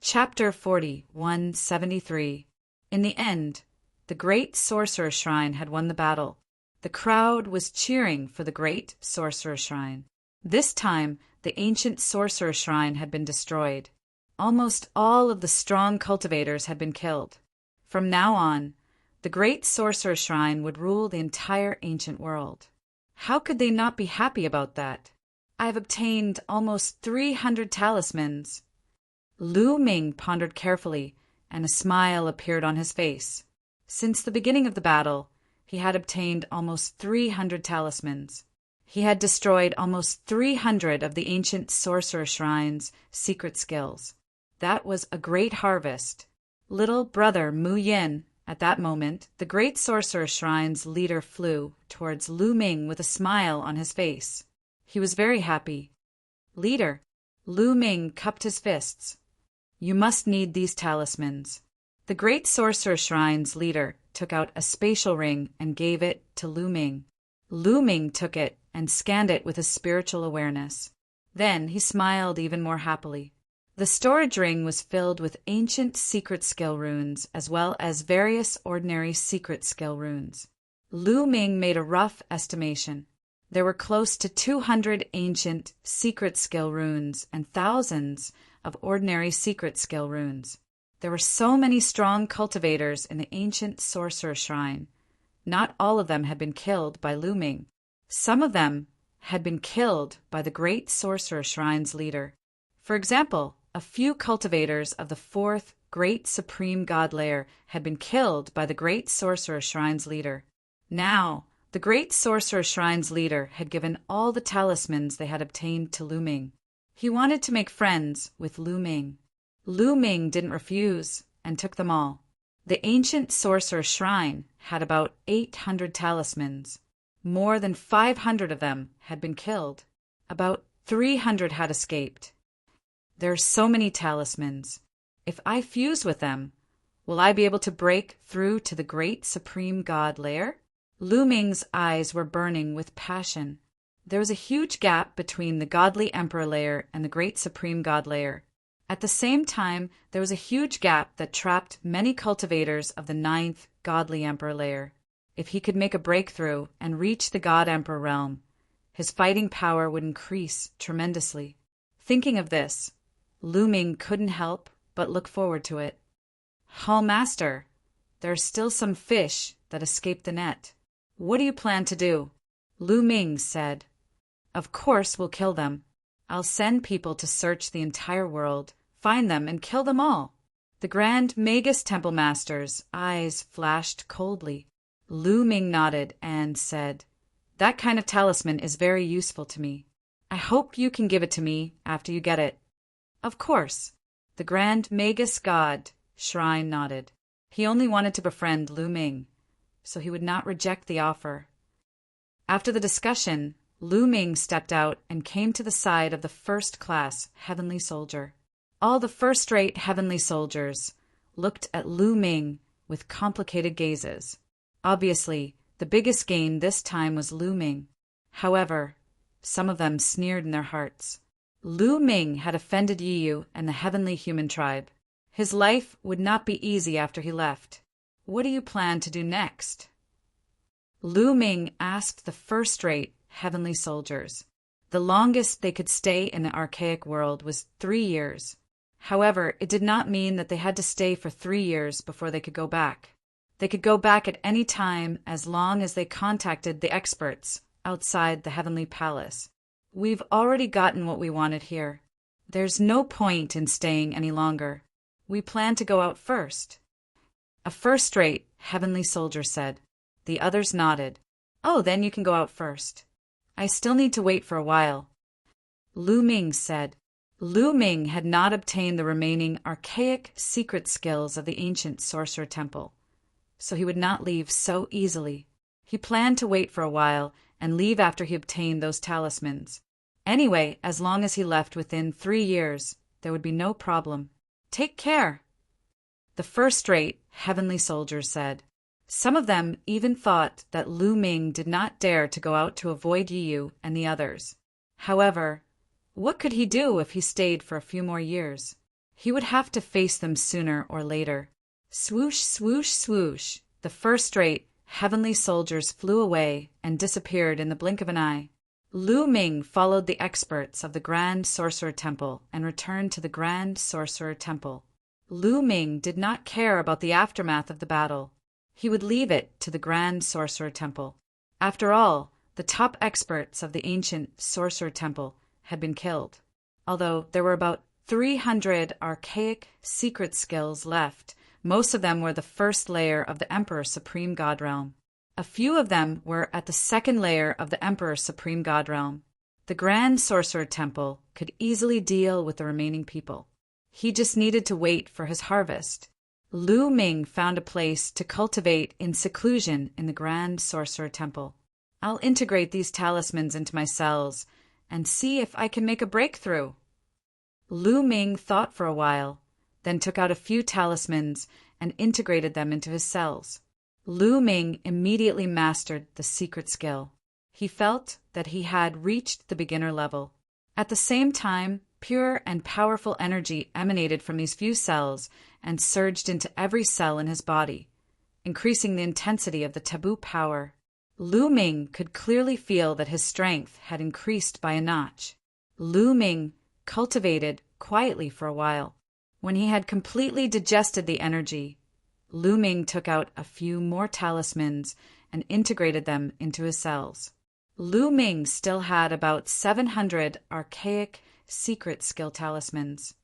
Chapter 4173. In the end, the great sorcerer shrine had won the battle. The crowd was cheering for the great sorcerer shrine. This time, the ancient sorcerer shrine had been destroyed. Almost all of the strong cultivators had been killed. From now on, the great sorcerer shrine would rule the entire ancient world. How could they not be happy about that? I have obtained almost 300 talismans. Lu Ming pondered carefully, and a smile appeared on his face. Since the beginning of the battle, he had obtained almost 300 talismans. He had destroyed almost 300 of the ancient sorcerer shrine's secret skills. That was a great harvest. Little brother Mu Yin. At that moment, the great sorcerer shrine's leader flew towards Lu Ming with a smile on his face. He was very happy. Leader. Lu Ming cupped his fists. You must need these talismans. The great sorcerer shrine's leader took out a spatial ring and gave it to Lu Ming. Lu Ming took it and scanned it with his spiritual awareness. Then he smiled even more happily. The storage ring was filled with ancient secret skill runes as well as various ordinary secret skill runes. Lu Ming made a rough estimation. There were close to 200 ancient secret skill runes and thousands of ordinary secret skill runes. There were so many strong cultivators in the ancient sorcerer shrine. Not all of them had been killed by Lu Ming. Some of them had been killed by the great sorcerer shrine's leader. For example, a few cultivators of the fourth great supreme god layer had been killed by the great sorcerer shrine's leader. Now, the great sorcerer shrine's leader had given all the talismans they had obtained to Lu Ming. He wanted to make friends with Lu Ming. Lu Ming didn't refuse and took them all. The ancient sorcerer shrine had about 800 talismans. More than 500 of them had been killed. About 300 had escaped. There are so many talismans. If I fuse with them, will I be able to break through to the great supreme god layer? Lu Ming's eyes were burning with passion. There was a huge gap between the godly emperor layer and the great supreme god layer. At the same time, there was a huge gap that trapped many cultivators of the ninth godly emperor layer. If he could make a breakthrough and reach the god emperor realm, his fighting power would increase tremendously. Thinking of this, Lu Ming couldn't help but look forward to it. Hall Master, there are still some fish that escaped the net. What do you plan to do? Lu Ming said. Of course we'll kill them. I'll send people to search the entire world, find them, and kill them all. The Grand Magus Temple Master's eyes flashed coldly. Lu Ming nodded and said, That kind of talisman is very useful to me. I hope you can give it to me after you get it. Of course. The Grand Magus God Shrine nodded. He only wanted to befriend Lu Ming, so he would not reject the offer. After the discussion, Lu Ming stepped out and came to the side of the first-class heavenly soldier. All the first-rate heavenly soldiers looked at Lu Ming with complicated gazes. Obviously, the biggest gain this time was Lu Ming. However, some of them sneered in their hearts. Lu Ming had offended Yiyu and the heavenly human tribe. His life would not be easy after he left. What do you plan to do next? Lu Ming asked the first-rate heavenly soldiers. The longest they could stay in the archaic world was 3 years. However, it did not mean that they had to stay for 3 years before they could go back. They could go back at any time as long as they contacted the experts outside the heavenly palace. We've already gotten what we wanted here. There's no point in staying any longer. We plan to go out first. A first-rate heavenly soldier said. The others nodded. Oh, then you can go out first. I still need to wait for a while. Lu Ming said. Lu Ming had not obtained the remaining archaic secret skills of the ancient sorcerer temple, so he would not leave so easily. He planned to wait for a while and leave after he obtained those talismans. Anyway, as long as he left within 3 years, there would be no problem. Take care. The first-rate heavenly soldiers said. Some of them even thought that Lu Ming did not dare to go out to avoid Yiyu and the others. However, what could he do if he stayed for a few more years? He would have to face them sooner or later. Swoosh, swoosh, swoosh, the first-rate heavenly soldiers flew away and disappeared in the blink of an eye. Lu Ming followed the experts of the Grand Sorcerer Temple and returned to the Grand Sorcerer Temple. Lu Ming did not care about the aftermath of the battle. He would leave it to the Grand Sorcerer Temple. After all, the top experts of the ancient Sorcerer Temple had been killed. Although there were about 300 archaic secret skills left, most of them were the first layer of the Emperor Supreme God Realm. A few of them were at the second layer of the Emperor Supreme God Realm. The Grand Sorcerer Temple could easily deal with the remaining people. He just needed to wait for his harvest. Lu Ming found a place to cultivate in seclusion in the Grand Sorcerer Temple. I'll integrate these talismans into my cells and see if I can make a breakthrough. Lu Ming thought for a while, then took out a few talismans and integrated them into his cells. Lu Ming immediately mastered the secret skill. He felt that he had reached the beginner level. At the same time, pure and powerful energy emanated from these few cells and surged into every cell in his body, increasing the intensity of the taboo power. Lu Ming could clearly feel that his strength had increased by a notch. Lu Ming cultivated quietly for a while. When he had completely digested the energy, Lu Ming took out a few more talismans and integrated them into his cells. Lu Ming still had about 700 archaic secret skill talismans.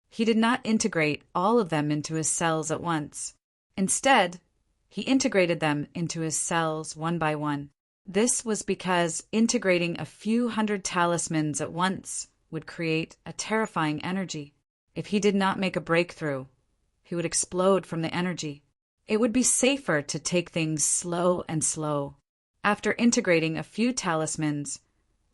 He did not integrate all of them into his cells at once. Instead, he integrated them into his cells one by one. This was because integrating a few hundred talismans at once would create a terrifying energy. If he did not make a breakthrough, he would explode from the energy. It would be safer to take things slow and slow. After integrating a few talismans,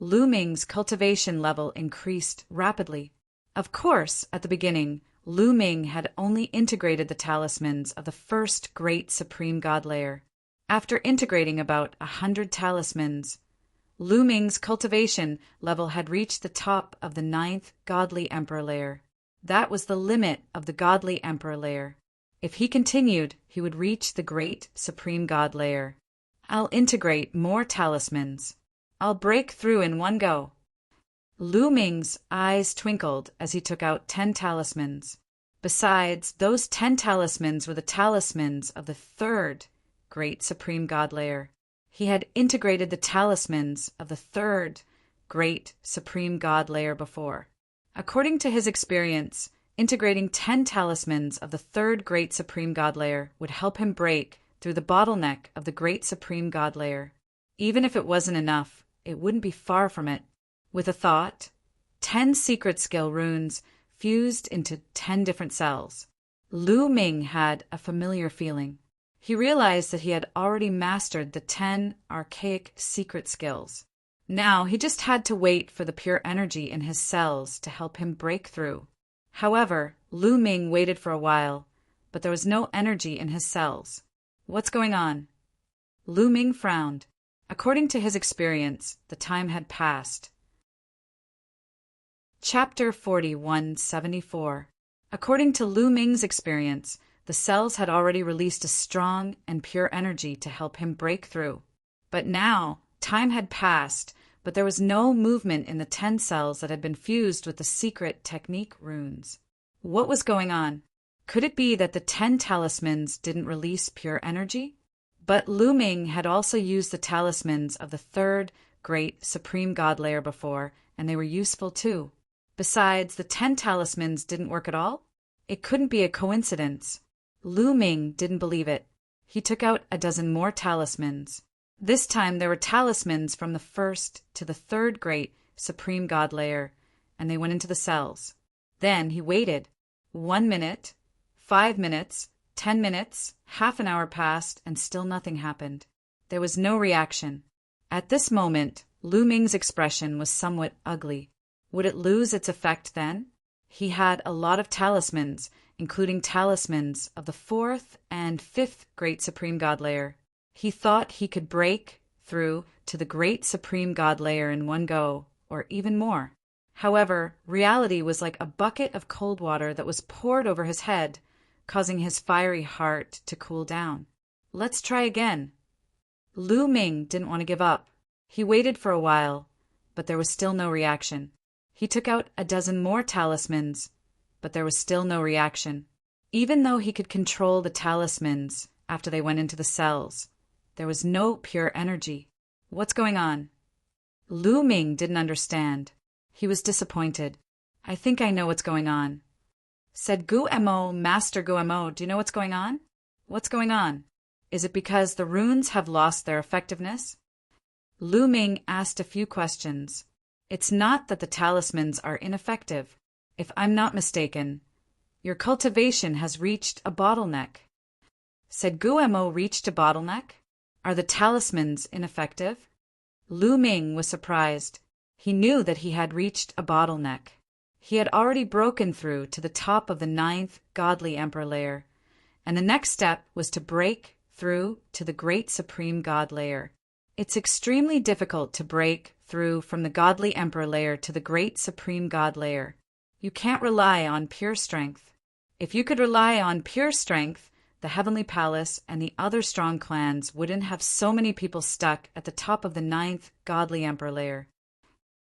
Lu Ming's cultivation level increased rapidly. Of course, at the beginning, Lu Ming had only integrated the talismans of the first great supreme god layer. After integrating about 100 talismans, Lu Ming's cultivation level had reached the top of the 9th godly emperor layer. That was the limit of the godly emperor layer. If he continued, he would reach the great supreme god layer. I'll integrate more talismans. I'll break through in one go. Lu Ming's eyes twinkled as he took out 10 talismans. Besides, those 10 talismans were the talismans of the 3rd great supreme god layer. He had integrated the talismans of the 3rd great supreme god layer before. According to his experience, integrating 10 talismans of the 3rd great supreme god layer would help him break through the bottleneck of the great supreme god layer. Even if it wasn't enough, it wouldn't be far from it. With a thought, 10 secret skill runes fused into 10 different cells. Lu Ming had a familiar feeling. He realized that he had already mastered the 10 archaic secret skills. Now he just had to wait for the pure energy in his cells to help him break through. However, Lu Ming waited for a while, but there was no energy in his cells. What's going on? Lu Ming frowned. According to his experience, the time had passed. Chapter 4174. According to Lu Ming's experience, the cells had already released a strong and pure energy to help him break through. But now, time had passed, but there was no movement in the 10 cells that had been fused with the secret technique runes. What was going on? Could it be that the 10 talismans didn't release pure energy? But Lu Ming had also used the talismans of the 3rd great supreme god layer before, and they were useful too. Besides, the 10 talismans didn't work at all? It couldn't be a coincidence. Lu Ming didn't believe it. He took out a dozen more talismans. This time there were talismans from the 1st to the 3rd great supreme god layer, and they went into the cells. Then he waited. 1 minute, 5 minutes, 10 minutes, half an hour passed, and still nothing happened. There was no reaction. At this moment, Lu Ming's expression was somewhat ugly. Would it lose its effect then? He had a lot of talismans, including talismans of the 4th and 5th great supreme god layer. He thought he could break through to the great supreme god layer in one go, or even more. However, reality was like a bucket of cold water that was poured over his head, causing his fiery heart to cool down. Let's try again. Lu Ming didn't want to give up. He waited for a while, but there was still no reaction. He took out a dozen more talismans, but there was still no reaction. Even though he could control the talismans after they went into the cells, there was no pure energy. What's going on? Lu Ming didn't understand. He was disappointed. I think I know what's going on. Said Gu Mo, Master Gu Mo, do you know what's going on? What's going on? Is it because the runes have lost their effectiveness? Lu Ming asked a few questions. It's not that the talismans are ineffective. If I'm not mistaken, your cultivation has reached a bottleneck. Said Gu Mo reached a bottleneck? Are the talismans ineffective? Lu Ming was surprised. He knew that he had reached a bottleneck. He had already broken through to the top of the 9th godly emperor layer, and the next step was to break through to the great supreme god layer. It's extremely difficult to break through from the godly emperor layer to the great supreme god layer. You can't rely on pure strength. If you could rely on pure strength, the Heavenly Palace and the other strong clans wouldn't have so many people stuck at the top of the 9th godly emperor layer.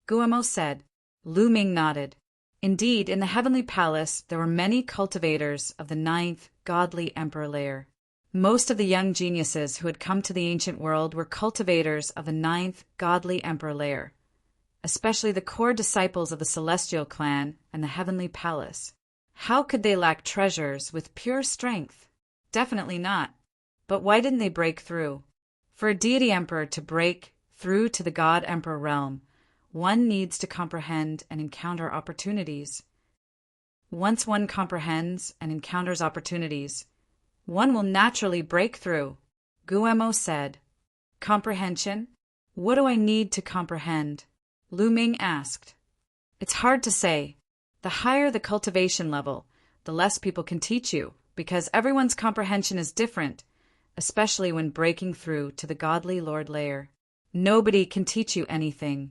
Gu Mo said. Lu Ming nodded. Indeed, in the Heavenly Palace, there were many cultivators of the 9th godly emperor layer. Most of the young geniuses who had come to the ancient world were cultivators of the 9th godly emperor layer, especially the core disciples of the Celestial Clan and the Heavenly Palace. How could they lack treasures with pure strength? Definitely not. But why didn't they break through? For a deity emperor to break through to the god emperor realm, one needs to comprehend and encounter opportunities. Once one comprehends and encounters opportunities, one will naturally break through. Gu Mo said. Comprehension? What do I need to comprehend? Lu Ming asked. It's hard to say. The higher the cultivation level, the less people can teach you, because everyone's comprehension is different, especially when breaking through to the godly Lord layer. Nobody can teach you anything.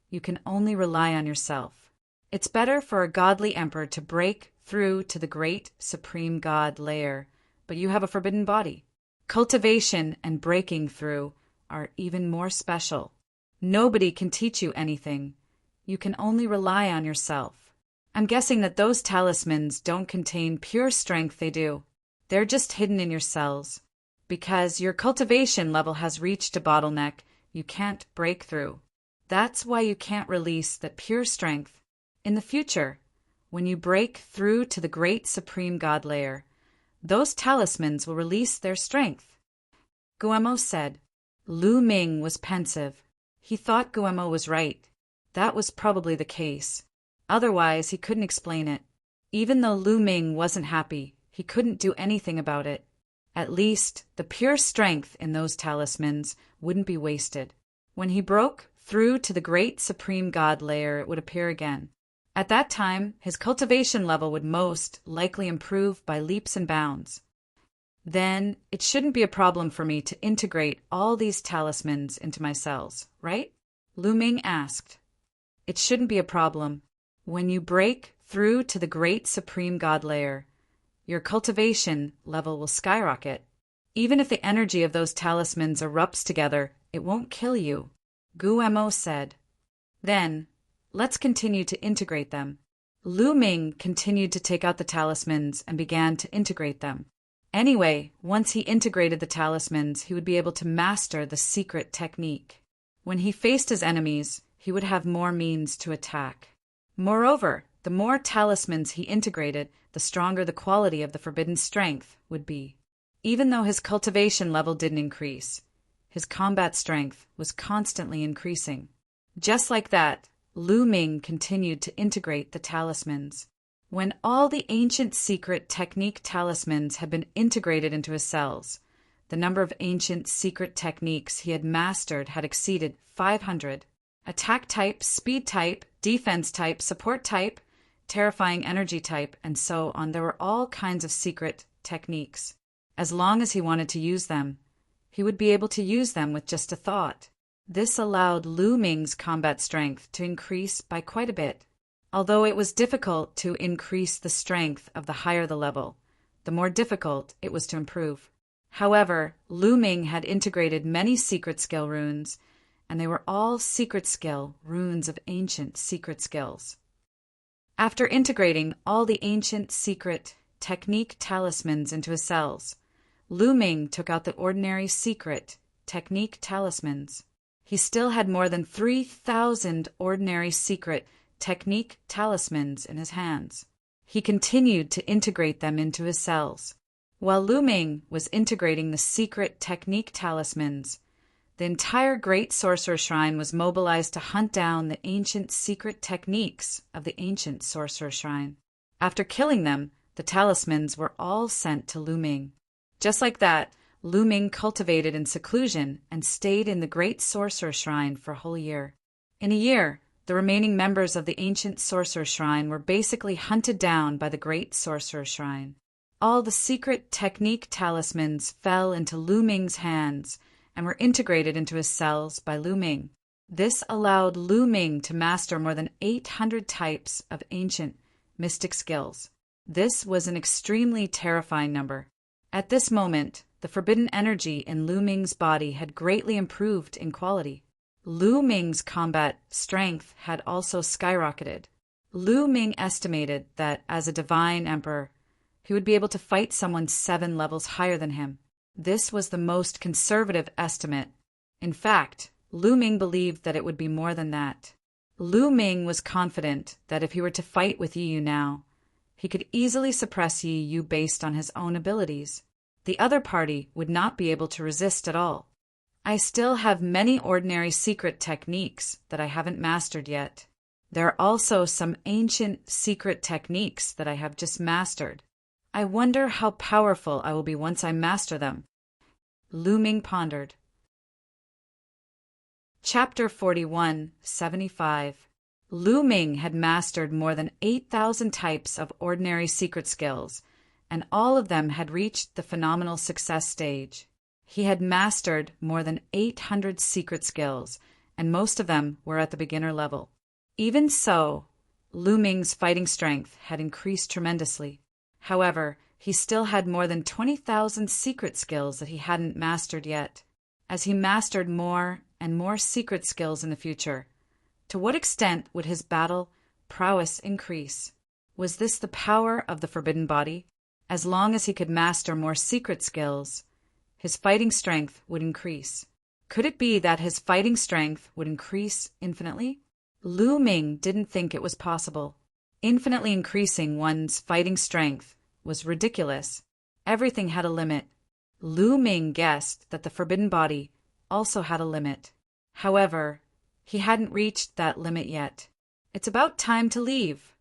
You can only rely on yourself. It's better for a godly emperor to break through to the great supreme god layer, but you have a forbidden body. Cultivation and breaking through are even more special. Nobody can teach you anything. You can only rely on yourself. I'm guessing that those talismans don't contain pure strength. They do. They're just hidden in your cells. Because your cultivation level has reached a bottleneck, you can't break through. That's why you can't release that pure strength. In the future, when you break through to the great supreme god layer, those talismans will release their strength. Gu Mo said. Lu Ming was pensive. He thought Gu Mo was right. That was probably the case. Otherwise, he couldn't explain it. Even though Lu Ming wasn't happy, he couldn't do anything about it. At least, the pure strength in those talismans wouldn't be wasted. When he broke through to the great supreme god layer, it would appear again. At that time, his cultivation level would most likely improve by leaps and bounds. Then, it shouldn't be a problem for me to integrate all these talismans into my cells, right? Lu Ming asked. It shouldn't be a problem. When you break through to the great supreme god layer, your cultivation level will skyrocket. Even if the energy of those talismans erupts together, it won't kill you, Gu Mo said. Then, let's continue to integrate them. Lu Ming continued to take out the talismans and began to integrate them. Anyway, once he integrated the talismans, he would be able to master the secret technique. When he faced his enemies, he would have more means to attack. Moreover, the more talismans he integrated, the stronger the quality of the forbidden strength would be. Even though his cultivation level didn't increase, his combat strength was constantly increasing. Just like that, Lu Ming continued to integrate the talismans. When all the ancient secret technique talismans had been integrated into his cells, the number of ancient secret techniques he had mastered had exceeded 500. Attack type, speed type, defense type, support type, terrifying energy type, and so on. There were all kinds of secret techniques. As long as he wanted to use them, he would be able to use them with just a thought. This allowed Lu Ming's combat strength to increase by quite a bit. Although it was difficult to increase the strength of the higher the level, the more difficult it was to improve. However, Lu Ming had integrated many secret skill runes, and they were all secret skill runes of ancient secret skills. After integrating all the ancient secret technique talismans into his cells, Lu Ming took out the ordinary secret technique talismans. He still had more than 3,000 ordinary secret technique talismans in his hands. He continued to integrate them into his cells. While Lu Ming was integrating the secret technique talismans, the entire Great Sorcerer Shrine was mobilized to hunt down the ancient secret techniques of the ancient Sorcerer Shrine. After killing them, the talismans were all sent to Lu Ming. Just like that, Lu Ming cultivated in seclusion and stayed in the Great Sorcerer Shrine for a whole year. In a year, the remaining members of the ancient Sorcerer Shrine were basically hunted down by the Great Sorcerer Shrine. All the secret technique talismans fell into Lu Ming's hands and were integrated into his cells by Lu Ming. This allowed Lu Ming to master more than 800 types of ancient mystic skills. This was an extremely terrifying number. At this moment, the forbidden energy in Lu Ming's body had greatly improved in quality. Lu Ming's combat strength had also skyrocketed. Lu Ming estimated that as a divine emperor, he would be able to fight someone 7 levels higher than him. This was the most conservative estimate. In fact, Lu Ming believed that it would be more than that. Lu Ming was confident that if he were to fight with Yi Yu now, he could easily suppress Yi Yu based on his own abilities. The other party would not be able to resist at all. I still have many ordinary secret techniques that I haven't mastered yet. There are also some ancient secret techniques that I have just mastered. I wonder how powerful I will be once I master them. Lu Ming pondered. Chapter 41-75. Lu Ming had mastered more than 8,000 types of ordinary secret skills, and all of them had reached the phenomenal success stage. He had mastered more than 800 secret skills, and most of them were at the beginner level. Even so, Lu Ming's fighting strength had increased tremendously. However, he still had more than 20,000 secret skills that he hadn't mastered yet. As he mastered more and more secret skills in the future, to what extent would his battle prowess increase? Was this the power of the forbidden body? As long as he could master more secret skills, his fighting strength would increase. Could it be that his fighting strength would increase infinitely? Lu Ming didn't think it was possible. Infinitely increasing one's fighting strength was ridiculous. Everything had a limit. Lu Ming guessed that the forbidden body also had a limit. However, he hadn't reached that limit yet. It's about time to leave.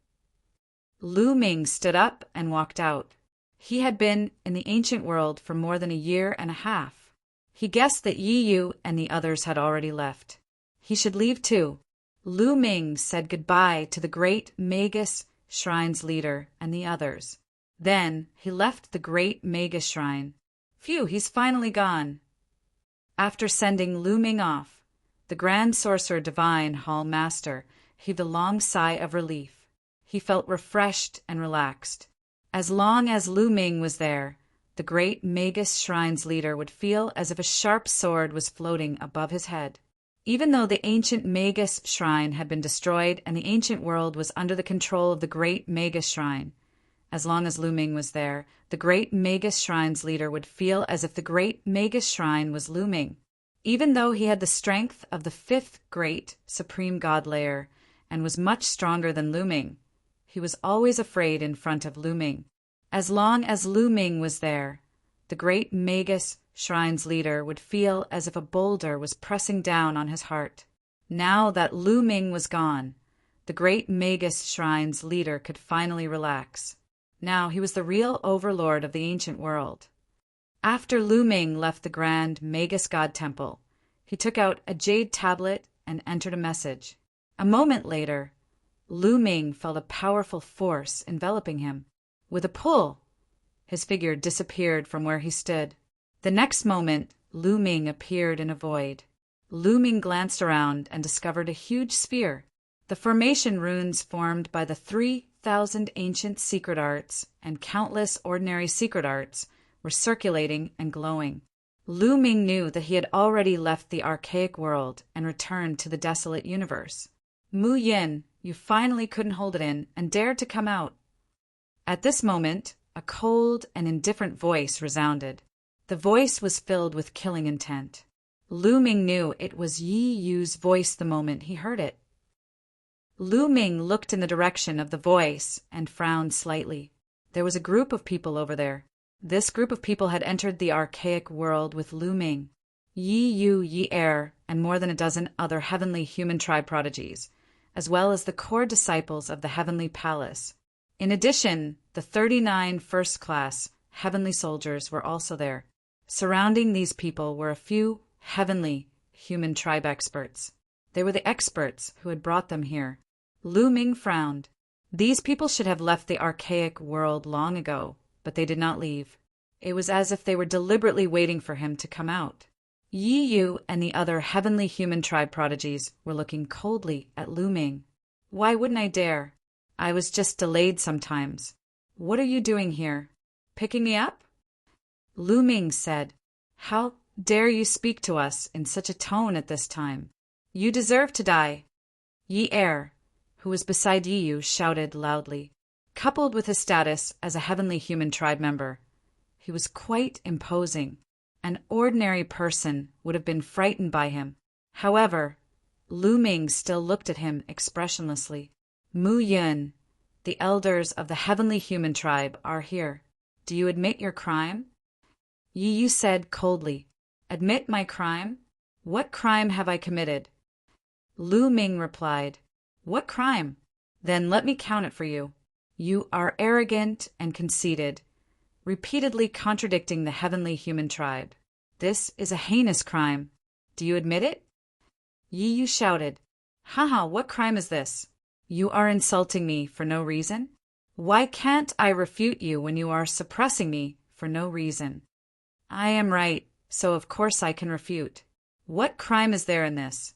Lu Ming stood up and walked out. He had been in the ancient world for more than a year and a half. He guessed that Yi Yu and the others had already left. He should leave too. Lu Ming said goodbye to the great Magus Shrine's leader and the others. Then he left the great Magus Shrine. Phew, he's finally gone. After sending Lu Ming off, the Grand Sorcerer Divine Hall Master heaved a long sigh of relief. He felt refreshed and relaxed. As long as Lu Ming was there, the great Magus Shrine's leader would feel as if a sharp sword was floating above his head. Even though the ancient Magus Shrine had been destroyed and the ancient world was under the control of the great Magus Shrine, as long as Lu Ming was there, the great Magus Shrine's leader would feel as if the great Magus Shrine was Lu Ming. Even though he had the strength of the 5th great Supreme God Layer and was much stronger than Lu Ming, he was always afraid in front of Lu Ming. As long as Lu Ming was there, the great Magus Shrine's leader would feel as if a boulder was pressing down on his heart. Now that Lu Ming was gone, the great Magus Shrine's leader could finally relax. Now he was the real overlord of the ancient world. After Lu Ming left the grand Magus God Temple, he took out a jade tablet and entered a message. A moment later, Lu Ming felt a powerful force enveloping him. With a pull, his figure disappeared from where he stood. The next moment, Lu Ming appeared in a void. Lu Ming glanced around and discovered a huge sphere. The The formation runes formed by the 3,000 ancient secret arts and countless ordinary secret arts were circulating and glowing. Lu Ming knew that he had already left the archaic world and returned to the desolate universe. Mu Yin, you finally couldn't hold it in and dared to come out. At this moment, a cold and indifferent voice resounded. The voice was filled with killing intent. Lu Ming knew it was Yi Yu's voice the moment he heard it. Lu Ming looked in the direction of the voice and frowned slightly. There was a group of people over there. This group of people had entered the archaic world with Lu Ming, Yi Yu, Yi Er, and more than a dozen other heavenly human tribe prodigies, as well as the core disciples of the heavenly palace. In addition, the 39 first-class heavenly soldiers were also there. Surrounding these people were a few heavenly human tribe experts. They were the experts who had brought them here. Lu Ming frowned. These people should have left the archaic world long ago, but they did not leave. It was as if they were deliberately waiting for him to come out. Yi Yu and the other heavenly human tribe prodigies were looking coldly at Lu Ming. Why wouldn't I dare? I was just delayed sometimes. What are you doing here? Picking me up? Lu Ming said, How dare you speak to us in such a tone at this time? You deserve to die. Yi Er, who was beside Yi Yu, shouted loudly. Coupled with his status as a heavenly human tribe member, he was quite imposing. An ordinary person would have been frightened by him. However, Lu Ming still looked at him expressionlessly. Mu Yun, the elders of the heavenly human tribe, are here. Do you admit your crime? Yi Yu said coldly. Admit my crime? What crime have I committed? Lu Ming replied. What crime? Then let me count it for you. You are arrogant and conceited, repeatedly contradicting the heavenly human tribe. This is a heinous crime. Do you admit it? Yi Yu shouted, Haha, what crime is this? You are insulting me for no reason? Why can't I refute you when you are suppressing me for no reason? I am right, so of course I can refute. What crime is there in this?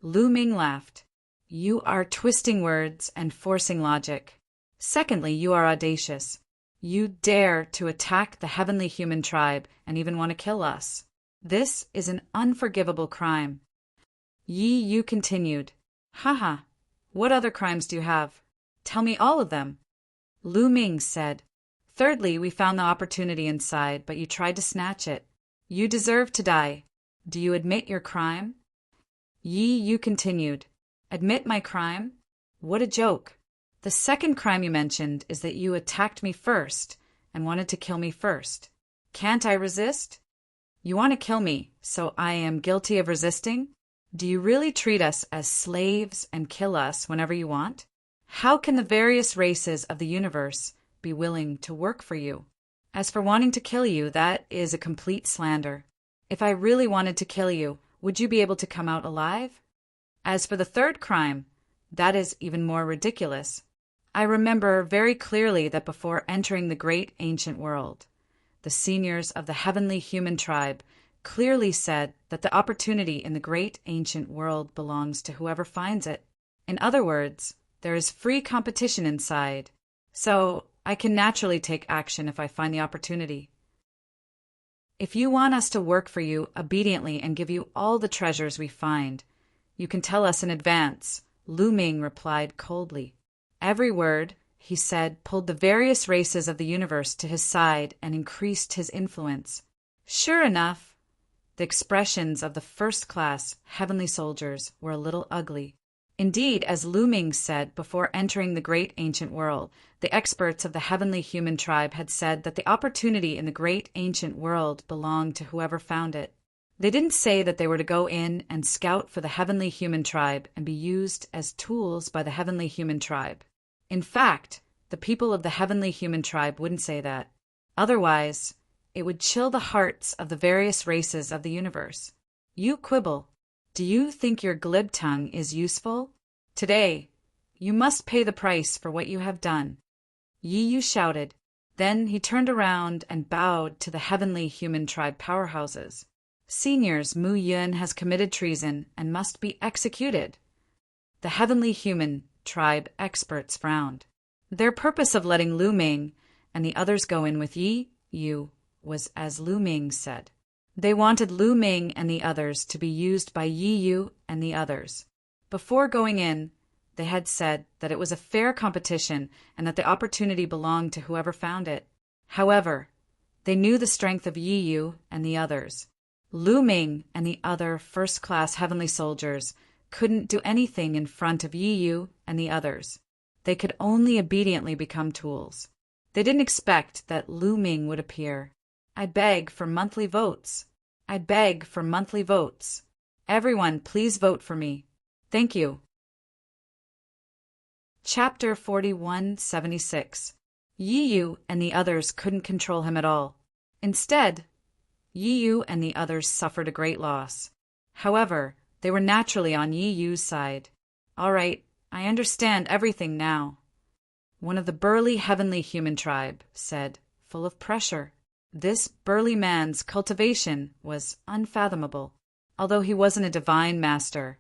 Lu Ming laughed. You are twisting words and forcing logic. Secondly, you are audacious. You dare to attack the heavenly human tribe and even want to kill us. This is an unforgivable crime. Yi Yu continued. Haha, what other crimes do you have? Tell me all of them. Lu Ming said. Thirdly, we found the opportunity inside, but you tried to snatch it. You deserve to die. Do you admit your crime? Yi Yu continued. Admit my crime? What a joke. The second crime you mentioned is that you attacked me first and wanted to kill me first. Can't I resist? You want to kill me, so I am guilty of resisting? Do you really treat us as slaves and kill us whenever you want? How can the various races of the universe be willing to work for you? As for wanting to kill you, that is a complete slander. If I really wanted to kill you, would you be able to come out alive? As for the third crime, that is even more ridiculous. I remember very clearly that before entering the great ancient world, the seniors of the heavenly human tribe clearly said that the opportunity in the great ancient world belongs to whoever finds it. In other words, there is free competition inside, so I can naturally take action if I find the opportunity. If you want us to work for you obediently and give you all the treasures we find, you can tell us in advance, Lu Ming replied coldly. Every word he said pulled the various races of the universe to his side and increased his influence. Sure enough, the expressions of the first-class heavenly soldiers were a little ugly. Indeed, as Lu Ming said before entering the great ancient world, the experts of the heavenly human tribe had said that the opportunity in the great ancient world belonged to whoever found it. They didn't say that they were to go in and scout for the heavenly human tribe and be used as tools by the heavenly human tribe. In fact, the people of the heavenly human tribe wouldn't say that. Otherwise, it would chill the hearts of the various races of the universe. You quibble. Do you think your glib tongue is useful? Today, you must pay the price for what you have done. Yi Yu shouted. Then he turned around and bowed to the heavenly human tribe powerhouses. Seniors, Mu Yun has committed treason and must be executed. the heavenly human tribe experts frowned. Their purpose of letting Lu Ming and the others go in with Yi Yu was as Lu Ming said. They wanted Lu Ming and the others to be used by Yi Yu and the others. Before going in, they had said that it was a fair competition and that the opportunity belonged to whoever found it. However, they knew the strength of Yi Yu and the others. Lu Ming and the other first-class heavenly soldiers couldn't do anything in front of Yi Yu and the others. They could only obediently become tools. They didn't expect that Lu Ming would appear. I beg for monthly votes. I beg for monthly votes. Everyone, please vote for me. Thank you. Chapter 4176. Yi Yu and the others couldn't control him at all. Instead, Yi Yu and the others suffered a great loss. However, they were naturally on Yi Yu's side. All right, I understand everything now. One of the burly heavenly human tribe said, full of pressure. This burly man's cultivation was unfathomable. Although he wasn't a divine master,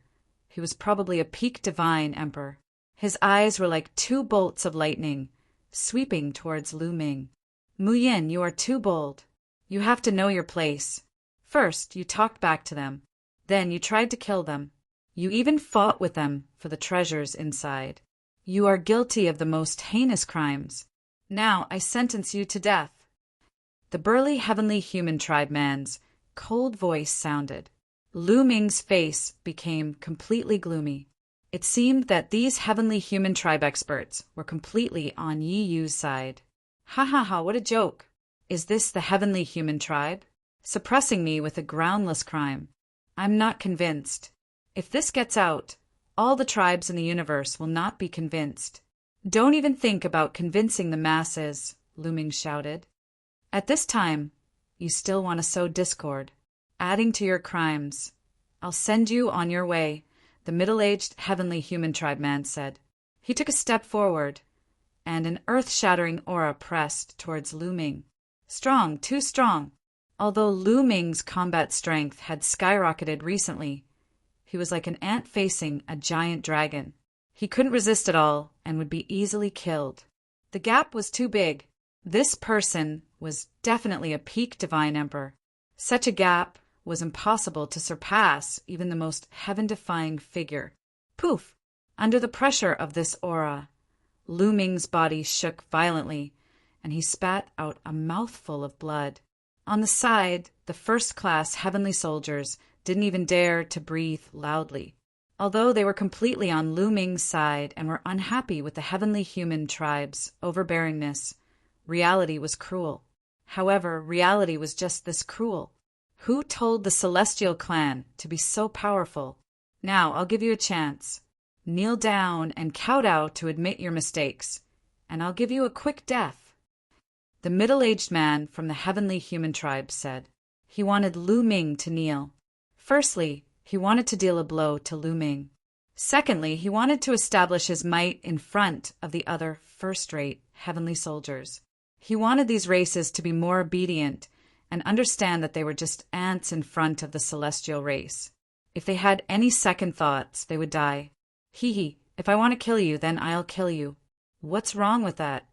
he was probably a peak divine emperor. His eyes were like two bolts of lightning, sweeping towards Lu Ming. Mu Yin, you are too bold. You have to know your place. First, you talked back to them. Then you tried to kill them. You even fought with them for the treasures inside. You are guilty of the most heinous crimes. Now I sentence you to death. The burly heavenly human tribe man's cold voice sounded. Lu Ming's face became completely gloomy. It seemed that these heavenly human tribe experts were completely on Yi Yu's side. Ha ha ha, what a joke! Is this the heavenly human tribe? Suppressing me with a groundless crime. I'm not convinced. If this gets out, all the tribes in the universe will not be convinced. Don't even think about convincing the masses, Lu Ming shouted. At this time, you still want to sow discord, adding to your crimes. I'll send you on your way, the middle-aged heavenly human tribe man said. He took a step forward, and an earth-shattering aura pressed towards Lu Ming. Strong, too strong. Although Lu Ming's combat strength had skyrocketed recently, he was like an ant facing a giant dragon. He couldn't resist at all and would be easily killed. The gap was too big. This person was definitely a peak divine emperor. Such a gap was impossible to surpass even the most heaven-defying figure. Poof! Under the pressure of this aura, Lu Ming's body shook violently, and he spat out a mouthful of blood. On the side, the first-class heavenly soldiers didn't even dare to breathe loudly. Although they were completely on Lu Ming's side and were unhappy with the heavenly human tribe's overbearingness, reality was cruel. However, reality was just this cruel. Who told the Celestial Clan to be so powerful? Now, I'll give you a chance. Kneel down and kowtow to admit your mistakes, and I'll give you a quick death. The middle-aged man from the heavenly human tribe said. He wanted Lu Ming to kneel. Firstly, he wanted to deal a blow to Lu Ming. Secondly, he wanted to establish his might in front of the other first-rate heavenly soldiers. He wanted these races to be more obedient and understand that they were just ants in front of the celestial race. If they had any second thoughts, they would die. Hee, if I want to kill you, then I'll kill you. What's wrong with that?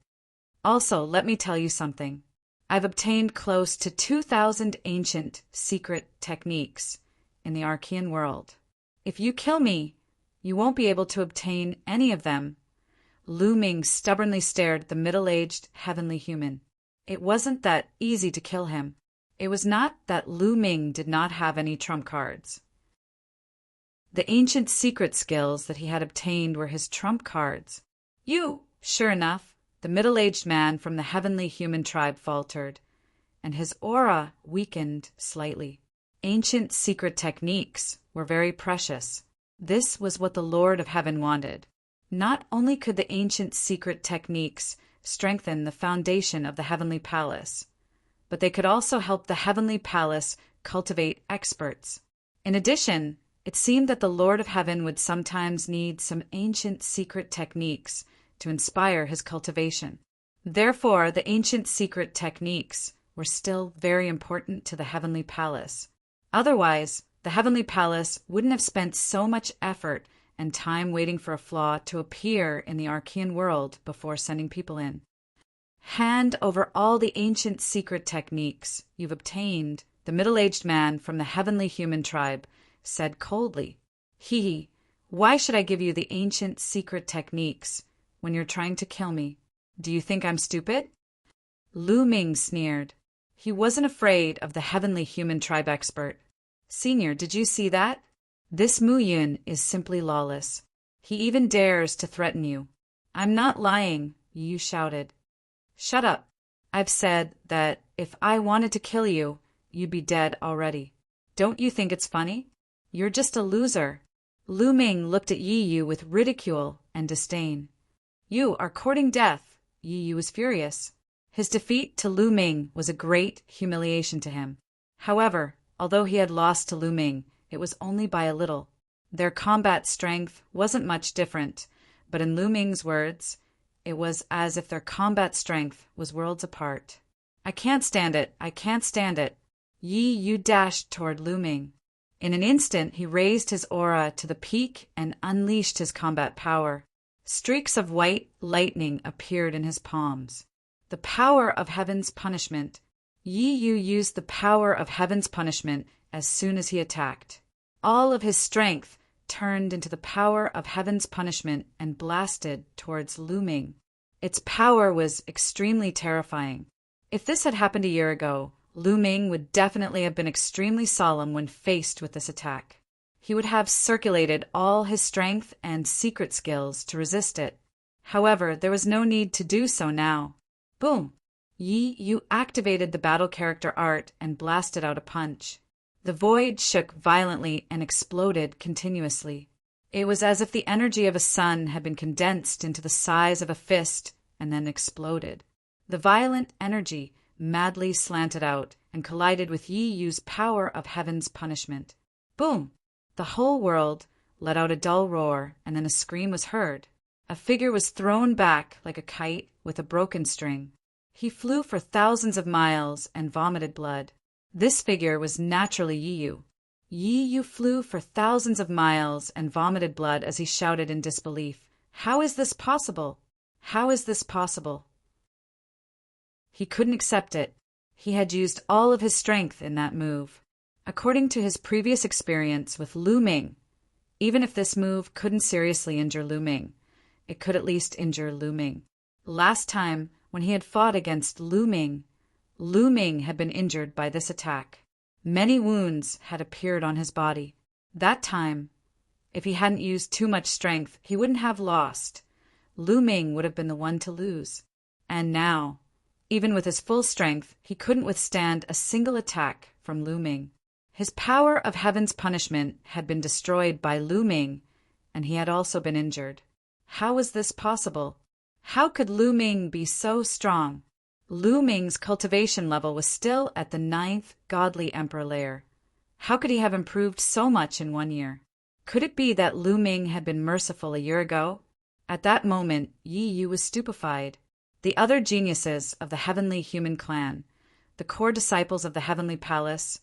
Also, let me tell you something. I've obtained close to 2,000 ancient secret techniques in the Archean world. If you kill me, you won't be able to obtain any of them. Lu Ming stubbornly stared at the middle-aged heavenly human. It wasn't that easy to kill him. It was not that Lu Ming did not have any trump cards. The ancient secret skills that he had obtained were his trump cards. You, sure enough, the middle-aged man from the heavenly human tribe faltered, and his aura weakened slightly. Ancient secret techniques were very precious. This was what the Lord of Heaven wanted. Not only could the ancient secret techniques strengthen the foundation of the heavenly palace, but they could also help the heavenly palace cultivate experts. In addition, it seemed that the Lord of Heaven would sometimes need some ancient secret techniques to inspire his cultivation. Therefore, the ancient secret techniques were still very important to the heavenly palace. Otherwise, the heavenly palace wouldn't have spent so much effort and time waiting for a flaw to appear in the Archean world before sending people in. Hand over all the ancient secret techniques you've obtained, the middle-aged man from the heavenly human tribe said coldly. Why should I give you the ancient secret techniques when you're trying to kill me? Do you think I'm stupid? Lu Ming sneered. He wasn't afraid of the heavenly human tribe expert. Senior, did you see that? This Mu Yun is simply lawless. He even dares to threaten you. I'm not lying, Yu shouted. Shut up. I've said that if I wanted to kill you, you'd be dead already. Don't you think it's funny? You're just a loser. Lu Ming looked at Yi Yu with ridicule and disdain. You are courting death. Yi Yu was furious. His defeat to Lu Ming was a great humiliation to him. However, although he had lost to Lu Ming, it was only by a little. Their combat strength wasn't much different, but in Lu Ming's words, it was as if their combat strength was worlds apart. I can't stand it. I can't stand it. Yi Yu dashed toward Lu Ming. In an instant, he raised his aura to the peak and unleashed his combat power. Streaks of white lightning appeared in his palms. The power of heaven's punishment. Yi Yu used the power of heaven's punishment as soon as he attacked. All of his strength turned into the power of heaven's punishment and blasted towards Lu Ming. Its power was extremely terrifying. If this had happened a year ago, Lu Ming would definitely have been extremely solemn when faced with this attack. He would have circulated all his strength and secret skills to resist it. However, there was no need to do so now. Boom! Yi Yu activated the battle character art and blasted out a punch. The void shook violently and exploded continuously. It was as if the energy of a sun had been condensed into the size of a fist and then exploded. The violent energy madly slanted out and collided with Yi Yu's power of heaven's punishment. Boom! The whole world let out a dull roar, and then a scream was heard. A figure was thrown back like a kite with a broken string. He flew for thousands of miles and vomited blood. This figure was naturally Yi Yu. Yi Yu flew for thousands of miles and vomited blood as he shouted in disbelief. How is this possible? How is this possible? He couldn't accept it. He had used all of his strength in that move. According to his previous experience with Lu Ming, even if this move couldn't seriously injure Lu Ming, it could at least injure Lu Ming. Last time, when he had fought against Lu Ming had been injured by this attack. Many wounds had appeared on his body. That time, if he hadn't used too much strength, he wouldn't have lost. Lu Ming would have been the one to lose. And now, even with his full strength, he couldn't withstand a single attack from Lu Ming. His power of heaven's punishment had been destroyed by Lu Ming, and he had also been injured. How was this possible? How could Lu Ming be so strong? Lu Ming's cultivation level was still at the 9th godly emperor layer. How could he have improved so much in 1 year? Could it be that Lu Ming had been merciful a year ago? At that moment, Yi Yu was stupefied. The other geniuses of the heavenly human clan, the core disciples of the heavenly palace,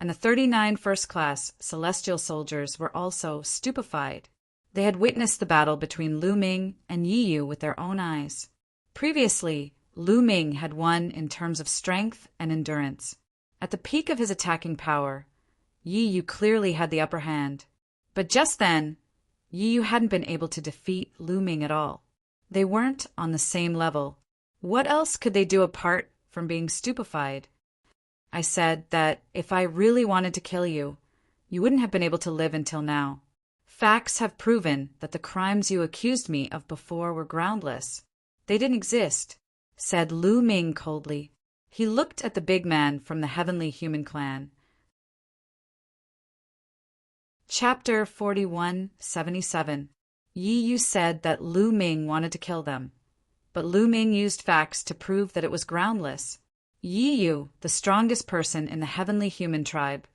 and the 39 first-class celestial soldiers were also stupefied. They had witnessed the battle between Lu Ming and Yi Yu with their own eyes. Previously, Lu Ming had won in terms of strength and endurance. At the peak of his attacking power, Yi Yu clearly had the upper hand. But just then, Yi Yu hadn't been able to defeat Lu Ming at all. They weren't on the same level. What else could they do apart from being stupefied? I said that if I really wanted to kill you, you wouldn't have been able to live until now. Facts have proven that the crimes you accused me of before were groundless. They didn't exist, said Lu Ming coldly. He looked at the big man from the heavenly human clan. Chapter 4177. Yi Yu said that Lu Ming wanted to kill them, but Lu Ming used facts to prove that it was groundless. Yi Yu, the strongest person in the heavenly human tribe,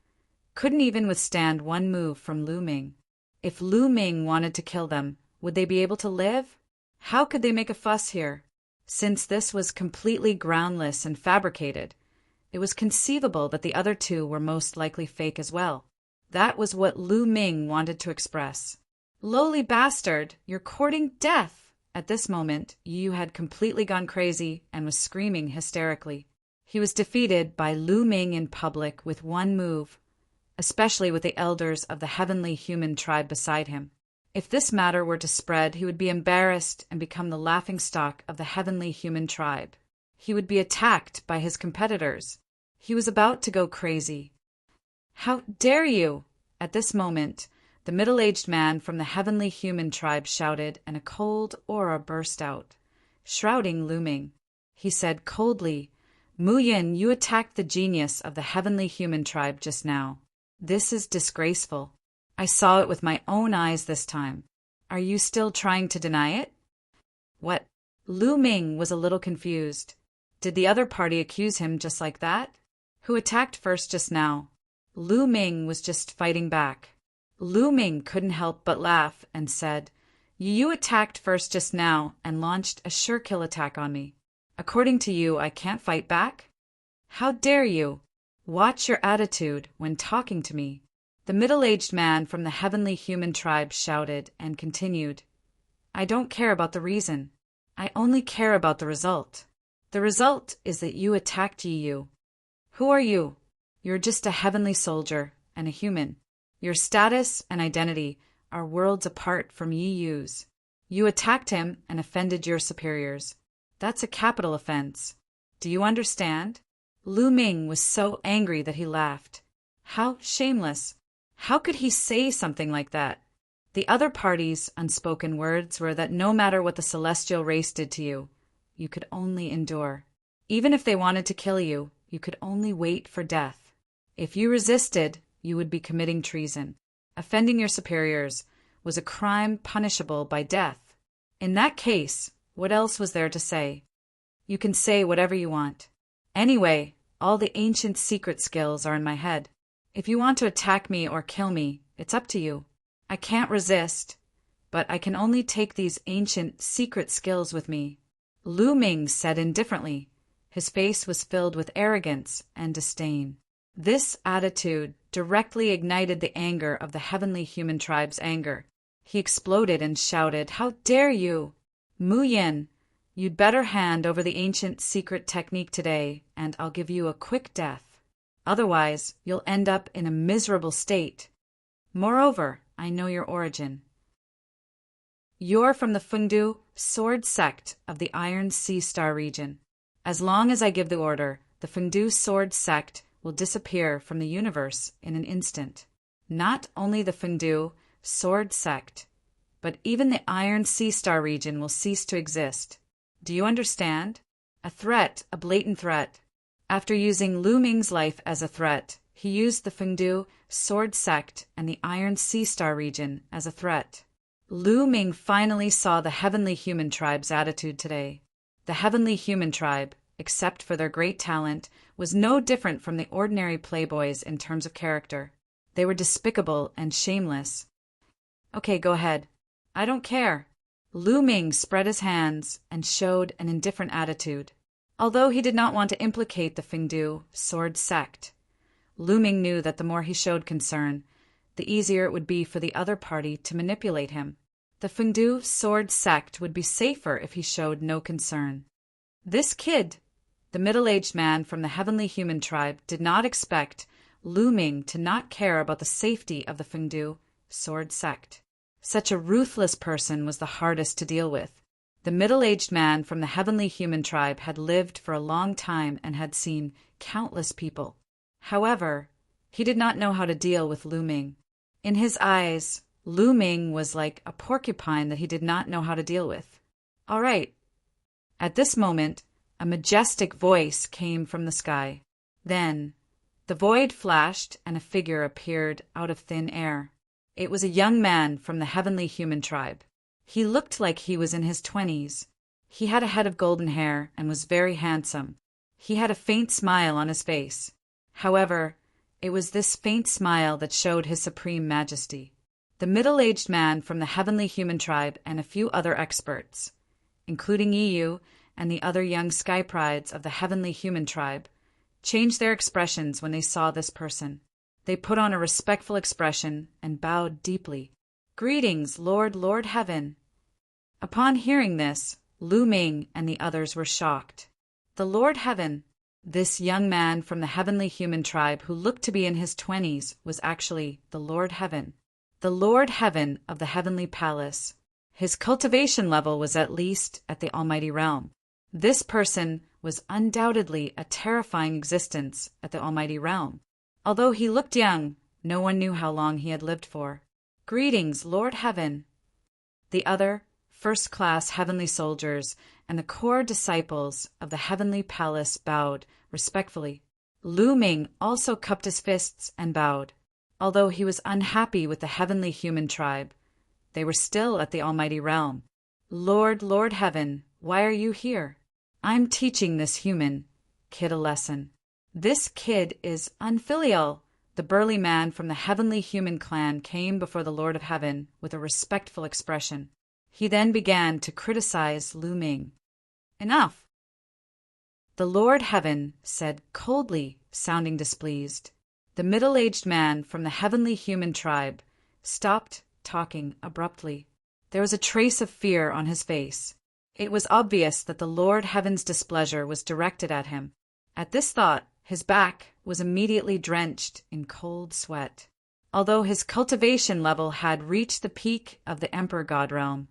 couldn't even withstand one move from Lu Ming. If Lu Ming wanted to kill them, would they be able to live? How could they make a fuss here? Since this was completely groundless and fabricated, it was conceivable that the other two were most likely fake as well. That was what Lu Ming wanted to express. Lowly bastard, you're courting death! At this moment, Yu had completely gone crazy and was screaming hysterically. He was defeated by Lu Ming in public with one move, especially with the elders of the heavenly human tribe beside him. If this matter were to spread, he would be embarrassed and become the laughingstock of the heavenly human tribe. He would be attacked by his competitors. He was about to go crazy. How dare you! At this moment, the middle-aged man from the heavenly human tribe shouted, and a cold aura burst out, shrouding Lu Ming. He said coldly, Mu Yin, you attacked the genius of the heavenly human tribe just now. This is disgraceful. I saw it with my own eyes this time. Are you still trying to deny it? What? Lu Ming was a little confused. Did the other party accuse him just like that? Who attacked first just now? Lu Ming was just fighting back. Lu Ming couldn't help but laugh and said, You attacked first just now and launched a sure-kill attack on me. According to you, I can't fight back? How dare you? Watch your attitude when talking to me. The middle-aged man from the heavenly human tribe shouted and continued, I don't care about the reason. I only care about the result. The result is that you attacked Yu. Who are you? You're just a heavenly soldier and a human. Your status and identity are worlds apart from Yu's. You attacked him and offended your superiors. That's a capital offense. Do you understand? Lu Ming was so angry that he laughed. How shameless! How could he say something like that? The other party's unspoken words were that no matter what the celestial race did to you, you could only endure. Even if they wanted to kill you, you could only wait for death. If you resisted, you would be committing treason. Offending your superiors was a crime punishable by death. In that case, what else was there to say? You can say whatever you want. Anyway, all the ancient secret skills are in my head. If you want to attack me or kill me, it's up to you. I can't resist, but I can only take these ancient secret skills with me. Lu Ming said indifferently. His face was filled with arrogance and disdain. This attitude directly ignited the anger of the heavenly human tribe's anger. He exploded and shouted, How dare you! Mu Yin, you'd better hand over the ancient secret technique today, and I'll give you a quick death. Otherwise, you'll end up in a miserable state. Moreover, I know your origin. You're from the Fengdu sword sect of the Iron Sea Star region. As long as I give the order, the Fengdu sword sect will disappear from the universe in an instant. Not only the Fengdu sword sect, but even the Iron Sea Star region will cease to exist. Do you understand? A threat, a blatant threat. After using Lu Ming's life as a threat, he used the Fengdu sword sect and the Iron Sea Star region as a threat. Lu Ming finally saw the heavenly human tribe's attitude today. The heavenly human tribe, except for their great talent, was no different from the ordinary playboys in terms of character. They were despicable and shameless. Okay, go ahead. I don't care. Lu Ming spread his hands and showed an indifferent attitude. Although he did not want to implicate the Fengdu sword sect, Lu Ming knew that the more he showed concern, the easier it would be for the other party to manipulate him. The Fengdu sword sect would be safer if he showed no concern. This kid, the middle-aged man from the heavenly human tribe, did not expect Lu Ming to not care about the safety of the Fengdu sword sect. Such a ruthless person was the hardest to deal with. The middle-aged man from the heavenly human tribe had lived for a long time and had seen countless people. However, he did not know how to deal with Lu Ming. In his eyes, Lu Ming was like a porcupine that he did not know how to deal with. All right. At this moment, a majestic voice came from the sky. Then, the void flashed and a figure appeared out of thin air. It was a young man from the heavenly human tribe. He looked like he was in his 20s. He had a head of golden hair and was very handsome. He had a faint smile on his face. However, it was this faint smile that showed his supreme majesty. The middle-aged man from the heavenly human tribe and a few other experts, including Yu and the other young sky prides of the heavenly human tribe, changed their expressions when they saw this person. They put on a respectful expression and bowed deeply. Greetings, Lord Heaven. Upon hearing this, Lu Ming and the others were shocked. The Lord Heaven, this young man from the heavenly human tribe who looked to be in his 20s, was actually the Lord Heaven of the heavenly palace. His cultivation level was at least at the almighty realm. This person was undoubtedly a terrifying existence at the almighty realm. Although he looked young, no one knew how long he had lived for. Greetings, Lord Heaven. The other first-class heavenly soldiers and the core disciples of the heavenly palace bowed respectfully. Lu Ming also cupped his fists and bowed. Although he was unhappy with the heavenly human tribe, they were still at the almighty realm. Lord Heaven, why are you here? I'm teaching this human kid a lesson. This kid is unfilial. The burly man from the heavenly human clan came before the Lord of Heaven with a respectful expression. He then began to criticize Lu Ming. Enough! The Lord Heaven said coldly, sounding displeased. The middle-aged man from the heavenly human tribe stopped talking abruptly. There was a trace of fear on his face. It was obvious that the Lord Heaven's displeasure was directed at him. At this thought, his back was immediately drenched in cold sweat. Although his cultivation level had reached the peak of the Emperor God realm,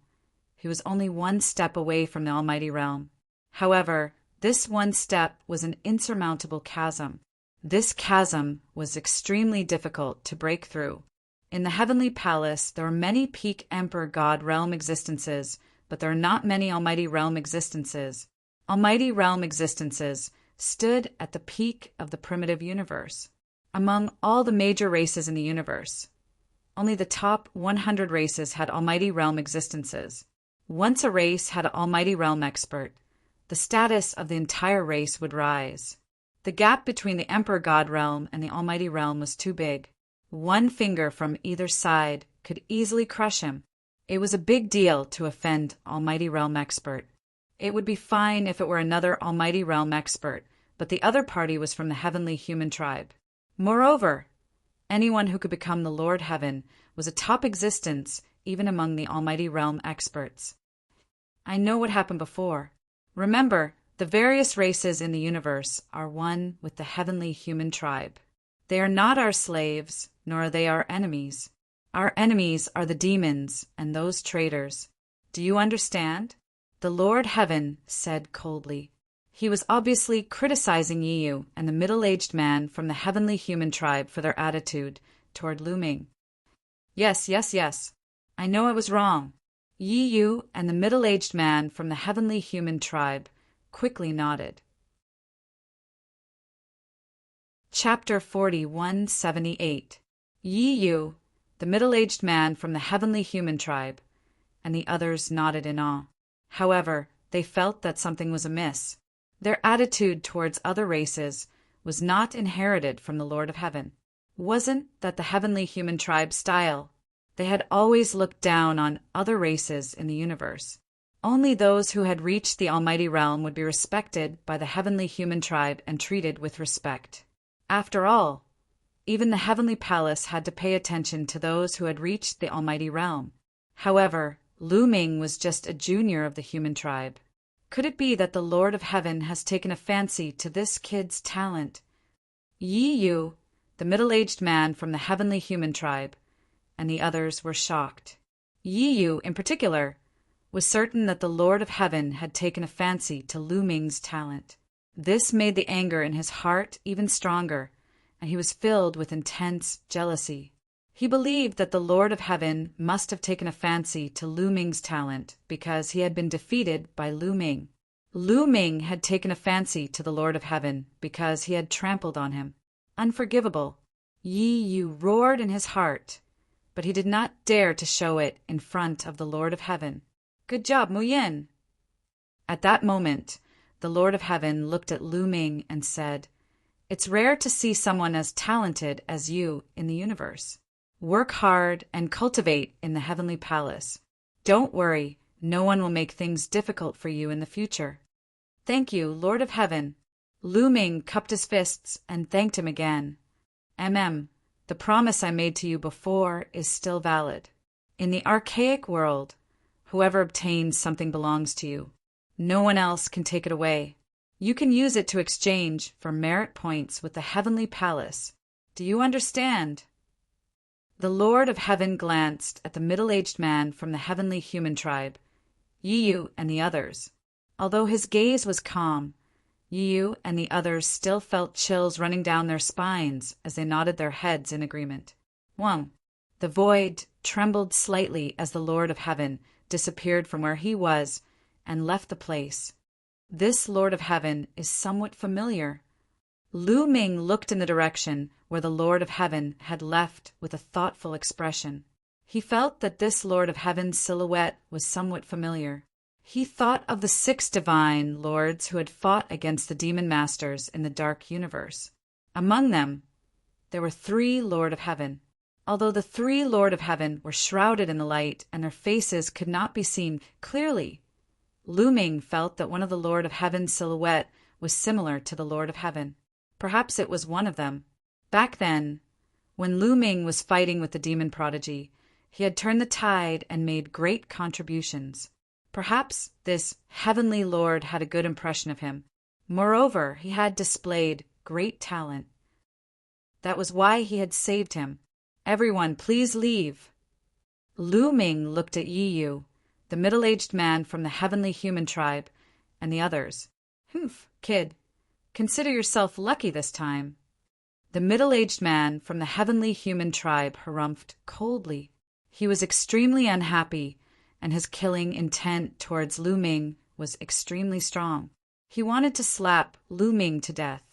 he was only one step away from the almighty realm. However, this one step was an insurmountable chasm. This chasm was extremely difficult to break through. In the heavenly palace, there are many peak Emperor God realm existences, but there are not many almighty realm existences. Almighty realm existences stood at the peak of the primitive universe. Among all the major races in the universe, only the top 100 races had almighty realm existences. Once a race had an almighty realm expert, the status of the entire race would rise. The gap between the Emperor God realm and the almighty realm was too big. One finger from either side could easily crush him. It was a big deal to offend almighty realm expert. It would be fine if it were another almighty realm expert, but the other party was from the heavenly human tribe. Moreover, anyone who could become the Lord Heaven was a top existence even among the almighty realm experts. I know what happened before. Remember, the various races in the universe are one with the heavenly human tribe. They are not our slaves, nor are they our enemies. Our enemies are the demons and those traitors. Do you understand? The Lord Heaven said coldly. He was obviously criticizing Yiyu and the middle-aged man from the heavenly human tribe for their attitude toward Lu Ming. Yes. I know I was wrong. Yiyu and the middle-aged man from the heavenly human tribe quickly nodded. Chapter 4178. Yiyu, the middle-aged man from the heavenly human tribe, and the others nodded in awe. However, they felt that something was amiss. Their attitude towards other races was not inherited from the Lord of Heaven. Wasn't that the heavenly human tribe style? They had always looked down on other races in the universe. Only those who had reached the almighty realm would be respected by the heavenly human tribe and treated with respect. After all, even the heavenly palace had to pay attention to those who had reached the almighty realm. However, Lu Ming was just a junior of the human tribe. Could it be that the Lord of Heaven has taken a fancy to this kid's talent? Yiyu, the middle-aged man from the heavenly human tribe, and the others were shocked. Yiyu, in particular, was certain that the Lord of Heaven had taken a fancy to Lu Ming's talent. This made the anger in his heart even stronger, and he was filled with intense jealousy. He believed that the Lord of Heaven must have taken a fancy to Lu Ming's talent because he had been defeated by Lu Ming. Lu Ming had taken a fancy to the Lord of Heaven because he had trampled on him. Unforgivable. Yiyu roared in his heart, but he did not dare to show it in front of the Lord of Heaven. Good job, Muyin! At that moment, the Lord of Heaven looked at Lu Ming and said, It's rare to see someone as talented as you in the universe. Work hard and cultivate in the heavenly palace. Don't worry, no one will make things difficult for you in the future. Thank you, Lord of Heaven. Lu Ming cupped his fists and thanked him again. The promise I made to you before is still valid. In the archaic world, whoever obtains something belongs to you. No one else can take it away. You can use it to exchange for merit points with the heavenly palace. Do you understand? The Lord of Heaven glanced at the middle-aged man from the heavenly human tribe, Yiyu and the others. Although his gaze was calm, Yiyu and the others still felt chills running down their spines as they nodded their heads in agreement. The void trembled slightly as the Lord of Heaven disappeared from where he was and left the place. This Lord of Heaven is somewhat familiar. Lu Ming looked in the direction where the Lord of Heaven had left with a thoughtful expression. He felt that this Lord of Heaven's silhouette was somewhat familiar. He thought of the 6 divine lords who had fought against the demon masters in the dark universe. Among them, there were 3 Lord of Heaven. Although the 3 Lord of Heaven were shrouded in the light and their faces could not be seen clearly, Lu Ming felt that one of the Lord of Heaven's silhouette was similar to the Lord of Heaven. Perhaps it was one of them. Back then, when Lu Ming was fighting with the demon prodigy, he had turned the tide and made great contributions. Perhaps this heavenly lord had a good impression of him. Moreover, he had displayed great talent. That was why he had saved him. Everyone, please leave. Lu Ming looked at Yiyu, the middle-aged man from the heavenly human tribe, and the others. Humph, kid. Consider yourself lucky this time. The middle-aged man from the heavenly human tribe harumphed coldly. He was extremely unhappy, and his killing intent towards Lu Ming was extremely strong. He wanted to slap Lu Ming to death.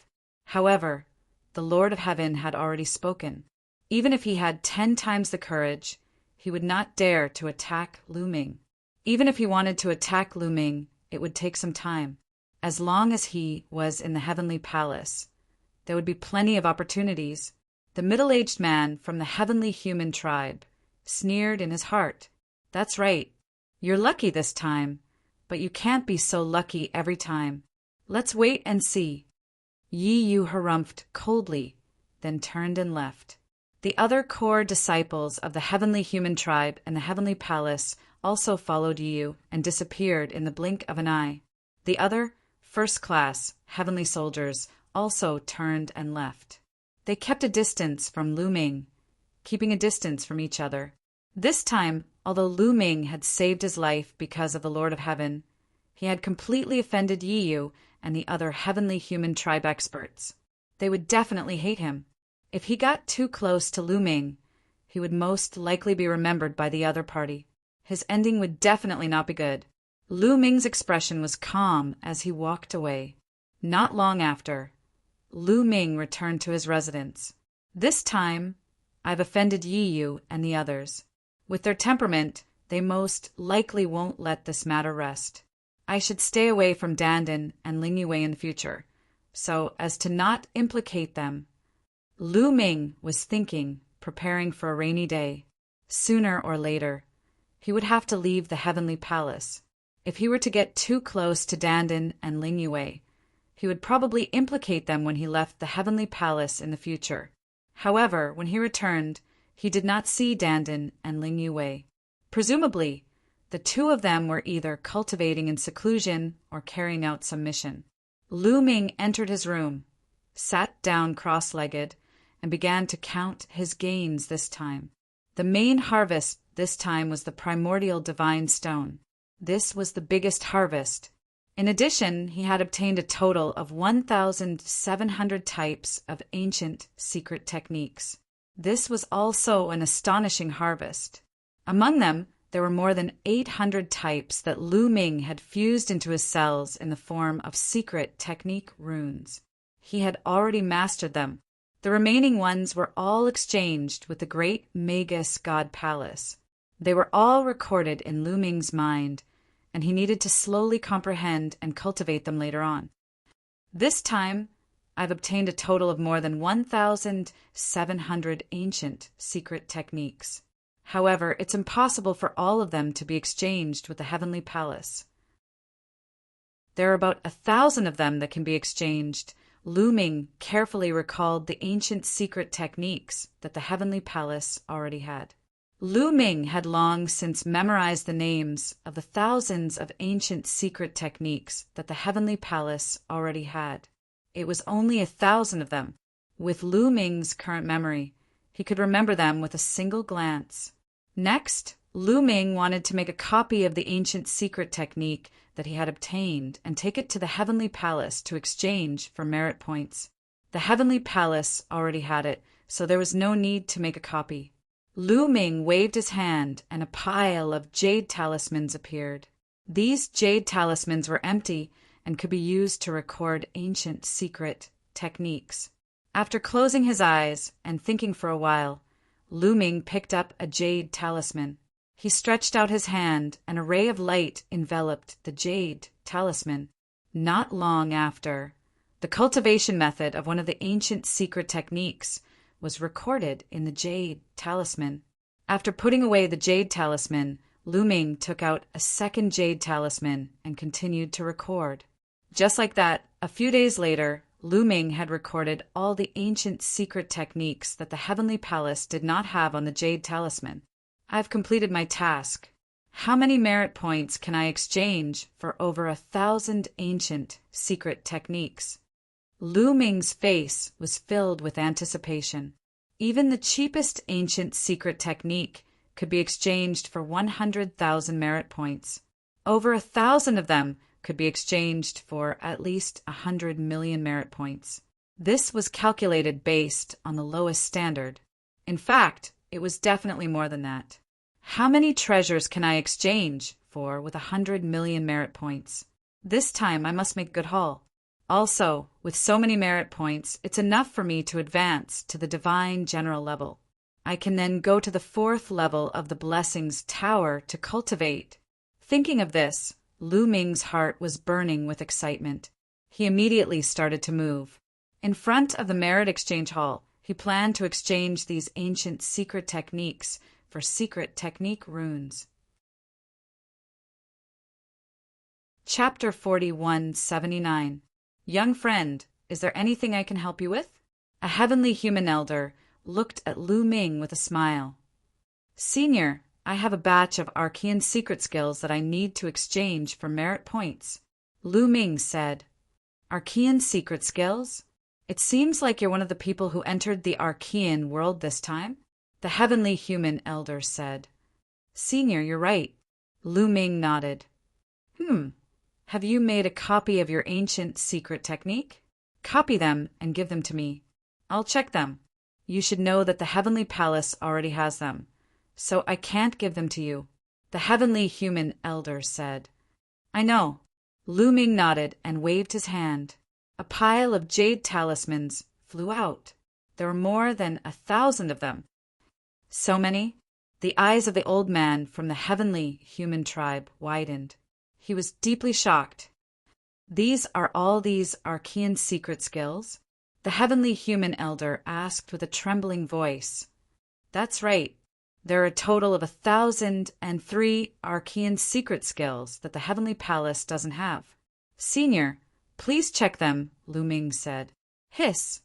However, the Lord of Heaven had already spoken. Even if he had 10 times the courage, he would not dare to attack Lu Ming. Even if he wanted to attack Lu Ming, it would take some time. As long as he was in the heavenly palace, there would be plenty of opportunities. The middle-aged man from the heavenly human tribe sneered in his heart. That's right. You're lucky this time, but you can't be so lucky every time. Let's wait and see. Yiyu harumphed coldly, then turned and left. The other core disciples of the heavenly human tribe and the heavenly palace also followed Yiyu and disappeared in the blink of an eye. The other, first-class, heavenly soldiers also turned and left. They kept a distance from Lu Ming, keeping a distance from each other. This time, although Lu Ming had saved his life because of the Lord of Heaven, he had completely offended Yiyu and the other heavenly human tribe experts. They would definitely hate him. If he got too close to Lu Ming, he would most likely be remembered by the other party. His ending would definitely not be good. Lu Ming's expression was calm as he walked away. Not long after, Lu Ming returned to his residence. This time, I've offended Yiyu and the others. With their temperament, they most likely won't let this matter rest. I should stay away from Dandan and Ling Yue in the future, so as to not implicate them. Lu Ming was thinking, preparing for a rainy day. Sooner or later, he would have to leave the heavenly palace. If he were to get too close to Dandan and Ling Yue, he would probably implicate them when he left the heavenly palace in the future. However, when he returned, he did not see Dandan and Ling Yue. Presumably, the 2 of them were either cultivating in seclusion or carrying out some mission. Lu Ming entered his room, sat down cross-legged, and began to count his gains this time. The main harvest this time was the primordial divine stone. This was the biggest harvest. In addition, he had obtained a total of 1,700 types of ancient secret techniques. This was also an astonishing harvest. Among them, there were more than 800 types that Lu Ming had fused into his cells in the form of secret technique runes. He had already mastered them. The remaining ones were all exchanged with the great Magus God Palace. They were all recorded in Lu Ming's mind, and he needed to slowly comprehend and cultivate them later on. This time, I've obtained a total of more than 1,700 ancient secret techniques. However, it's impossible for all of them to be exchanged with the Heavenly Palace. There are about 1,000 of them that can be exchanged. Lu Ming carefully recalled the ancient secret techniques that the Heavenly Palace already had. Lu Ming had long since memorized the names of the thousands of ancient secret techniques that the Heavenly Palace already had. It was only 1,000 of them. With Lu Ming's current memory, he could remember them with a single glance. Next, Lu Ming wanted to make a copy of the ancient secret technique that he had obtained and take it to the Heavenly Palace to exchange for merit points. The Heavenly Palace already had it, so there was no need to make a copy. Lu Ming waved his hand, and a pile of jade talismans appeared. These jade talismans were empty and could be used to record ancient secret techniques. After closing his eyes and thinking for a while, Lu Ming picked up a jade talisman. He stretched out his hand, and a ray of light enveloped the jade talisman. Not long after, the cultivation method of one of the ancient secret techniques was recorded in the jade talisman. After putting away the jade talisman, Lu Ming took out a second jade talisman and continued to record. Just like that, a few days later, Lu Ming had recorded all the ancient secret techniques that the Heavenly Palace did not have on the jade talisman. I've completed my task. How many merit points can I exchange for over 1,000 ancient secret techniques? Lu Ming's face was filled with anticipation. Even the cheapest ancient secret technique could be exchanged for 100,000 merit points. Over 1,000 of them could be exchanged for at least 100 million merit points. This was calculated based on the lowest standard. In fact, it was definitely more than that. How many treasures can I exchange for with 100 million merit points? This time I must make a good haul. Also, with so many merit points, it's enough for me to advance to the divine general level. I can then go to the 4th level of the Blessings Tower to cultivate. Thinking of this, Lu Ming's heart was burning with excitement. He immediately started to move. In front of the merit exchange hall, he planned to exchange these ancient secret techniques for secret technique runes. Chapter 4179. Young friend, is there anything I can help you with? A heavenly human elder looked at Lu Ming with a smile. Senior, I have a batch of arcane secret skills that I need to exchange for merit points. Lu Ming said. Arcane secret skills? It seems like you're one of the people who entered the Archean world this time. The heavenly human elder said. Senior, you're right. Lu Ming nodded. Have you made a copy of your ancient secret technique? Copy them and give them to me. I'll check them. You should know that the Heavenly Palace already has them, so I can't give them to you. The heavenly human elder said. I know. Lu Ming nodded and waved his hand. A pile of jade talismans flew out. There were more than 1,000 of them. So many? The eyes of the old man from the heavenly human tribe widened. He was deeply shocked. These are all these Archean secret skills? The heavenly human elder asked with a trembling voice. That's right. There are a total of 1,003 Archean secret skills that the Heavenly Palace doesn't have. Senior, please check them, Lu Ming said. Hiss.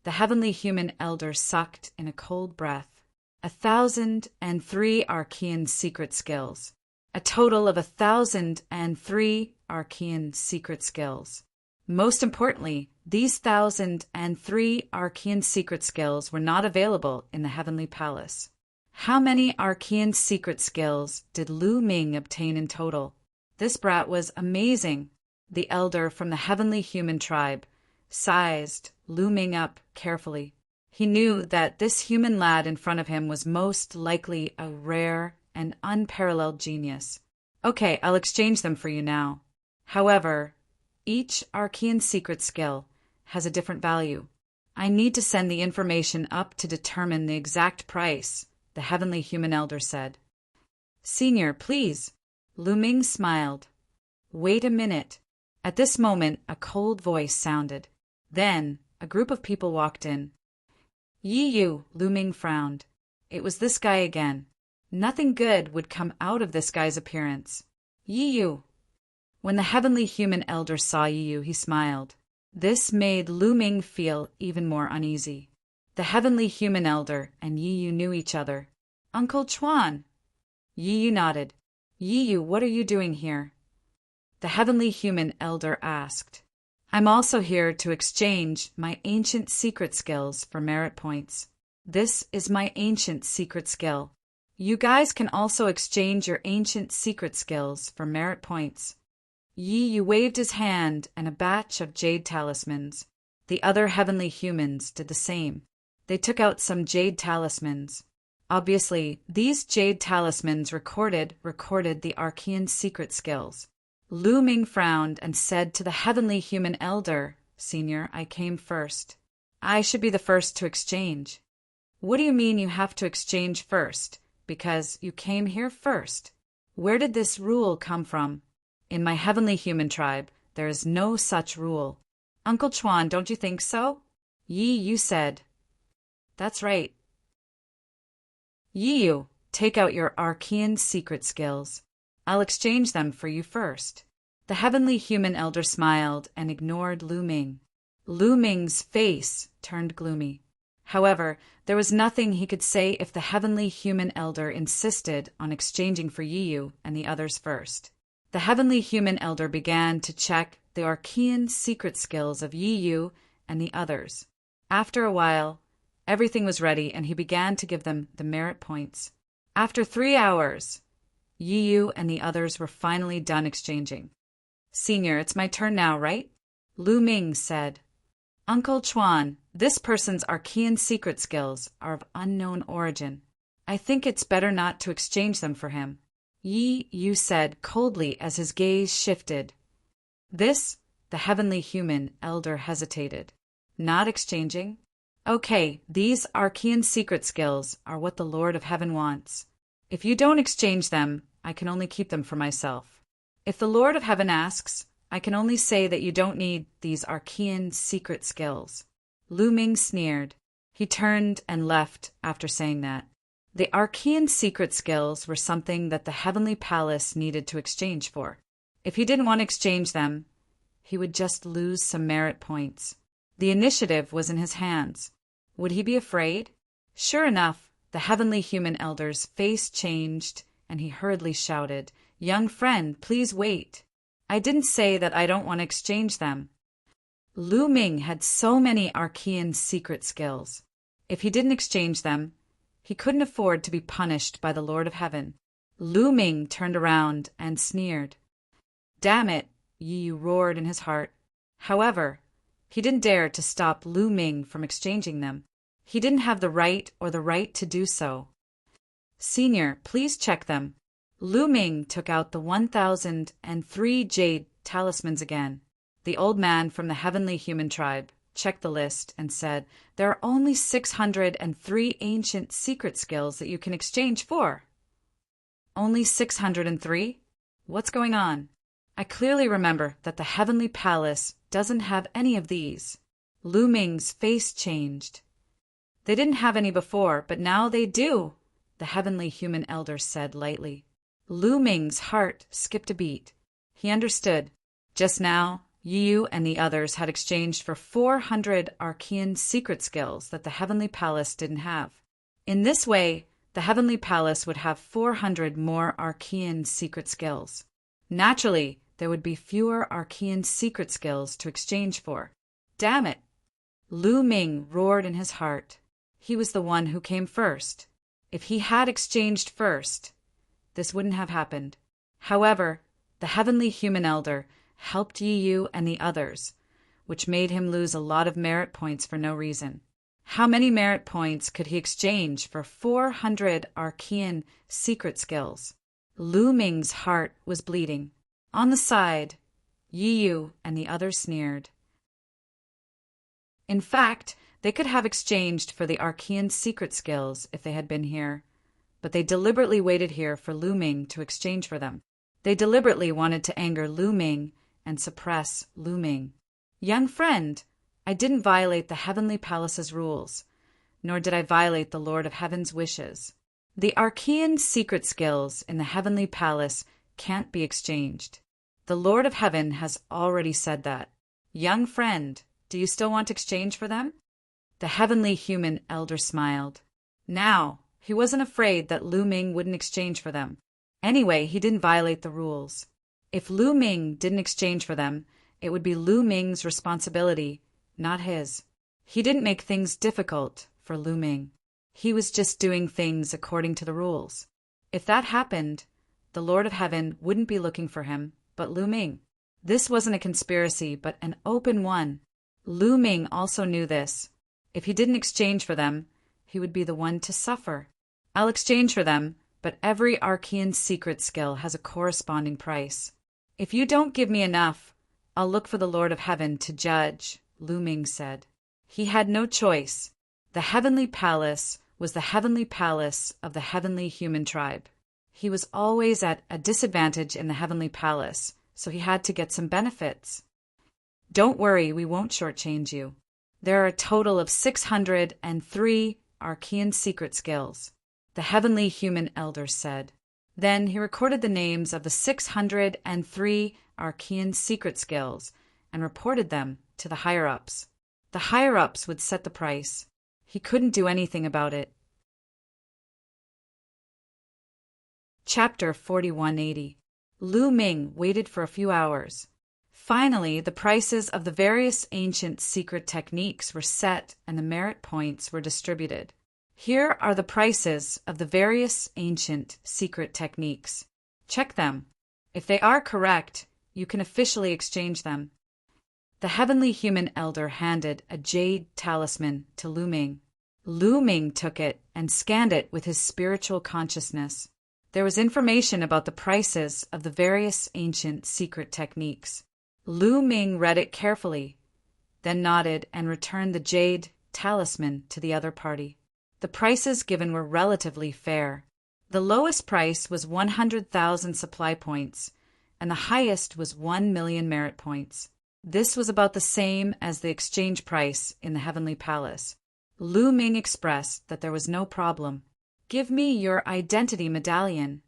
The heavenly human elder sucked in a cold breath. 1,003 Archean secret skills. A total of 1,003 Archean secret skills. Most importantly, these 1,003 Archean secret skills were not available in the Heavenly Palace. How many Archean secret skills did Lu Ming obtain in total? This brat was amazing. The elder from the heavenly human tribe sized Lu Ming up carefully. He knew that this human lad in front of him was most likely a rare and unparalleled genius. Okay, I'll exchange them for you now. However, each Archean secret skill has a different value. I need to send the information up to determine the exact price, the heavenly human elder said. Senior, please. Lu Ming smiled. Wait a minute. At this moment, a cold voice sounded. Then, a group of people walked in. Yi Yu, Lu Ming frowned. It was this guy again. Nothing good would come out of this guy's appearance. Yi Yu. When the heavenly human elder saw Yi Yu, he smiled. This made Lu Ming feel even more uneasy. The heavenly human elder and Yi Yu knew each other. Uncle Chuan. Yi Yu nodded. Yi Yu, what are you doing here? The heavenly human elder asked. I'm also here to exchange my ancient secret skills for merit points. This is my ancient secret skill. You guys can also exchange your ancient secret skills for merit points. Yi Yu waved his hand and a batch of jade talismans. The other heavenly humans did the same. They took out some jade talismans. Obviously, these jade talismans recorded the Archean secret skills. Lu Ming frowned and said to the heavenly human elder, Senior, I came first. I should be the first to exchange. What do you mean you have to exchange first? Because you came here first. Where did this rule come from? In my heavenly human tribe, there is no such rule. Uncle Chuan, don't you think so? Yi Yu said. That's right. Yi Yu, take out your Archean secret skills. I'll exchange them for you first. The heavenly human elder smiled and ignored Lu Ming. Lu Ming's face turned gloomy. However, there was nothing he could say if the heavenly human elder insisted on exchanging for Yi Yu and the others first. The heavenly human elder began to check the Archean secret skills of Yi Yu and the others. After a while, everything was ready and he began to give them the merit points. After 3 hours, Yi Yu and the others were finally done exchanging. Senior, it's my turn now, right? Lu Ming said. Uncle Chuan, this person's Archean secret skills are of unknown origin. I think it's better not to exchange them for him. Yi Yu said coldly as his gaze shifted. The heavenly human elder hesitated. Not exchanging? Okay, these Archean secret skills are what the Lord of Heaven wants. If you don't exchange them, I can only keep them for myself. If the Lord of Heaven asks, I can only say that you don't need these Archean secret skills. Lu Ming sneered. He turned and left after saying that. The Archean secret skills were something that the Heavenly Palace needed to exchange for. If he didn't want to exchange them, he would just lose some merit points. The initiative was in his hands. Would he be afraid? Sure enough, the heavenly human elder's face changed, and he hurriedly shouted, Young friend, please wait. I didn't say that I don't want to exchange them. Lu Ming had so many Archean secret skills. If he didn't exchange them, he couldn't afford to be punished by the Lord of Heaven. Lu Ming turned around and sneered. Damn it, Yi Yu roared in his heart. However, he didn't dare to stop Lu Ming from exchanging them. He didn't have the right to do so. Senior, please check them. Lu Ming took out the 1,003 jade talismans again. The old man from the heavenly human tribe checked the list and said, There are only 603 ancient secret skills that you can exchange for. Only 603? What's going on? I clearly remember that the heavenly palace doesn't have any of these. Lu Ming's face changed. They didn't have any before, but now they do, the heavenly human elder said lightly. Lu Ming's heart skipped a beat. He understood. Just now, Yi Yu and the others had exchanged for 400 Archean secret skills that the heavenly palace didn't have. In this way, the heavenly palace would have 400 more Archean secret skills. Naturally, there would be fewer Archean secret skills to exchange for. Damn it! Lu Ming roared in his heart. He was the one who came first. If he had exchanged first, this wouldn't have happened. However, the heavenly human elder helped Yi Yu and the others, which made him lose a lot of merit points for no reason. How many merit points could he exchange for 400 Archean secret skills? Lu Ming's heart was bleeding. On the side, Yi Yu and the others sneered. In fact, they could have exchanged for the Archean secret skills if they had been here, but they deliberately waited here for Lu Ming to exchange for them. They deliberately wanted to anger Lu Ming and suppress Lu Ming. Young friend, I didn't violate the heavenly palace's rules, nor did I violate the Lord of Heaven's wishes. The Archean secret skills in the heavenly palace can't be exchanged. The Lord of Heaven has already said that. Young friend, do you still want to exchange for them? The heavenly human elder smiled. Now, He wasn't afraid that Lu Ming wouldn't exchange for them. Anyway, he didn't violate the rules. If Lu Ming didn't exchange for them, it would be Lu Ming's responsibility, not his. He didn't make things difficult for Lu Ming. He was just doing things according to the rules. If that happened, the Lord of Heaven wouldn't be looking for him, but Lu Ming. This wasn't a conspiracy, but an open one. Lu Ming also knew this. If he didn't exchange for them, he would be the one to suffer. I'll exchange for them, but every Archean secret skill has a corresponding price. If you don't give me enough, I'll look for the Lord of Heaven to judge, Lu Ming said. He had no choice. The heavenly palace was the heavenly palace of the heavenly human tribe. He was always at a disadvantage in the heavenly palace, so he had to get some benefits. Don't worry, we won't shortchange you. There are a total of 603 Archean secret skills, the heavenly human elder said. Then he recorded the names of the 603 Archean secret skills and reported them to the higher-ups. The higher-ups would set the price. He couldn't do anything about it. Chapter 4180. Lu Ming waited for a few hours. Finally, the prices of the various ancient secret techniques were set and the merit points were distributed. Here are the prices of the various ancient secret techniques. Check them. If they are correct, you can officially exchange them. The heavenly human elder handed a jade talisman to Lu Ming. Lu Ming took it and scanned it with his spiritual consciousness. There was information about the prices of the various ancient secret techniques. Lu Ming read it carefully, then nodded and returned the jade talisman to the other party. The prices given were relatively fair. The lowest price was 100,000 supply points, and the highest was 1,000,000 merit points. This was about the same as the exchange price in the heavenly palace. Lu Ming expressed that there was no problem. Give me your identity medallion,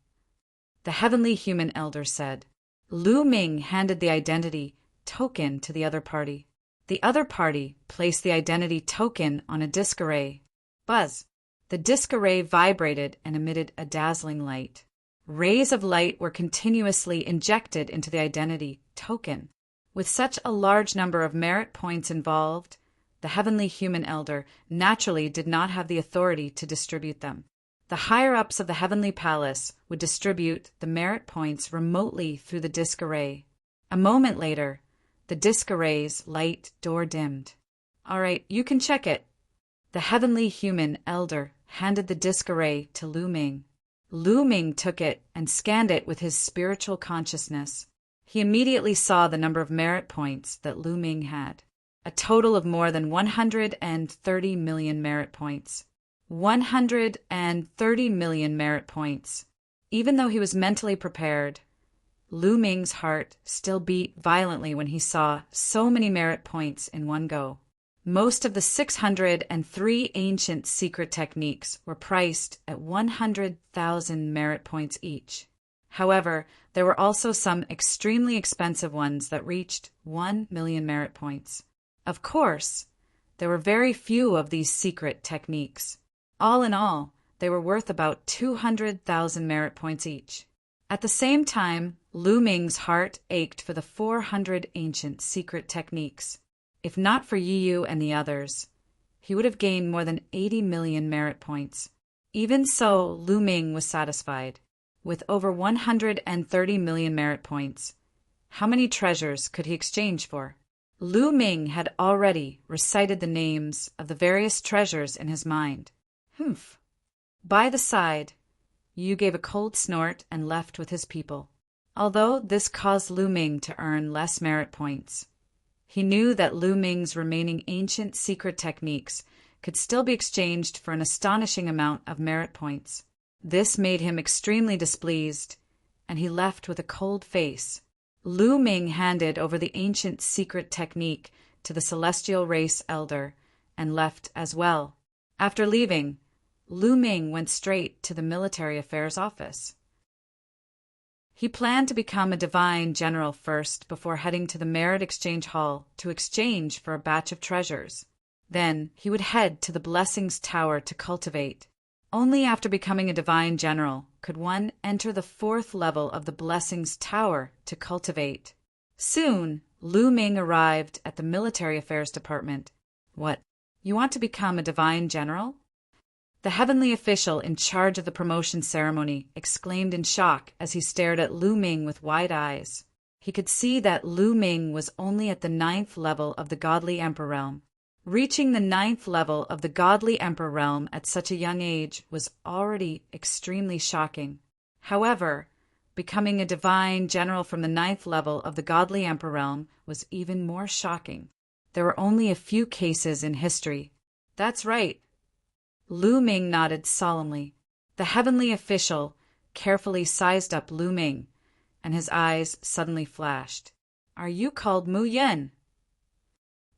the heavenly human elder said. Lu Ming handed the identity token to the other party. The other party placed the identity token on a disc array. Buzz! The disc array vibrated and emitted a dazzling light. Rays of light were continuously injected into the identity token. With such a large number of merit points involved, the heavenly human elder naturally did not have the authority to distribute them. The higher-ups of the heavenly palace would distribute the merit points remotely through the disc array. A moment later, the disc array's light door dimmed. All right, you can check it. The heavenly human elder handed the disc array to Lu Ming. Lu Ming took it and scanned it with his spiritual consciousness. He immediately saw the number of merit points that Lu Ming had. A total of more than 130 million merit points. 130 million merit points. Even though he was mentally prepared, Lu Ming's heart still beat violently when he saw so many merit points in one go. Most of the 603 ancient secret techniques were priced at 100,000 merit points each. However, there were also some extremely expensive ones that reached 1,000,000 merit points. Of course, there were very few of these secret techniques. All in all, they were worth about 200,000 merit points each. At the same time, Lu Ming's heart ached for the 400 ancient secret techniques. If not for Yiyu and the others, he would have gained more than 80 million merit points. Even so, Lu Ming was satisfied. With over 130 million merit points, how many treasures could he exchange for? Lu Ming had already recited the names of the various treasures in his mind. Humph. By the side, Yu gave a cold snort and left with his people. Although this caused Lu Ming to earn less merit points, he knew that Lu Ming's remaining ancient secret techniques could still be exchanged for an astonishing amount of merit points. This made him extremely displeased, and he left with a cold face. Lu Ming handed over the ancient secret technique to the celestial race elder and left as well. After leaving, Lu Ming went straight to the military affairs office. He planned to become a divine general first before heading to the merit exchange hall to exchange for a batch of treasures. Then he would head to the blessings tower to cultivate. Only after becoming a divine general could one enter the fourth level of the blessings tower to cultivate. Soon, Lu Ming arrived at the military affairs department. What? You want to become a divine general? The heavenly official in charge of the promotion ceremony exclaimed in shock as he stared at Lu Ming with wide eyes. He could see that Lu Ming was only at the 9th level of the godly emperor realm. Reaching the 9th level of the godly emperor realm at such a young age was already extremely shocking. However, becoming a divine general from the 9th level of the godly emperor realm was even more shocking. There were only a few cases in history. That's right. Lu Ming nodded solemnly. The heavenly official carefully sized up Lu Ming, and his eyes suddenly flashed. Are you called Mu Yin?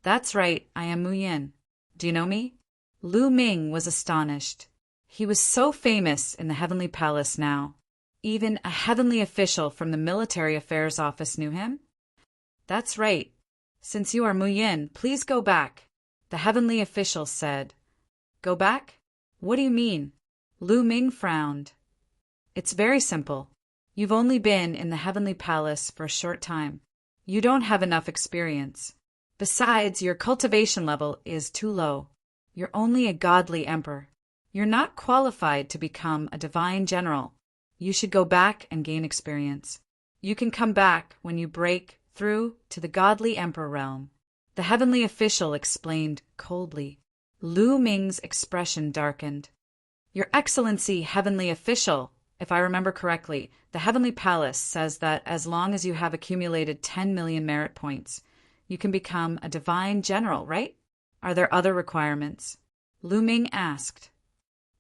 That's right, I am Mu Yin. Do you know me? Lu Ming was astonished. He was so famous in the heavenly palace now. Even a heavenly official from the military affairs office knew him. That's right. Since you are Mu Yin, please go back, the heavenly official said. Go back? What do you mean? Lu Ming frowned. It's very simple. You've only been in the heavenly palace for a short time. You don't have enough experience. Besides, your cultivation level is too low. You're only a godly emperor. You're not qualified to become a divine general. You should go back and gain experience. You can come back when you break through to the godly emperor realm, the heavenly official explained coldly. Lu Ming's expression darkened. Your Excellency, heavenly official, if I remember correctly, the heavenly palace says that as long as you have accumulated 10 million merit points, you can become a divine general, right? Are there other requirements? Lu Ming asked.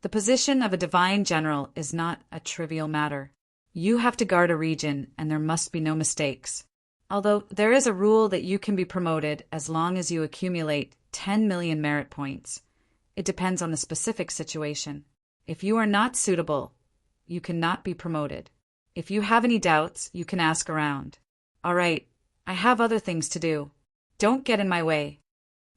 The position of a divine general is not a trivial matter. You have to guard a region, and there must be no mistakes. Although there is a rule that you can be promoted as long as you accumulate 10 million merit points. It depends on the specific situation. If you are not suitable, you cannot be promoted. If you have any doubts, you can ask around. All right, I have other things to do. Don't get in my way.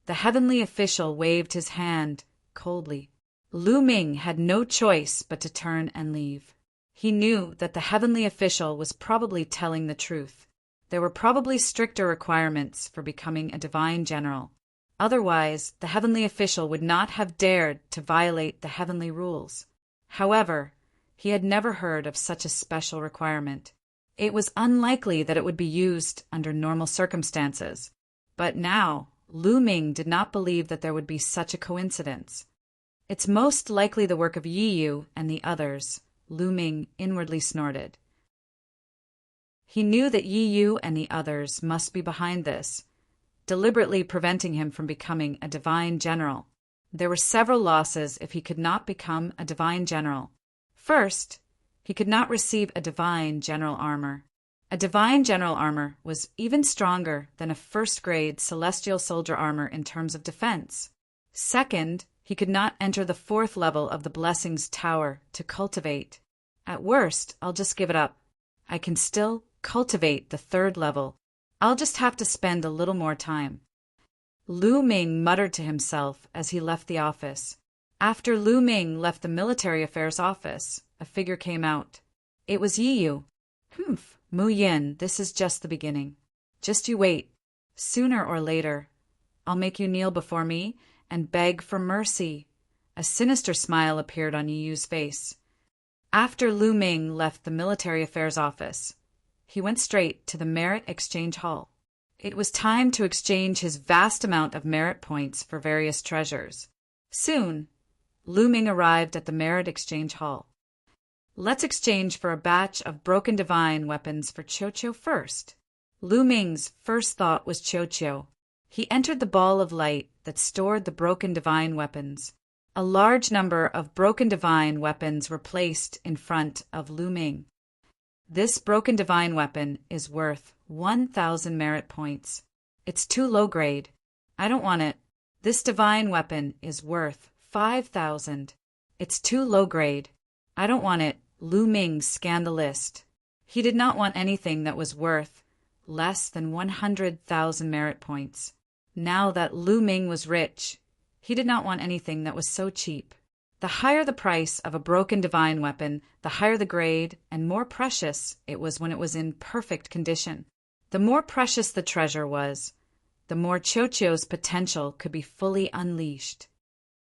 The heavenly official waved his hand coldly. Lu Ming had no choice but to turn and leave. He knew that the heavenly official was probably telling the truth. There were probably stricter requirements for becoming a divine general. Otherwise, the heavenly official would not have dared to violate the heavenly rules. However, he had never heard of such a special requirement. It was unlikely that it would be used under normal circumstances. But now, Lu Ming did not believe that there would be such a coincidence. It's most likely the work of Yi Yu and the others, Lu Ming inwardly snorted. He knew that Yi Yu and the others must be behind this, deliberately preventing him from becoming a divine general. There were several losses if he could not become a divine general. First, he could not receive a divine general armor. A divine general armor was even stronger than a first-grade celestial soldier armor in terms of defense. Second, he could not enter the 4th level of the blessings tower to cultivate. At worst, I'll just give it up. I can still cultivate the 3rd level. I'll just have to spend a little more time. Lu Ming muttered to himself as he left the office. After Lu Ming left the military affairs office, a figure came out. It was Yi Yu. Humph. Mu Yin, this is just the beginning. Just you wait. Sooner or later, I'll make you kneel before me and beg for mercy. A sinister smile appeared on Yi Yu's face. After Lu Ming left the military affairs office, he went straight to the merit exchange hall. It was time to exchange his vast amount of merit points for various treasures. Soon, Lu Ming arrived at the merit exchange hall. Let's exchange for a batch of broken divine weapons for Qiu first. Lu Ming's first thought was Qiu. He entered the ball of light that stored the broken divine weapons. A large number of broken divine weapons were placed in front of Lu Ming. This broken divine weapon is worth 1,000 merit points. It's too low grade. I don't want it. This divine weapon is worth 5,000. It's too low grade. I don't want it. Lu Ming scanned the list. He did not want anything that was worth less than 100,000 merit points. Now that Lu Ming was rich, he did not want anything that was so cheap. The higher the price of a broken divine weapon, the higher the grade and more precious it was when it was in perfect condition. The more precious the treasure was, the more Chocho's potential could be fully unleashed.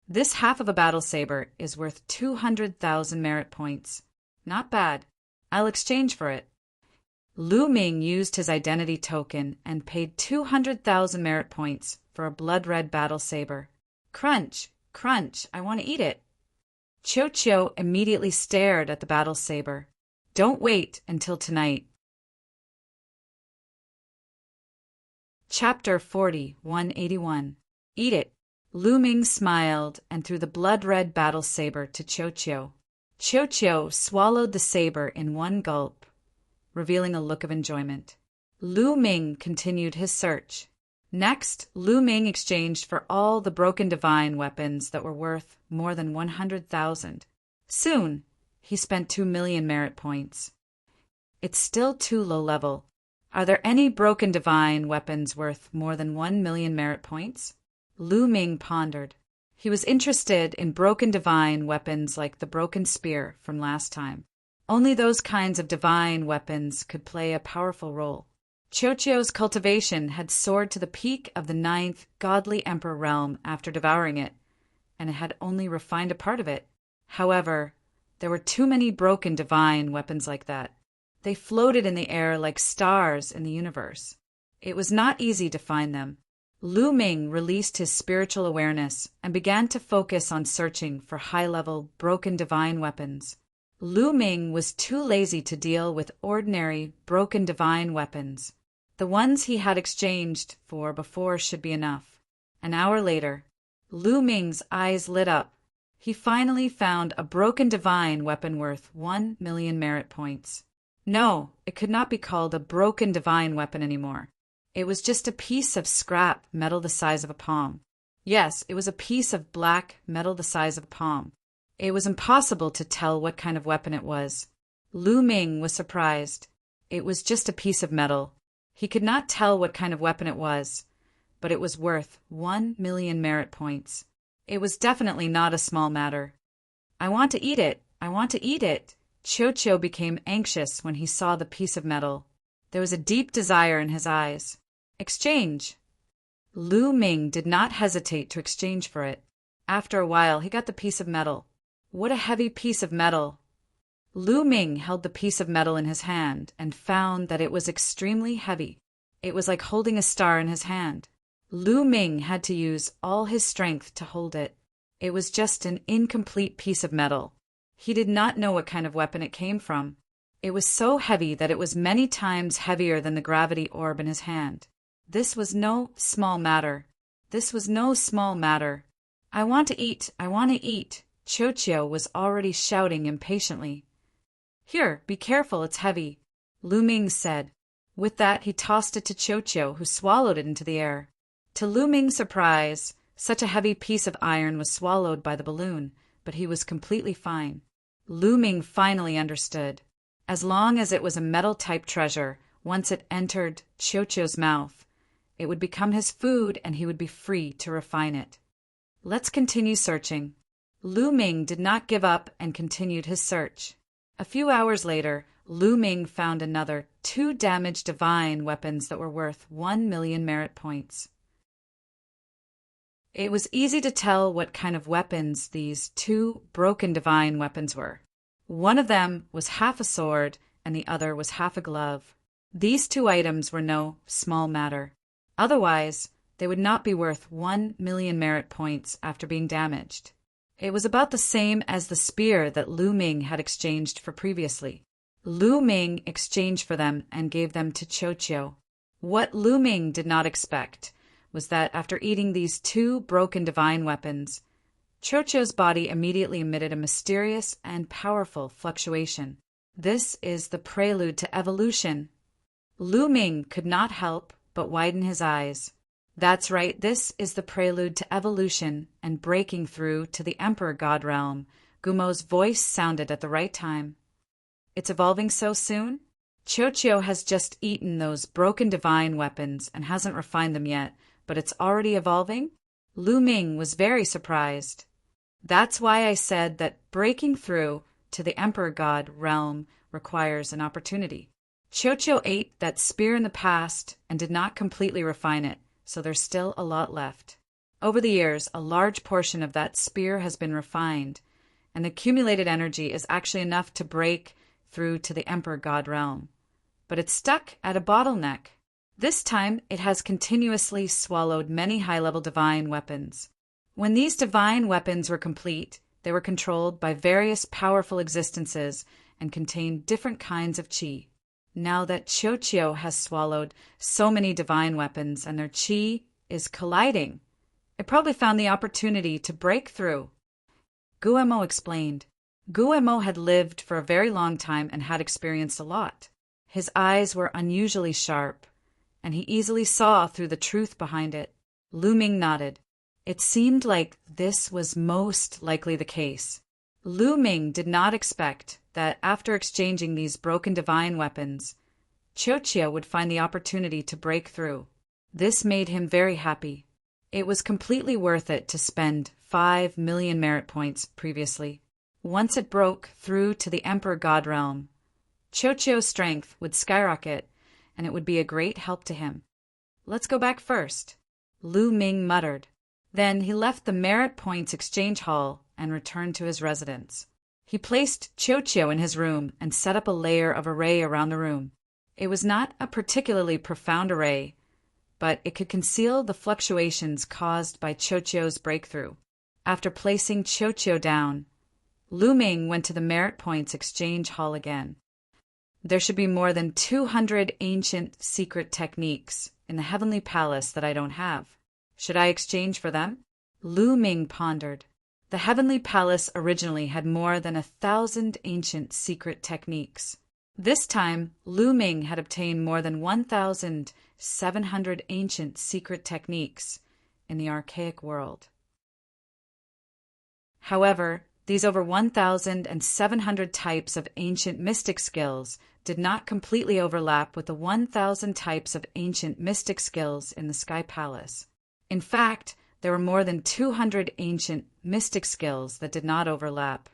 This half of a battle saber is worth 200,000 merit points. Not bad. I'll exchange for it. Lu Ming used his identity token and paid 200,000 merit points for a blood-red battle saber. Crunch, crunch, I want to eat it. Chocho immediately stared at the battle saber. Don't wait until tonight. Chapter 40, 181. Eat it. Lu Ming smiled and threw the blood-red battle saber to Chocho. Chocho swallowed the saber in one gulp, revealing a look of enjoyment. Lu Ming continued his search. Next, Lu Ming exchanged for all the broken divine weapons that were worth more than 100,000. Soon, he spent 2 million merit points. It's still too low level. Are there any broken divine weapons worth more than 1 million merit points? Lu Ming pondered. He was interested in broken divine weapons like the broken spear from last time. Only those kinds of divine weapons could play a powerful role. Chocho's cultivation had soared to the peak of the 9th godly emperor realm after devouring it, and it had only refined a part of it. However, there were too many broken divine weapons like that. They floated in the air like stars in the universe. It was not easy to find them. Lu Ming released his spiritual awareness and began to focus on searching for high-level, broken divine weapons. Lu Ming was too lazy to deal with ordinary, broken divine weapons. The ones he had exchanged for before should be enough. An hour later, Lu Ming's eyes lit up. He finally found a broken divine weapon worth 1 million merit points. No, it could not be called a broken divine weapon anymore. It was just a piece of scrap metal the size of a palm. Yes, it was a piece of black metal the size of a palm. It was impossible to tell what kind of weapon it was. Lu Ming was surprised. It was just a piece of metal. He could not tell what kind of weapon it was, but it was worth 1 million merit points. It was definitely not a small matter. I want to eat it. I want to eat it. Chocho became anxious when he saw the piece of metal. There was a deep desire in his eyes. Exchange. Lu Ming did not hesitate to exchange for it. After a while, he got the piece of metal. What a heavy piece of metal! Lu Ming held the piece of metal in his hand and found that it was extremely heavy. It was like holding a star in his hand. Lu Ming had to use all his strength to hold it. It was just an incomplete piece of metal. He did not know what kind of weapon it came from. It was so heavy that it was many times heavier than the gravity orb in his hand. This was no small matter. This was no small matter. I want to eat. I want to eat. Chocho was already shouting impatiently. Here, be careful, it's heavy, Lu Ming said. With that, he tossed it to Chocho, who swallowed it into the air. To Lu Ming's surprise, such a heavy piece of iron was swallowed by the balloon, but he was completely fine. Lu Ming finally understood. As long as it was a metal-type treasure, once it entered Chocho's mouth, it would become his food and he would be free to refine it. Let's continue searching. Lu Ming did not give up and continued his search. A few hours later, Lu Ming found another 2 damaged divine weapons that were worth 1 million merit points. It was easy to tell what kind of weapons these 2 broken divine weapons were. One of them was half a sword and the other was half a glove. These 2 items were no small matter. Otherwise, they would not be worth 1 million merit points after being damaged. It was about the same as the spear that Lu Ming had exchanged for previously. Lu Ming exchanged for them and gave them to Chocho. What Lu Ming did not expect was that after eating these 2 broken divine weapons, Chocho's body immediately emitted a mysterious and powerful fluctuation. This is the prelude to evolution. Lu Ming could not help but widen his eyes. That's right, this is the prelude to evolution and breaking through to the Emperor God realm. Gumo's voice sounded at the right time. It's evolving so soon? Chocho has just eaten those broken divine weapons and hasn't refined them yet, but it's already evolving? Lu Ming was very surprised. That's why I said that breaking through to the Emperor God realm requires an opportunity. Qiuqiu ate that spear in the past and did not completely refine it, so there's still a lot left. Over the years, a large portion of that spear has been refined, and the accumulated energy is actually enough to break through to the Emperor God realm. But it's stuck at a bottleneck. This time, it has continuously swallowed many high-level divine weapons. When these divine weapons were complete, they were controlled by various powerful existences and contained different kinds of qi. Now that Qiuqiu has swallowed so many divine weapons and their qi is colliding, it probably found the opportunity to break through. Guemo explained. Guemo had lived for a very long time and had experienced a lot. His eyes were unusually sharp, and he easily saw through the truth behind it. Lu Ming nodded. It seemed like this was most likely the case. Lu Ming did not expect that after exchanging these broken divine weapons, Qiuqiu would find the opportunity to break through. This made him very happy. It was completely worth it to spend 5 million merit points previously. Once it broke through to the Emperor God realm, Qiuqiu's strength would skyrocket, and it would be a great help to him. Let's go back first, Lu Ming muttered. Then he left the Merit Points Exchange Hall and returned to his residence. He placed Qiuqiu in his room and set up a layer of array around the room. It was not a particularly profound array, but it could conceal the fluctuations caused by Qiuqiu's breakthrough. After placing Qiuqiu down, Lu Ming went to the Merit Points Exchange Hall again. There should be more than 200 ancient secret techniques in the Heavenly Palace that I don't have. Should I exchange for them? Lu Ming pondered. The Heavenly Palace originally had more than 1,000 ancient secret techniques. This time, Lu Ming had obtained more than 1,700 ancient secret techniques in the archaic world. However, these over 1,700 types of ancient mystic skills did not completely overlap with the 1,000 types of ancient mystic skills in the Sky Palace. In fact, there were more than 200 ancient mystic skills that did not overlap.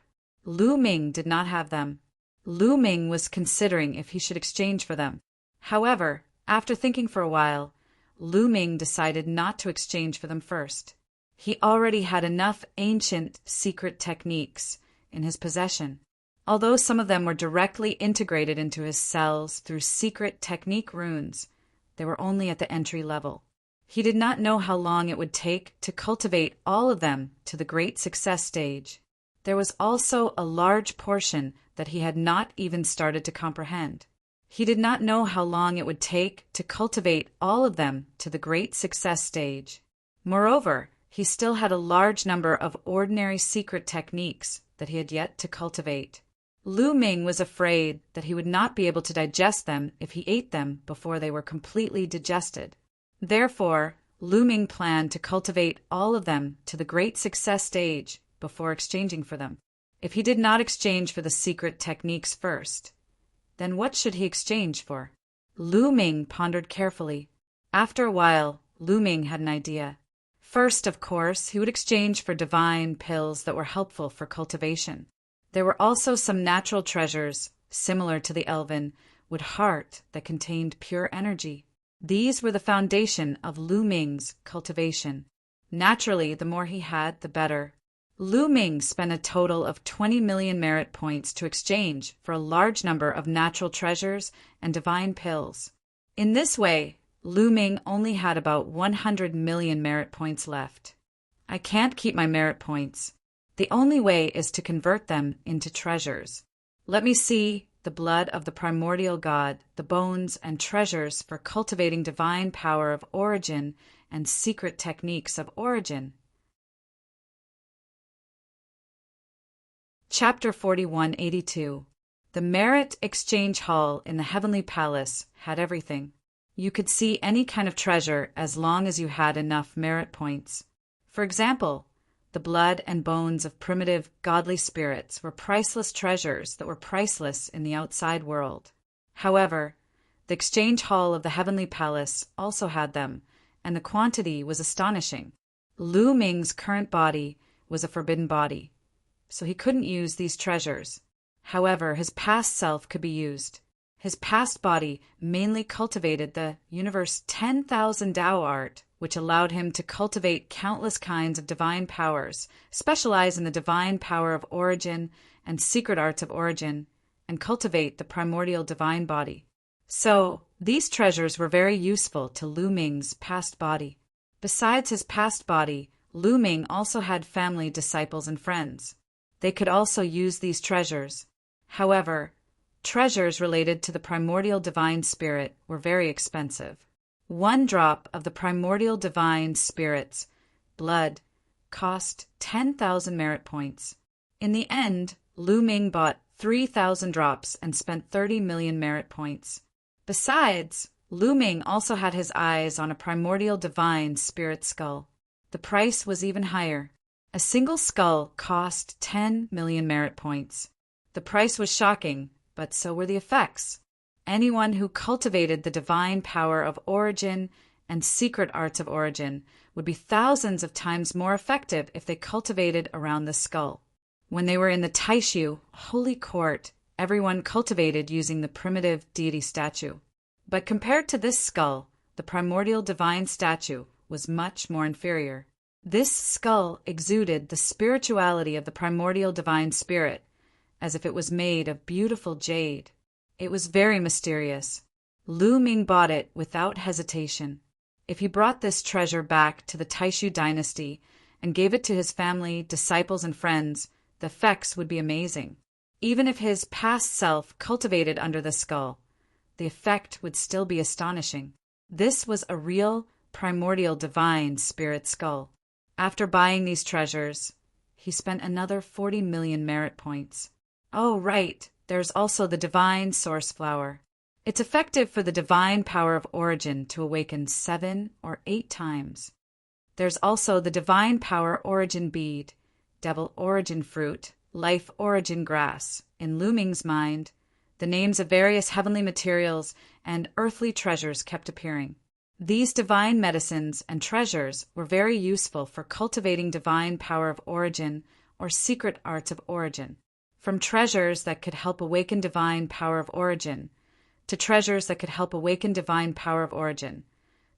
Lu Ming did not have them. Lu Ming was considering if he should exchange for them. However, after thinking for a while, Lu Ming decided not to exchange for them first. He already had enough ancient secret techniques in his possession. Although some of them were directly integrated into his cells through secret technique runes, they were only at the entry level. He did not know how long it would take to cultivate all of them to the great success stage. There was also a large portion that he had not even started to comprehend. He did not know how long it would take to cultivate all of them to the great success stage. Moreover, he still had a large number of ordinary secret techniques that he had yet to cultivate. Lu Ming was afraid that he would not be able to digest them if he ate them before they were completely digested. Therefore, Lu Ming planned to cultivate all of them to the great success stage before exchanging for them. If he did not exchange for the secret techniques first, then what should he exchange for? Lu Ming pondered carefully. After a while, Lu Ming had an idea. First, of course, he would exchange for divine pills that were helpful for cultivation. There were also some natural treasures, similar to the elven, with heart that contained pure energy. These were the foundation of Lu Ming's cultivation. Naturally, the more he had, the better. Lu Ming spent a total of 20 million merit points to exchange for a large number of natural treasures and divine pills. In this way, Lu Ming only had about 100 million merit points left. I can't keep my merit points. The only way is to convert them into treasures. Let me see the blood of the primordial god, the bones and treasures for cultivating divine power of origin and secret techniques of origin. Chapter 4182. The Merit Exchange Hall in the Heavenly Palace had everything. You could see any kind of treasure as long as you had enough merit points. For example, the blood and bones of primitive godly spirits were priceless treasures that were priceless in the outside world. However, the exchange hall of the Heavenly Palace also had them, and the quantity was astonishing. Lu Ming's current body was a forbidden body, so he couldn't use these treasures. However, his past self could be used. His past body mainly cultivated the universe 10,000 Tao art, which allowed him to cultivate countless kinds of divine powers, specialize in the divine power of origin and secret arts of origin, and cultivate the primordial divine body. So, these treasures were very useful to Lu Ming's past body. Besides his past body, Lu Ming also had family, disciples, and friends. They could also use these treasures. However, treasures related to the primordial divine spirit were very expensive. 1 drop of the primordial divine spirit's blood cost 10,000 merit points. In the end, Lu Ming bought 3,000 drops and spent 30 million merit points. Besides, Lu Ming also had his eyes on a primordial divine spirit skull. The price was even higher. A single skull cost 10 million merit points. The price was shocking, but so were the effects. Anyone who cultivated the divine power of origin and secret arts of origin would be thousands of times more effective if they cultivated around the skull. When they were in the Taishu, holy court, everyone cultivated using the primitive deity statue. But compared to this skull, the primordial divine statue was much more inferior. This skull exuded the spirituality of the primordial divine spirit, as if it was made of beautiful jade. It was very mysterious. Lu Ming bought it without hesitation. If he brought this treasure back to the Taishu dynasty and gave it to his family, disciples, and friends, the effects would be amazing. Even if his past self cultivated under the skull, the effect would still be astonishing. This was a real, primordial divine spirit skull. After buying these treasures, he spent another 40 million merit points. Oh, right, there's also the divine source flower. It's effective for the divine power of origin to awaken 7 or 8 times. There's also the divine power origin bead, devil origin fruit, life origin grass. In Lu Ming's mind, the names of various heavenly materials and earthly treasures kept appearing. These divine medicines and treasures were very useful for cultivating divine power of origin or secret arts of origin. From treasures that could help awaken divine power of origin, to treasures that could help awaken divine power of origin,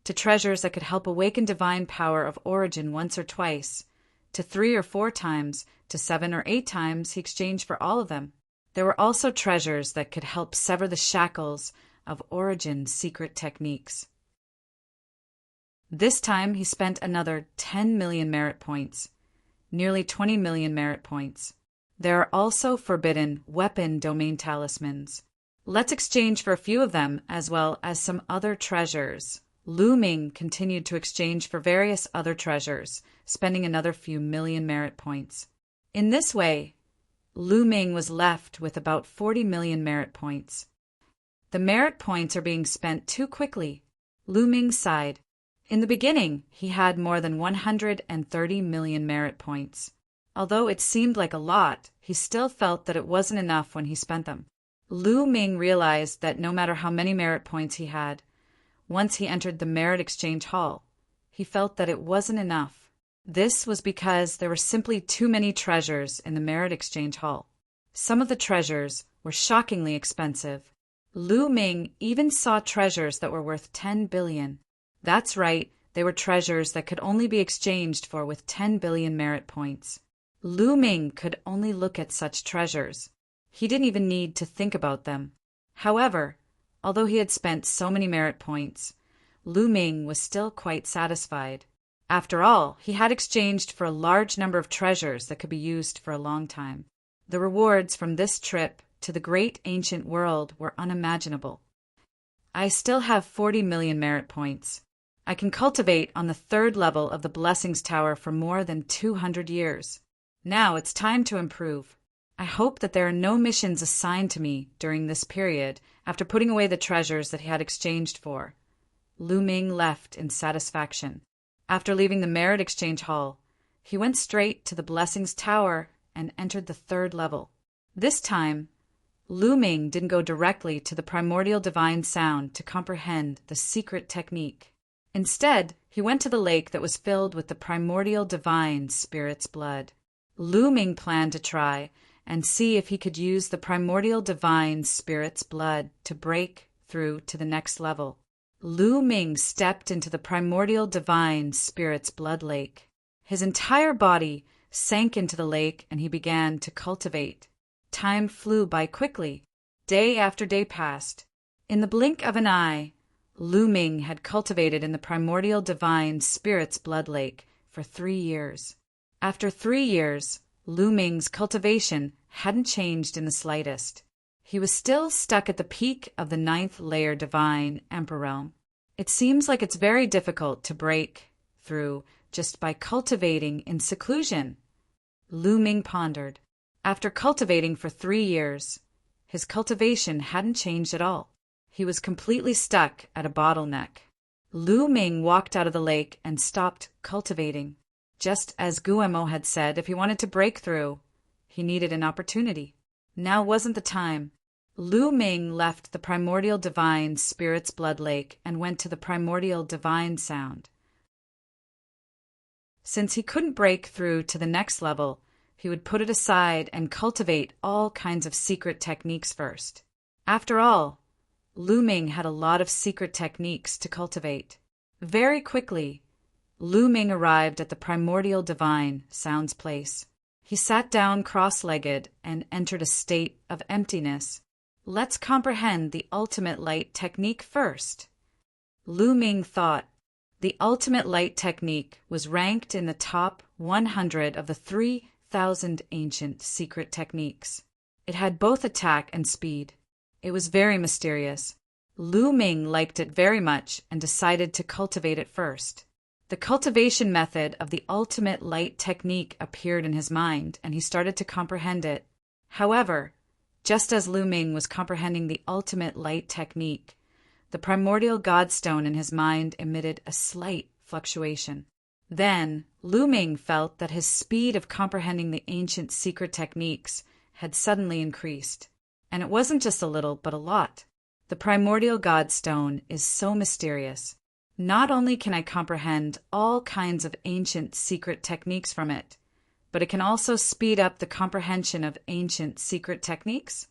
to treasures that could help awaken divine power of origin once or twice, to 3 or 4 times, to 7 or 8 times, he exchanged for all of them. There were also treasures that could help sever the shackles of origin secret techniques. This time he spent another 10 million merit points, nearly 20 million merit points. There are also forbidden weapon domain talismans. Let's exchange for a few of them as well as some other treasures. Lu Ming continued to exchange for various other treasures, spending another few million merit points. In this way, Lu Ming was left with about 40 million merit points. The merit points are being spent too quickly. Lu Ming sighed. In the beginning, he had more than 130 million merit points. Although it seemed like a lot, he still felt that it wasn't enough when he spent them. Lu Ming realized that no matter how many merit points he had, once he entered the merit exchange hall, he felt that it wasn't enough. This was because there were simply too many treasures in the merit exchange hall. Some of the treasures were shockingly expensive. Lu Ming even saw treasures that were worth 10 billion. That's right, they were treasures that could only be exchanged for with 10 billion merit points. Lu Ming could only look at such treasures. He didn't even need to think about them. However, although he had spent so many merit points, Lu Ming was still quite satisfied. After all, he had exchanged for a large number of treasures that could be used for a long time. The rewards from this trip to the great ancient world were unimaginable. I still have 40 million merit points. I can cultivate on the 3rd level of the Blessings Tower for more than 200 years. Now it's time to improve. I hope that there are no missions assigned to me during this period after putting away the treasures that he had exchanged for. Lu Ming left in satisfaction. After leaving the merit exchange hall, he went straight to the Blessings Tower and entered the 3rd level. This time, Lu Ming didn't go directly to the primordial divine sound to comprehend the secret technique. Instead, he went to the lake that was filled with the primordial divine spirit's blood. Lu Ming planned to try and see if he could use the primordial divine spirit's blood to break through to the next level. Lu Ming stepped into the primordial divine spirit's blood lake. His entire body sank into the lake and he began to cultivate. Time flew by quickly. Day after day passed. In the blink of an eye, Lu Ming had cultivated in the primordial divine spirit's blood lake for 3 years. After 3 years, Lu Ming's cultivation hadn't changed in the slightest. He was still stuck at the peak of the 9th layer divine emperor realm. It seems like it's very difficult to break through just by cultivating in seclusion, Lu Ming pondered. After cultivating for 3 years, his cultivation hadn't changed at all. He was completely stuck at a bottleneck. Lu Ming walked out of the lake and stopped cultivating. Just as Guemo had said, if he wanted to break through, he needed an opportunity. Now wasn't the time. Lu Ming left the primordial divine spirit's blood lake and went to the primordial divine sound. Since he couldn't break through to the next level, he would put it aside and cultivate all kinds of secret techniques first. After all, Lu Ming had a lot of secret techniques to cultivate. Very quickly, Lu Ming arrived at the primordial divine sound's place. He sat down cross-legged and entered a state of emptiness. Let's comprehend the ultimate light technique first. Lu Ming thought. The ultimate light technique was ranked in the top 100 of the 3,000 ancient secret techniques. It had both attack and speed. It was very mysterious. Lu Ming liked it very much and decided to cultivate it first. The cultivation method of the ultimate light technique appeared in his mind, and he started to comprehend it. However, just as Lu Ming was comprehending the ultimate light technique, the primordial godstone in his mind emitted a slight fluctuation. Then, Lu Ming felt that his speed of comprehending the ancient secret techniques had suddenly increased. And it wasn't just a little, but a lot. The primordial godstone is so mysterious. Not only can I comprehend all kinds of ancient secret techniques from it, but it can also speed up the comprehension of ancient secret techniques.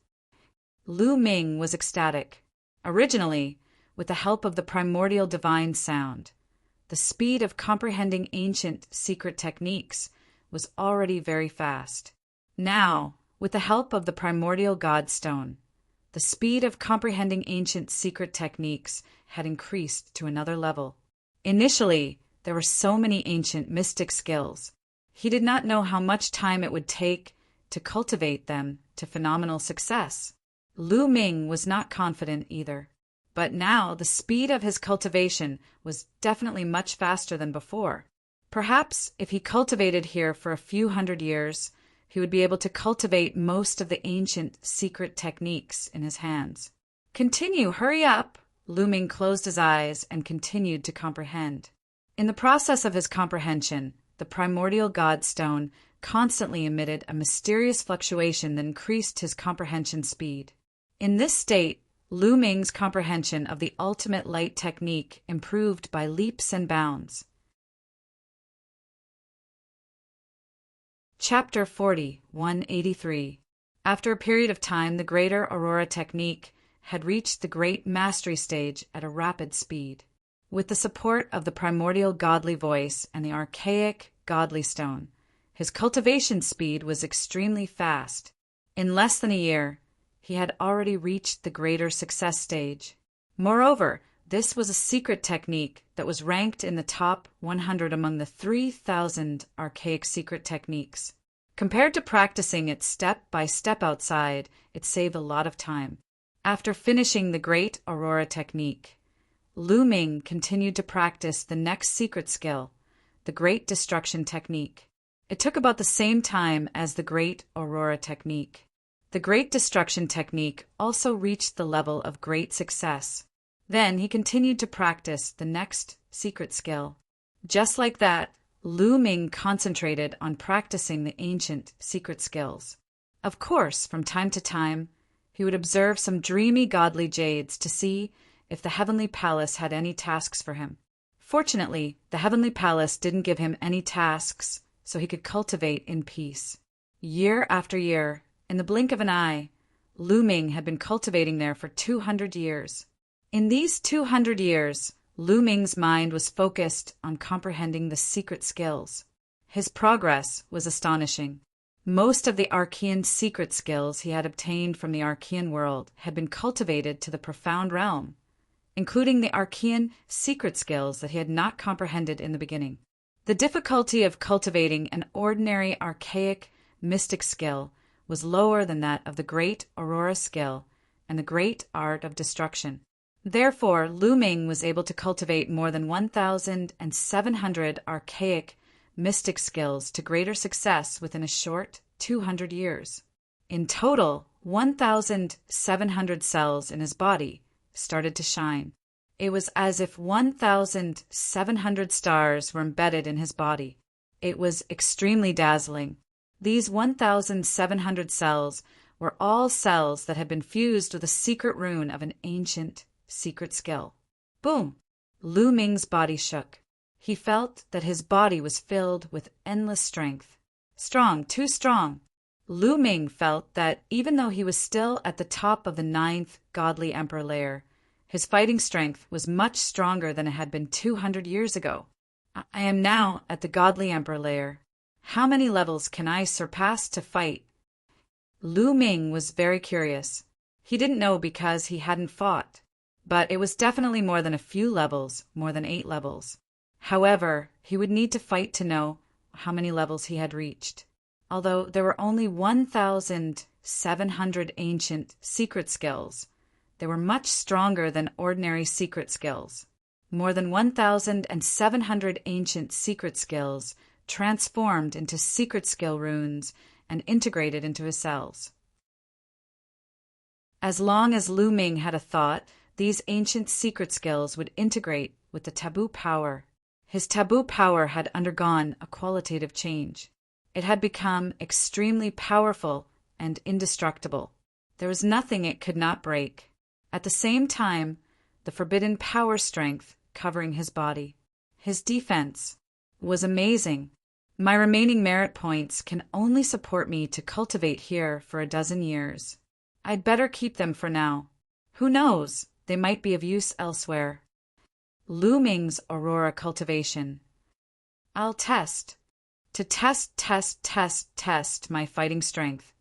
Lu Ming was ecstatic. Originally, with the help of the primordial divine sound, the speed of comprehending ancient secret techniques was already very fast. Now, with the help of the primordial godstone, the speed of comprehending ancient secret techniques had increased to another level. Initially, there were so many ancient mystic skills. He did not know how much time it would take to cultivate them to phenomenal success. Lu Ming was not confident either. But now the speed of his cultivation was definitely much faster than before. Perhaps if he cultivated here for a few hundred years, he would be able to cultivate most of the ancient secret techniques in his hands. Continue, hurry up! Lu Ming closed his eyes and continued to comprehend. In the process of his comprehension, the primordial godstone constantly emitted a mysterious fluctuation that increased his comprehension speed. In this state, Lu Ming's comprehension of the ultimate light technique improved by leaps and bounds. Chapter 40, 183. After a period of time, the greater aurora technique had reached the great mastery stage at a rapid speed. With the support of the primordial godly voice and the archaic godly stone, his cultivation speed was extremely fast. In less than a year, he had already reached the greater success stage. Moreover, this was a secret technique that was ranked in the top 100 among the 3,000 archaic secret techniques. Compared to practicing it step by step outside, it saved a lot of time. After finishing the Great Aurora technique, Lu Ming continued to practice the next secret skill, the Great Destruction technique. It took about the same time as the Great Aurora technique. The Great Destruction technique also reached the level of great success. Then he continued to practice the next secret skill. Just like that, Lu Ming concentrated on practicing the ancient secret skills. Of course, from time to time, he would observe some dreamy godly jades to see if the heavenly palace had any tasks for him. Fortunately, the heavenly palace didn't give him any tasks so he could cultivate in peace. Year after year, in the blink of an eye, Lu Ming had been cultivating there for 200 years. In these 200 years, Lu Ming's mind was focused on comprehending the secret skills. His progress was astonishing. Most of the Archean secret skills he had obtained from the Archean world had been cultivated to the profound realm, including the Archean secret skills that he had not comprehended in the beginning. The difficulty of cultivating an ordinary archaic mystic skill was lower than that of the great Aurora skill and the great art of destruction. Therefore, Lu Ming was able to cultivate more than 1,700 archaic mystic skills to greater success within a short 200 years. In total, 1,700 cells in his body started to shine. It was as if 1,700 stars were embedded in his body. It was extremely dazzling. These 1,700 cells were all cells that had been fused with a secret rune of an ancient secret skill. Boom! Lu Ming's body shook. He felt that his body was filled with endless strength. Strong, too strong. Lu Ming felt that even though he was still at the top of the 9th godly emperor layer, his fighting strength was much stronger than it had been 200 years ago. I am now at the godly emperor layer. How many levels can I surpass to fight? Lu Ming was very curious. He didn't know because he hadn't fought, but it was definitely more than a few levels, more than 8 levels. However, he would need to fight to know how many levels he had reached. Although there were only 1,700 ancient secret skills, they were much stronger than ordinary secret skills. More than 1,700 ancient secret skills transformed into secret skill runes and integrated into his cells. As long as Lu Ming had a thought, these ancient secret skills would integrate with the taboo power. His taboo power had undergone a qualitative change. It had become extremely powerful and indestructible. There was nothing it could not break. At the same time, the forbidden power strength covering his body. His defense was amazing. My remaining merit points can only support me to cultivate here for a dozen years. I'd better keep them for now. Who knows? They might be of use elsewhere. Lu Ming's Aurora cultivation. I'll test. To test my fighting strength.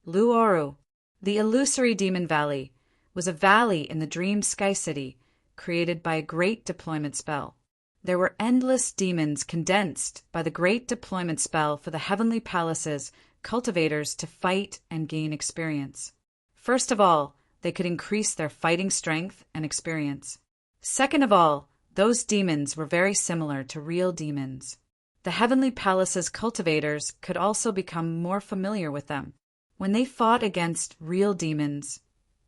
Lu Oru, the illusory demon valley, was a valley in the dream sky city created by a great deployment spell. There were endless demons condensed by the great deployment spell for the heavenly palace's cultivators to fight and gain experience. First of all, they could increase their fighting strength and experience. Second of all, those demons were very similar to real demons. The heavenly palace's cultivators could also become more familiar with them. When they fought against real demons,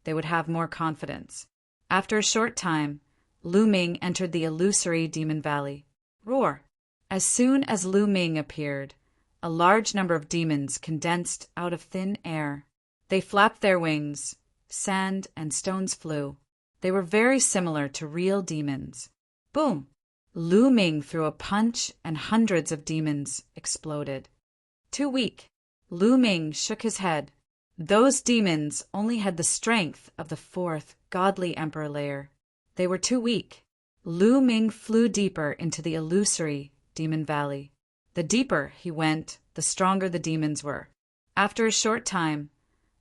they would have more confidence. After a short time, Lu Ming entered the illusory demon valley. Roar! As soon as Lu Ming appeared, a large number of demons condensed out of thin air. They flapped their wings. Sand and stones flew. They were very similar to real demons. Boom! Lu Ming threw a punch and hundreds of demons exploded. Too weak. Lu Ming shook his head. Those demons only had the strength of the 4th godly emperor layer. They were too weak. Lu Ming flew deeper into the illusory demon valley. The deeper he went, the stronger the demons were. After a short time,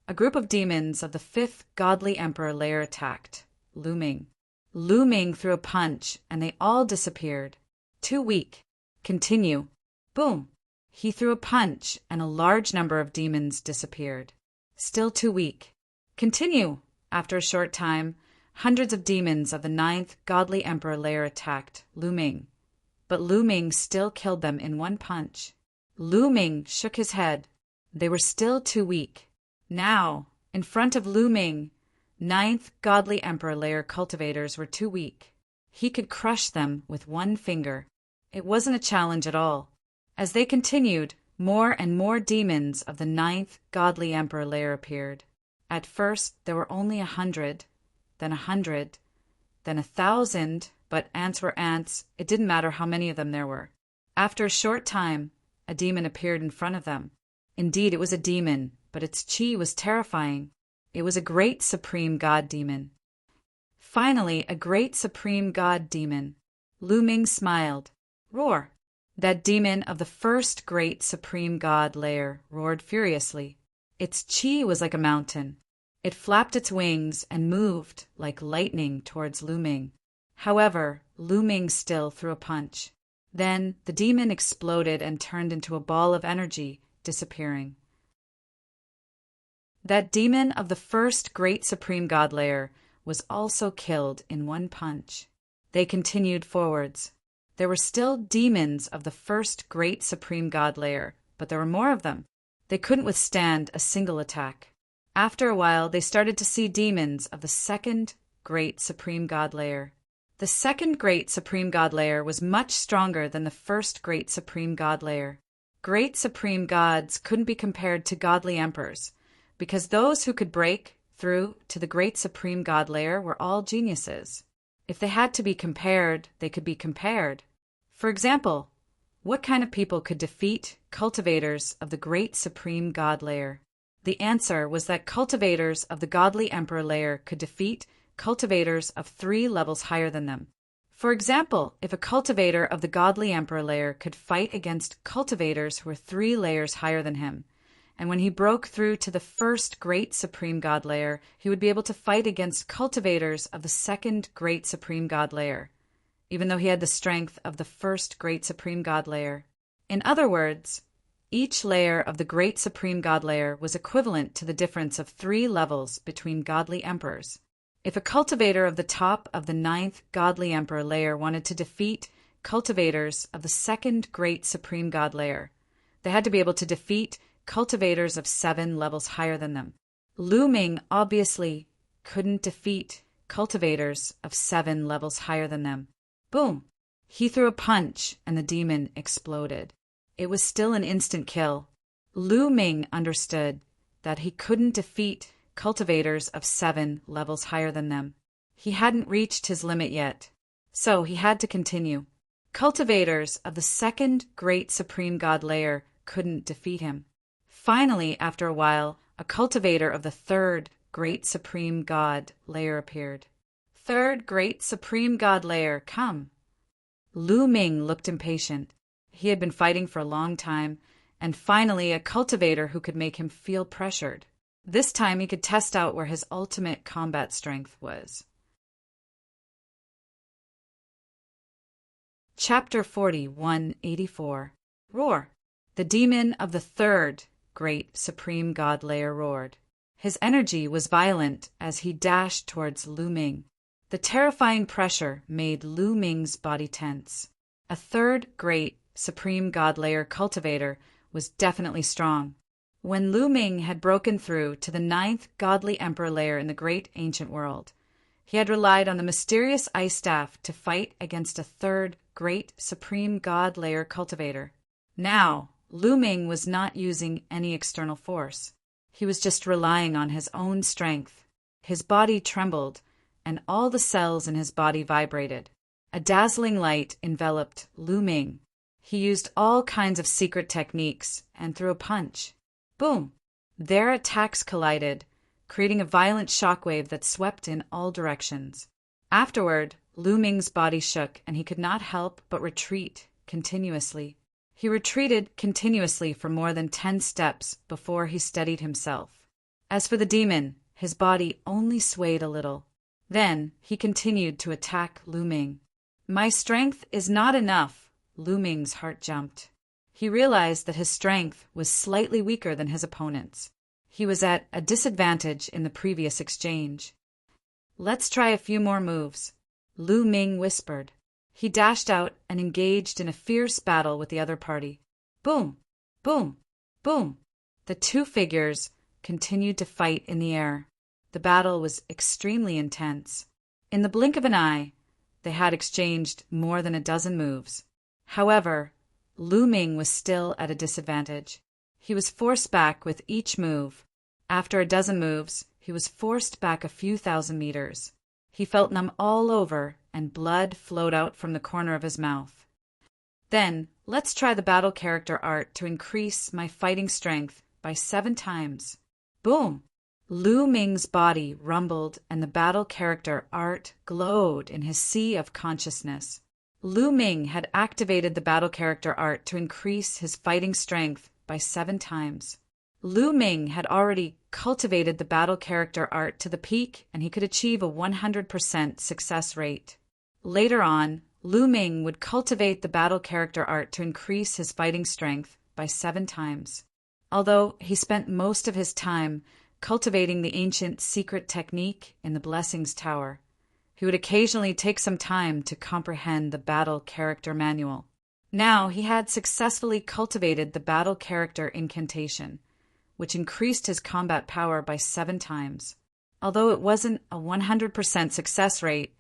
a group of demons of the 5th godly emperor layer attacked Lu Ming. Lu Ming threw a punch, and they all disappeared. Too weak. Continue. Boom! He threw a punch, and a large number of demons disappeared. Still too weak. Continue. After a short time, hundreds of demons of the 9th godly emperor layer attacked Lu Ming, but Lu Ming still killed them in one punch. Lu Ming shook his head. They were still too weak. Now, in front of Lu Ming, 9th godly emperor layer cultivators were too weak. He could crush them with one finger. It wasn't a challenge at all. As they continued, more and more demons of the 9th godly emperor layer appeared. At first, there were only 100, then 100, then 1,000, but ants were ants. It didn't matter how many of them there were. After a short time, a demon appeared in front of them. Indeed, it was a demon, but its chi was terrifying. It was a great supreme god demon. Finally, a great supreme god demon. Lu Ming smiled. Roar! That demon of the first great supreme god layer roared furiously. Its chi was like a mountain. It flapped its wings and moved like lightning towards Lu Ming. However, Lu Ming still threw a punch. Then the demon exploded and turned into a ball of energy, disappearing. That demon of the first great supreme god layer was also killed in one punch. They continued forwards. There were still demons of the first great supreme god layer, but there were more of them. They couldn't withstand a single attack. After a while, they started to see demons of the second great supreme god layer. The second great supreme god layer was much stronger than the first great supreme god layer. Great supreme gods couldn't be compared to godly emperors, because those who could break through to the great supreme god layer were all geniuses. If they had to be compared, they could be compared. For example, what kind of people could defeat cultivators of the great supreme god layer? The answer was that cultivators of the godly emperor layer could defeat cultivators of 3 levels higher than them. For example, if a cultivator of the godly emperor layer could fight against cultivators who were 3 layers higher than him, and when he broke through to the first great supreme god layer, he would be able to fight against cultivators of the second great supreme god layer, even though he had the strength of the first great supreme god layer. In other words, each layer of the great supreme god layer was equivalent to the difference of 3 levels between godly emperors. If a cultivator of the top of the 9th godly emperor layer wanted to defeat cultivators of the second great supreme god layer, they had to be able to defeat cultivators of 7 levels higher than them. Lu Ming obviously couldn't defeat cultivators of 7 levels higher than them. Boom! He threw a punch and the demon exploded. It was still an instant kill. Lu Ming understood that he couldn't defeat cultivators of 7 levels higher than them. He hadn't reached his limit yet, so he had to continue. Cultivators of the second great supreme god layer couldn't defeat him. Finally, after a while, a cultivator of the 3rd great supreme god layer appeared. 3rd great supreme god layer, come. Lu Ming looked impatient. He had been fighting for a long time, and finally a cultivator who could make him feel pressured. This time he could test out where his ultimate combat strength was. Chapter 4184. Roar! The demon of the 3rd great supreme god layer roared. His energy was violent as he dashed towards Lu Ming. The terrifying pressure made Lu Ming's body tense. A 3rd great supreme god layer cultivator was definitely strong. When Lu Ming had broken through to the 9th godly emperor layer in the great ancient world, he had relied on the mysterious ice staff to fight against a 3rd great supreme god layer cultivator. Now, Lu Ming was not using any external force. He was just relying on his own strength. His body trembled, and all the cells in his body vibrated. A dazzling light enveloped Lu Ming. He used all kinds of secret techniques and threw a punch. Boom! Their attacks collided, creating a violent shockwave that swept in all directions. Afterward, Lu Ming's body shook and he could not help but retreat continuously. He retreated continuously for more than 10 steps before he steadied himself. As for the demon, his body only swayed a little. Then he continued to attack Lu Ming. My strength is not enough. Lu Ming's heart jumped. He realized that his strength was slightly weaker than his opponent's. He was at a disadvantage in the previous exchange. Let's try a few more moves, Lu Ming whispered. He dashed out and engaged in a fierce battle with the other party. Boom! Boom! Boom! The 2 figures continued to fight in the air. The battle was extremely intense. In the blink of an eye, they had exchanged more than a dozen moves. However, Lu Ming was still at a disadvantage. He was forced back with each move. After a dozen moves, he was forced back a few thousand meters. He felt numb all over, and blood flowed out from the corner of his mouth. Then, let's try the battle character art to increase my fighting strength by 7 times. Boom! Lu Ming's body rumbled and the battle character art glowed in his sea of consciousness. Lu Ming had activated the battle character art to increase his fighting strength by 7 times. Lu Ming had already cultivated the battle character art to the peak, and he could achieve a 100% success rate. Later on, Lu Ming would cultivate the battle character art to increase his fighting strength by 7 times. Although he spent most of his time cultivating the ancient secret technique in the Blessings Tower, he would occasionally take some time to comprehend the battle character manual. Now he had successfully cultivated the battle character incantation, which increased his combat power by 7 times. Although it wasn't a 100% success rate,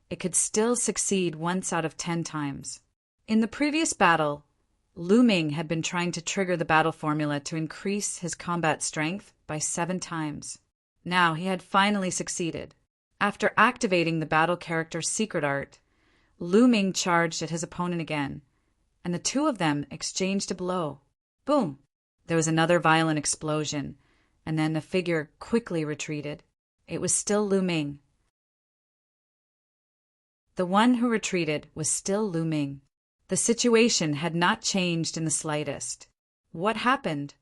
it could still succeed once out of 10 times. In the previous battle, Lu Ming had been trying to trigger the battle formula to increase his combat strength by 7 times. Now he had finally succeeded. After activating the battle character's secret art, Lu Ming charged at his opponent again, and the two of them exchanged a blow. Boom! There was another violent explosion, and then the figure quickly retreated. It was still Lu Ming. The one who retreated was still Lu Ming. The situation had not changed in the slightest. What happened?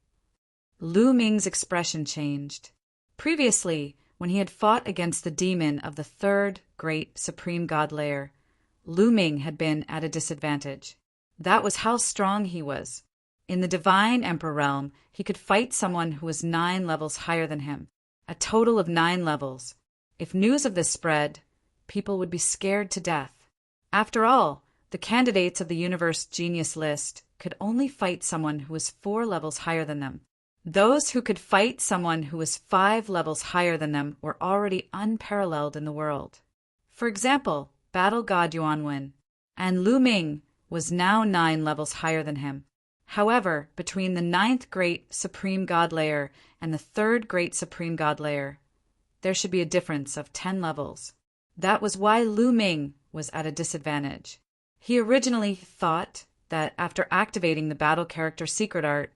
Lu Ming's expression changed. Previously, when he had fought against the demon of the third great supreme god layer, Lu Ming had been at a disadvantage. That was how strong he was. In the Divine Emperor realm, he could fight someone who was 9 levels higher than him, a total of 9 levels. If news of this spread, people would be scared to death. After all, the candidates of the Universe Genius list could only fight someone who was 4 levels higher than them. Those who could fight someone who was 5 levels higher than them were already unparalleled in the world. For example, Battle God Yuanwen, and Lu Ming was now 9 levels higher than him. However, between the 9th Great Supreme God Layer and the 3rd Great Supreme God Layer, there should be a difference of 10 levels. That was why Lu Ming was at a disadvantage. He originally thought that after activating the battle character secret art,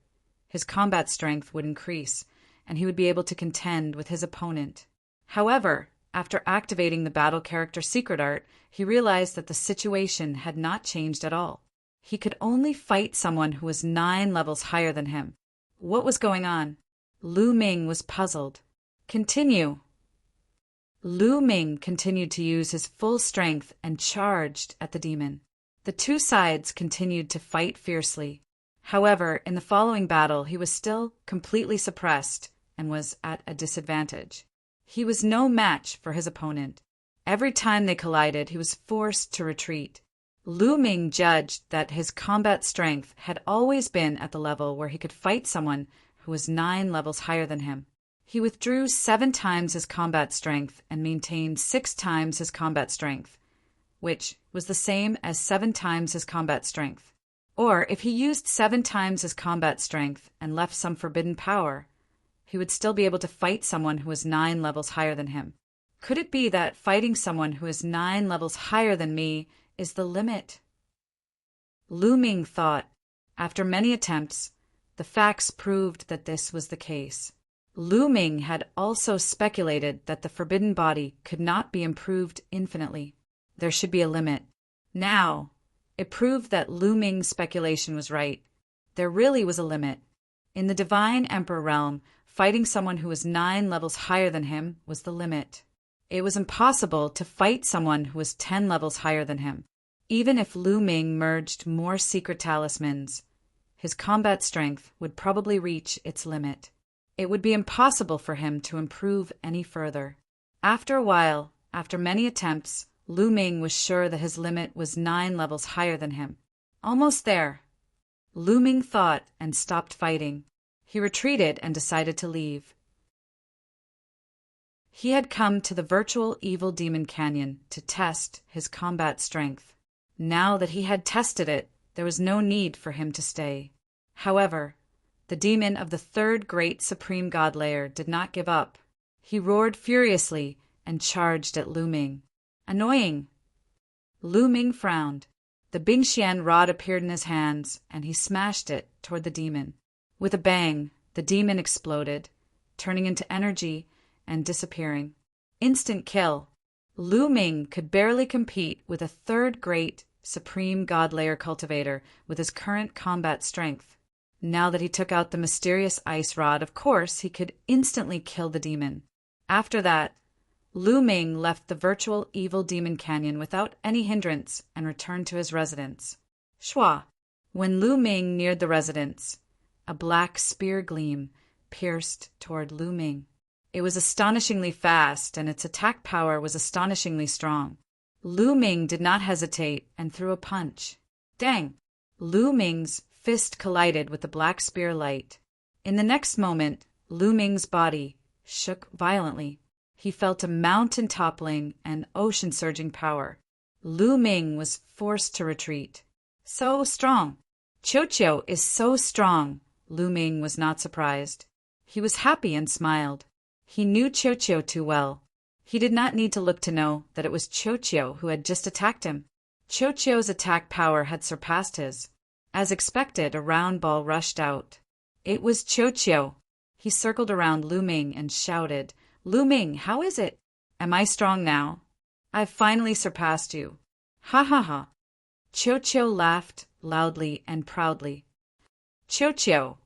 his combat strength would increase, and he would be able to contend with his opponent. However, after activating the battle character secret art, he realized that the situation had not changed at all. He could only fight someone who was 9 levels higher than him. What was going on? Lu Ming was puzzled. Continue. Lu Ming continued to use his full strength and charged at the demon. The two sides continued to fight fiercely. However, in the following battle, he was still completely suppressed and was at a disadvantage. He was no match for his opponent. Every time they collided, he was forced to retreat. Lu Ming judged that his combat strength had always been at the level where he could fight someone who was 9 levels higher than him. He withdrew 7 times his combat strength and maintained 6 times his combat strength, which was the same as 7 times his combat strength. Or if he used 7 times his combat strength and left some forbidden power, he would still be able to fight someone who was 9 levels higher than him. Could it be that fighting someone who is 9 levels higher than me is the limit? Lu Ming thought. After many attempts, the facts proved that this was the case. Lu Ming had also speculated that the forbidden body could not be improved infinitely. There should be a limit. Now, it proved that Lu Ming's speculation was right. There really was a limit. In the Divine Emperor realm, fighting someone who was 9 levels higher than him was the limit. It was impossible to fight someone who was 10 levels higher than him. Even if Lu Ming merged more secret talismans, his combat strength would probably reach its limit. It would be impossible for him to improve any further. After a while, after many attempts, Lu Ming was sure that his limit was 9 levels higher than him. Almost there. Lu Ming thought and stopped fighting. He retreated and decided to leave. He had come to the virtual evil demon canyon to test his combat strength. Now that he had tested it, there was no need for him to stay. However, the demon of the 3rd Great Supreme God Layer did not give up. He roared furiously and charged at Lu Ming. Annoying. Lu Ming frowned. The Bingxian rod appeared in his hands, and he smashed it toward the demon. With a bang, the demon exploded, turning into energy and disappearing. Instant kill. Lu Ming could barely compete with a third great Supreme God Layer cultivator with his current combat strength. Now that he took out the mysterious ice rod, of course, he could instantly kill the demon. After that, Lu Ming left the virtual evil demon canyon without any hindrance and returned to his residence. Shua. When Lu Ming neared the residence, a black spear gleam pierced toward Lu Ming. It was astonishingly fast, and its attack power was astonishingly strong. Lu Ming did not hesitate and threw a punch. Dang! Lu Ming's fist collided with the black spear light. In the next moment, Lu Ming's body shook violently. He felt a mountain toppling and ocean surging power. Lu Ming was forced to retreat. So strong! Qiu is so strong! Lu Ming was not surprised. He was happy and smiled. He knew Qiu too well. He did not need to look to know that it was Qiu who had just attacked him. Qiu's attack power had surpassed his. As expected, a round ball rushed out. It was Qiu. He circled around Lu Ming and shouted, "Lu Ming, how is it? Am I strong now? I've finally surpassed you." Ha ha ha. Qiu laughed loudly and proudly. Qiu,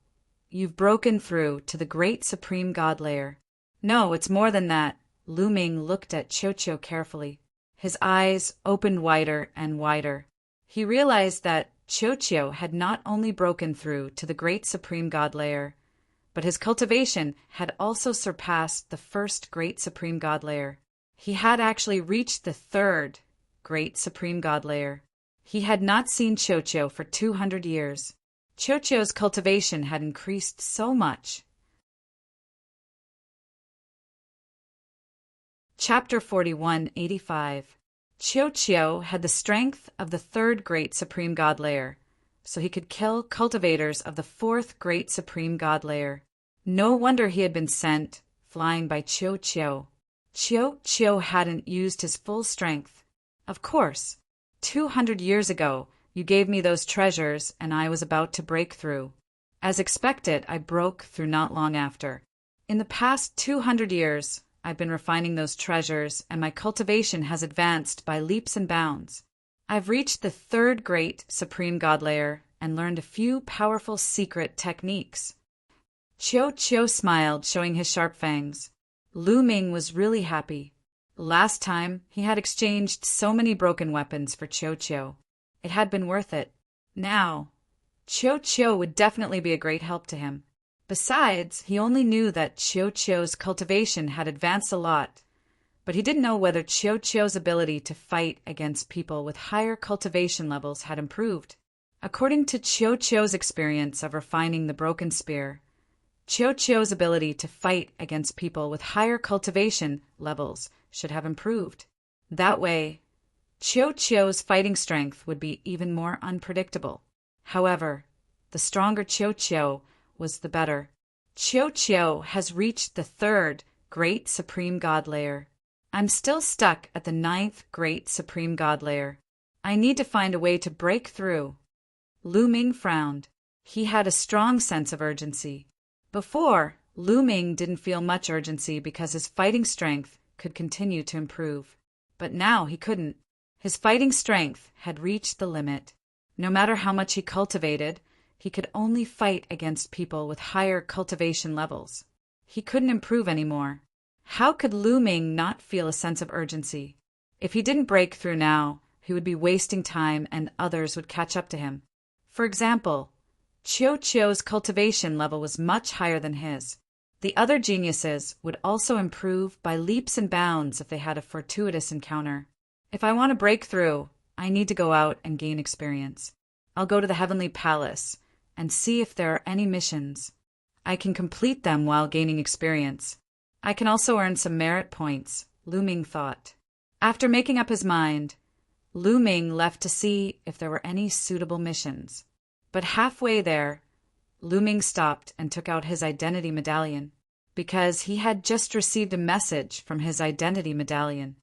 you've broken through to the great Supreme God Layer. No, it's more than that. Lu Ming looked at Qiu carefully. His eyes opened wider and wider. He realized that Qiu had not only broken through to the great Supreme God Layer, but his cultivation had also surpassed the first great Supreme God Layer. He had actually reached the third great Supreme God Layer. He had not seen Qiu for 200 years. Qiu's cultivation had increased so much. Chapter 4185. Qiu had the strength of the third great Supreme God Layer, so he could kill cultivators of the fourth great Supreme God Layer. No wonder he had been sent, flying by Qiu. Qiu hadn't used his full strength. Of course, 200 years ago, you gave me those treasures and I was about to break through. As expected, I broke through not long after. In the past 200 years, I've been refining those treasures and my cultivation has advanced by leaps and bounds. I've reached the third great Supreme God Layer and learned a few powerful secret techniques. Qiu smiled, showing his sharp fangs. Lu Ming was really happy. Last time, he had exchanged so many broken weapons for Qiu. It had been worth it. Now, Qiu would definitely be a great help to him. Besides, he only knew that Qiu's cultivation had advanced a lot, but he didn't know whether Qiu's ability to fight against people with higher cultivation levels had improved. According to Qiu's experience of refining the broken spear, Qiu's ability to fight against people with higher cultivation levels should have improved. That way, Qiu's fighting strength would be even more unpredictable. However, the stronger Qiu was the better. Qiu has reached the third great Supreme God Layer. I'm still stuck at the ninth great Supreme God Layer. I need to find a way to break through. Lu Ming frowned. He had a strong sense of urgency. Before, Lu Ming didn't feel much urgency because his fighting strength could continue to improve. But now he couldn't. His fighting strength had reached the limit. No matter how much he cultivated, he could only fight against people with higher cultivation levels. He couldn't improve anymore. How could Lu Ming not feel a sense of urgency? If he didn't break through now, he would be wasting time and others would catch up to him. For example, Qiu's cultivation level was much higher than his. The other geniuses would also improve by leaps and bounds if they had a fortuitous encounter. If I want to break through, I need to go out and gain experience. I'll go to the Heavenly Palace and see if there are any missions. I can complete them while gaining experience. I can also earn some merit points, Lu Ming thought. After making up his mind, Lu Ming left to see if there were any suitable missions. But halfway there, Lu Ming stopped and took out his identity medallion, because he had just received a message from his identity medallion.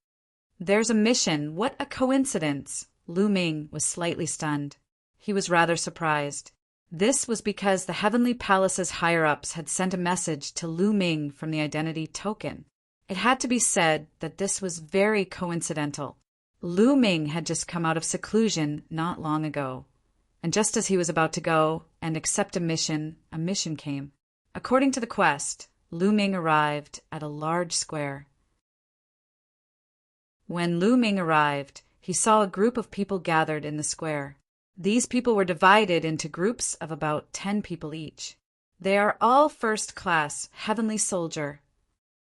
There's a mission, what a coincidence, Lu Ming was slightly stunned. He was rather surprised. This was because the Heavenly Palace's higher-ups had sent a message to Lu Ming from the identity token. It had to be said that this was very coincidental. Lu Ming had just come out of seclusion not long ago, and just as he was about to go and accept a mission came. According to the quest, Lu Ming arrived at a large square. When Lu Ming arrived, he saw a group of people gathered in the square. These people were divided into groups of about 10 people each. They are all first-class heavenly soldier.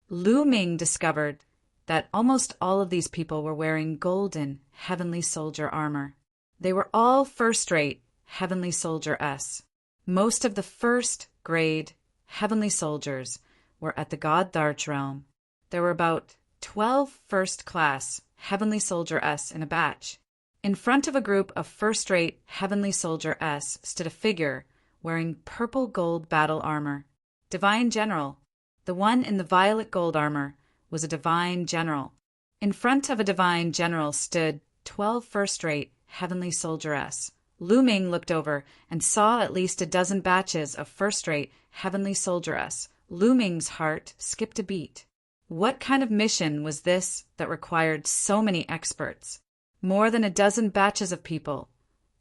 Lu Ming discovered that almost all of these people were wearing golden heavenly soldier armor. They were all first-rate heavenly soldier S. Most of the first-grade heavenly soldiers were at the God Tharch realm. There were about 12 first-class heavenly soldier S in a batch. In front of a group of first-rate heavenly soldier S stood a figure wearing purple gold battle armor. Divine General. The one in the violet gold armor was a divine general. In front of a divine general stood 12 first-rate heavenly soldier S. Lu Ming looked over and saw at least a dozen batches of first-rate heavenly soldier S. Lu Ming's heart skipped a beat. What kind of mission was this that required so many experts? More than a dozen batches of people,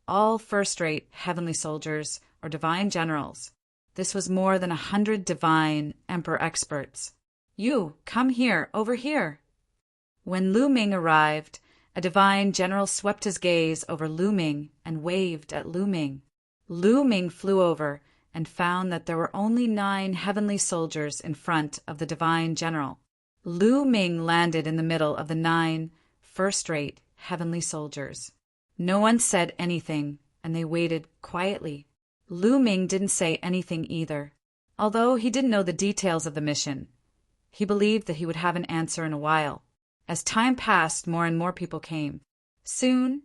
all first-rate heavenly soldiers or divine generals. This was more than 100 divine emperor experts. You, come here, over here. When Lu Ming arrived, a divine general swept his gaze over Lu Ming and waved at Lu Ming. Lu Ming flew over and found that there were only 9 heavenly soldiers in front of the divine general. Lu Ming landed in the middle of the 9 first-rate heavenly soldiers. No one said anything, and they waited quietly. Lu Ming didn't say anything either. Although he didn't know the details of the mission, he believed that he would have an answer in a while. As time passed, more and more people came. Soon,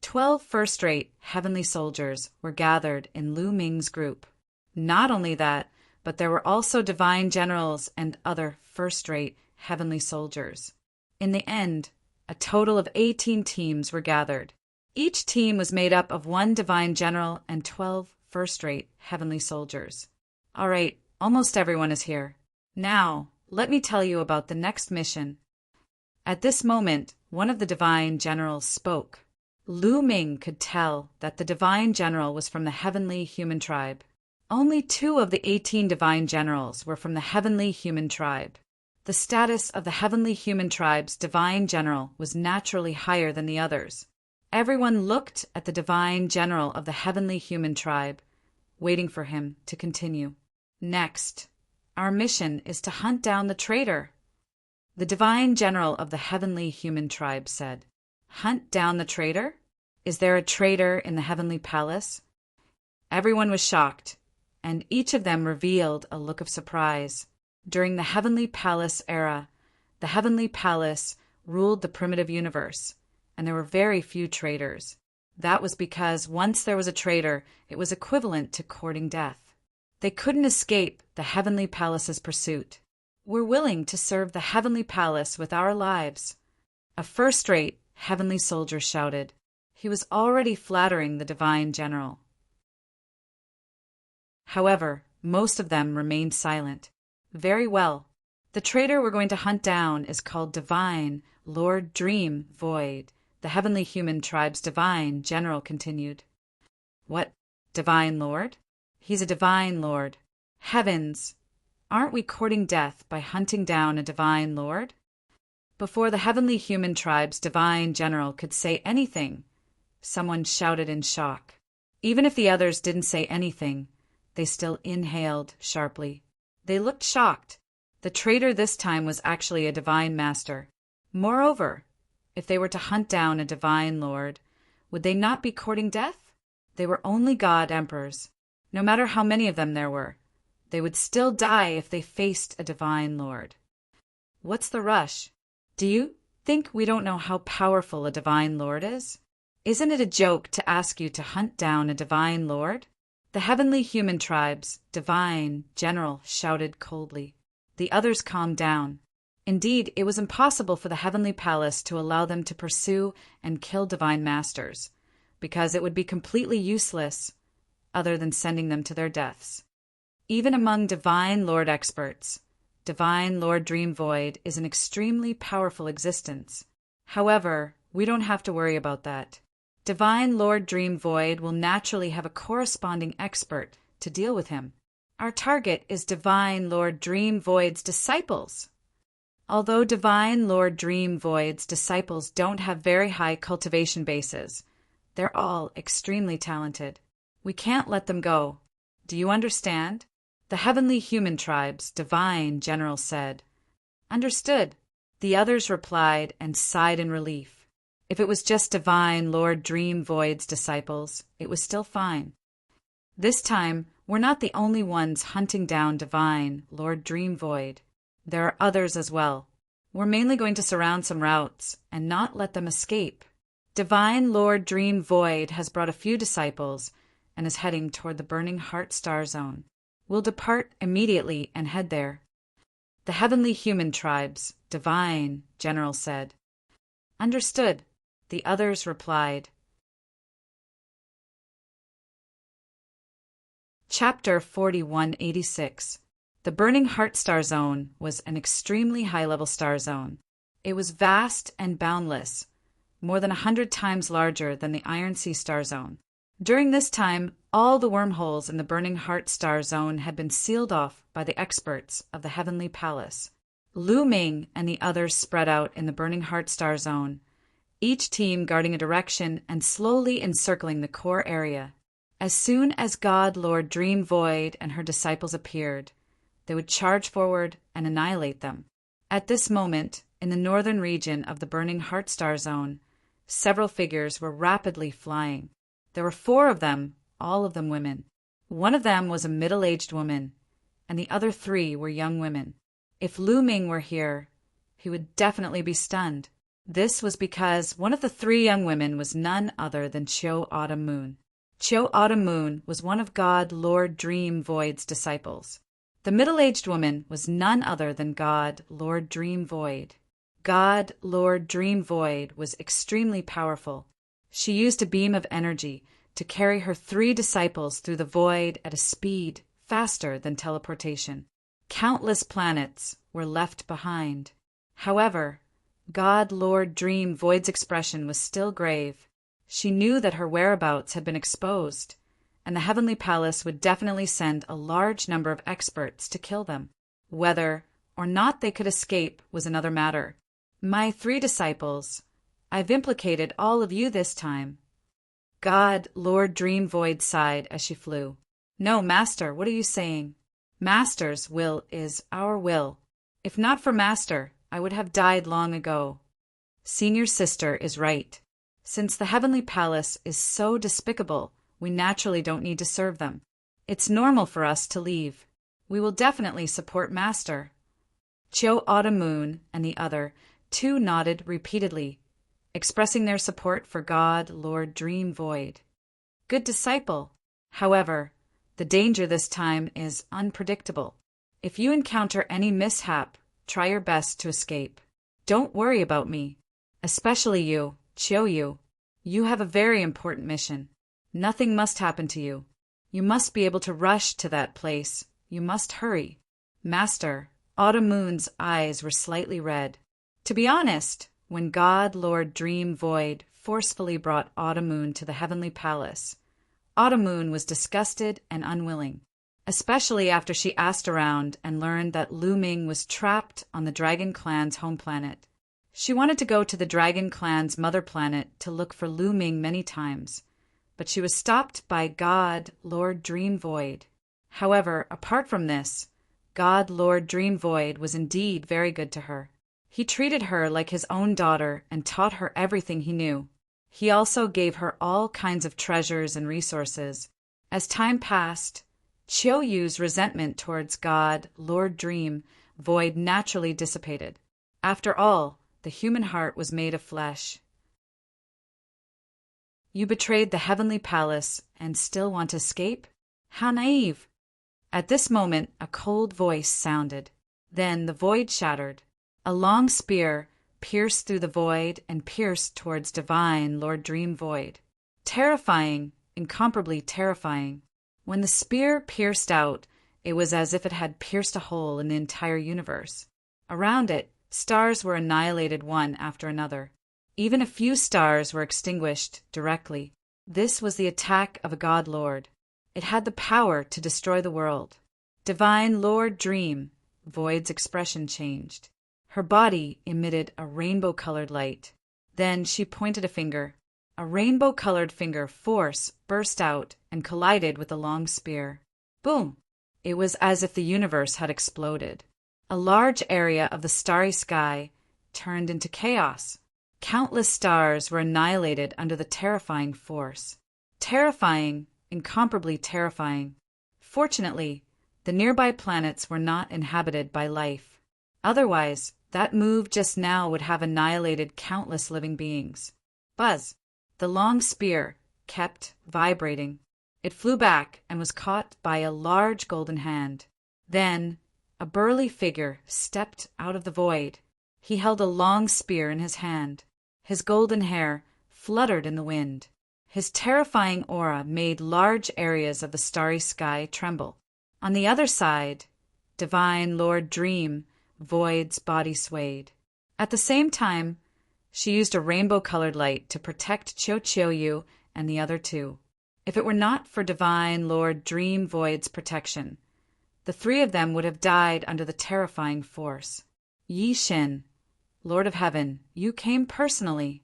12 first-rate heavenly soldiers were gathered in Lu Ming's group. Not only that, but there were also divine generals and other first-rate heavenly soldiers. In the end, a total of 18 teams were gathered. Each team was made up of 1 divine general and 12 first-rate heavenly soldiers. All right, almost everyone is here. Now, let me tell you about the next mission. At this moment, one of the divine generals spoke. Lu Ming could tell that the divine general was from the heavenly human tribe. Only 2 of the 18 divine generals were from the heavenly human tribe. The status of the heavenly human tribe's divine general was naturally higher than the others. Everyone looked at the divine general of the heavenly human tribe, waiting for him to continue. Next, our mission is to hunt down the traitor. The divine general of the heavenly human tribe said, "Hunt down the traitor? Is there a traitor in the heavenly palace?" Everyone was shocked, and each of them revealed a look of surprise. During the Heavenly Palace era, the Heavenly Palace ruled the primitive universe, and there were very few traitors. That was because once there was a traitor, it was equivalent to courting death. They couldn't escape the Heavenly Palace's pursuit. "We're willing to serve the Heavenly Palace with our lives," a first-rate heavenly soldier shouted. He was already flattering the divine general. However, most of them remained silent. "Very well. The traitor we're going to hunt down is called Divine Lord Dream Void," the heavenly human tribe's divine general continued. "What? Divine Lord? He's a divine lord. Heavens! Aren't we courting death by hunting down a divine lord?" Before the heavenly human tribe's divine general could say anything, someone shouted in shock. Even if the others didn't say anything, they still inhaled sharply. They looked shocked. The traitor this time was actually a divine master. Moreover, if they were to hunt down a divine lord, would they not be courting death? They were only god emperors. No matter how many of them there were, they would still die if they faced a divine lord. What's the rush? Do you think we don't know how powerful a divine lord is? Isn't it a joke to ask you to hunt down a divine lord? The heavenly human tribe's divine general shouted coldly. The others calmed down. Indeed, it was impossible for the heavenly palace to allow them to pursue and kill divine masters, because it would be completely useless other than sending them to their deaths. Even among divine Lord experts, divine Lord Dream Void is an extremely powerful existence. However, we don't have to worry about that. Divine Lord Dream Void will naturally have a corresponding expert to deal with him. Our target is Divine Lord Dream Void's disciples. Although Divine Lord Dream Void's disciples don't have very high cultivation bases, they're all extremely talented. We can't let them go. Do you understand? The heavenly human tribes, Divine General said. Understood. The others replied and sighed in relief. If it was just Divine Lord Dream Void's disciples, it was still fine. This time, we're not the only ones hunting down Divine Lord Dream Void. There are others as well. We're mainly going to surround some routes and not let them escape. Divine Lord Dream Void has brought a few disciples and is heading toward the Burning Heart Star Zone. We'll depart immediately and head there. The heavenly human tribes, Divine General said. Understood. The others replied. Chapter 4186. The Burning Heart Star Zone was an extremely high-level star zone. It was vast and boundless, more than 100 times larger than the Iron Sea Star Zone. During this time, all the wormholes in the Burning Heart Star Zone had been sealed off by the experts of the Heavenly Palace. Lu Ming and the others spread out in the Burning Heart Star Zone, each team guarding a direction and slowly encircling the core area. As soon as God Lord Dream Void and her disciples appeared, they would charge forward and annihilate them. At this moment, in the northern region of the Burning Heart Star Zone, several figures were rapidly flying. There were 4 of them, all of them women. One of them was a middle-aged woman, and the other 3 were young women. If Lu Ming were here, he would definitely be stunned. This was because one of the 3 young women was none other than Chiu Autumn Moon. Chiu Autumn Moon was one of God Lord Dream Void's disciples. The middle-aged woman was none other than God Lord Dream Void. God Lord Dream Void was extremely powerful. She used a beam of energy to carry her 3 disciples through the void at a speed faster than teleportation. Countless planets were left behind. However, God Lord Dream Void's expression was still grave. She knew that her whereabouts had been exposed, and the Heavenly Palace would definitely send a large number of experts to kill them. Whether or not they could escape was another matter. My 3 disciples, I've implicated all of you this time. God Lord Dream Void sighed as she flew. No, Master, what are you saying? Master's will is our will. If not for Master, I would have died long ago. Senior Sister is right. Since the Heavenly Palace is so despicable, we naturally don't need to serve them. It's normal for us to leave. We will definitely support Master. Chiu Autumn Moon and the other 2 nodded repeatedly, expressing their support for God Lord Dream Void. Good disciple. However, the danger this time is unpredictable. If you encounter any mishap, try your best to escape. Don't worry about me. Especially you, Chiu. You have a very important mission. Nothing must happen to you. You must be able to rush to that place. You must hurry. Master, Autumn Moon's eyes were slightly red. To be honest, when God Lord Dream Void forcefully brought Autumn Moon to the Heavenly Palace, Autumn Moon was disgusted and unwilling, especially after she asked around and learned that Lu Ming was trapped on the Dragon Clan's home planet. She wanted to go to the Dragon Clan's mother planet to look for Lu Ming many times, but she was stopped by God Lord Dream Void. However, apart from this, God Lord Dream Void was indeed very good to her. He treated her like his own daughter and taught her everything he knew. He also gave her all kinds of treasures and resources. As time passed, Chiu Yu's resentment towards God Lord Dream Void naturally dissipated. After all, the human heart was made of flesh. You betrayed the Heavenly Palace and still want to escape? How naive! At this moment, a cold voice sounded. Then the void shattered. A long spear pierced through the void and pierced towards divine Lord Dream Void. Terrifying, incomparably terrifying. When the spear pierced out, it was as if it had pierced a hole in the entire universe. Around it, stars were annihilated one after another. Even a few stars were extinguished directly. This was the attack of a God Lord. It had the power to destroy the world. Divine Lord Dream Void's expression changed. Her body emitted a rainbow-colored light. Then she pointed a finger. A rainbow-colored finger force burst out and collided with the long spear. Boom! It was as if the universe had exploded. A large area of the starry sky turned into chaos. Countless stars were annihilated under the terrifying force. Terrifying, incomparably terrifying. Fortunately, the nearby planets were not inhabited by life. Otherwise, that move just now would have annihilated countless living beings. Buzz! The long spear kept vibrating. It flew back and was caught by a large golden hand. Then, a burly figure stepped out of the void. He held a long spear in his hand. His golden hair fluttered in the wind. His terrifying aura made large areas of the starry sky tremble. On the other side, divine Lord Dream Void's body swayed. At the same time, she used a rainbow-colored light to protect Cho-Cho-Yu and the other two. If it were not for divine Lord Dream Void's protection, the three of them would have died under the terrifying force. Yi Shin, Lord of Heaven, you came personally.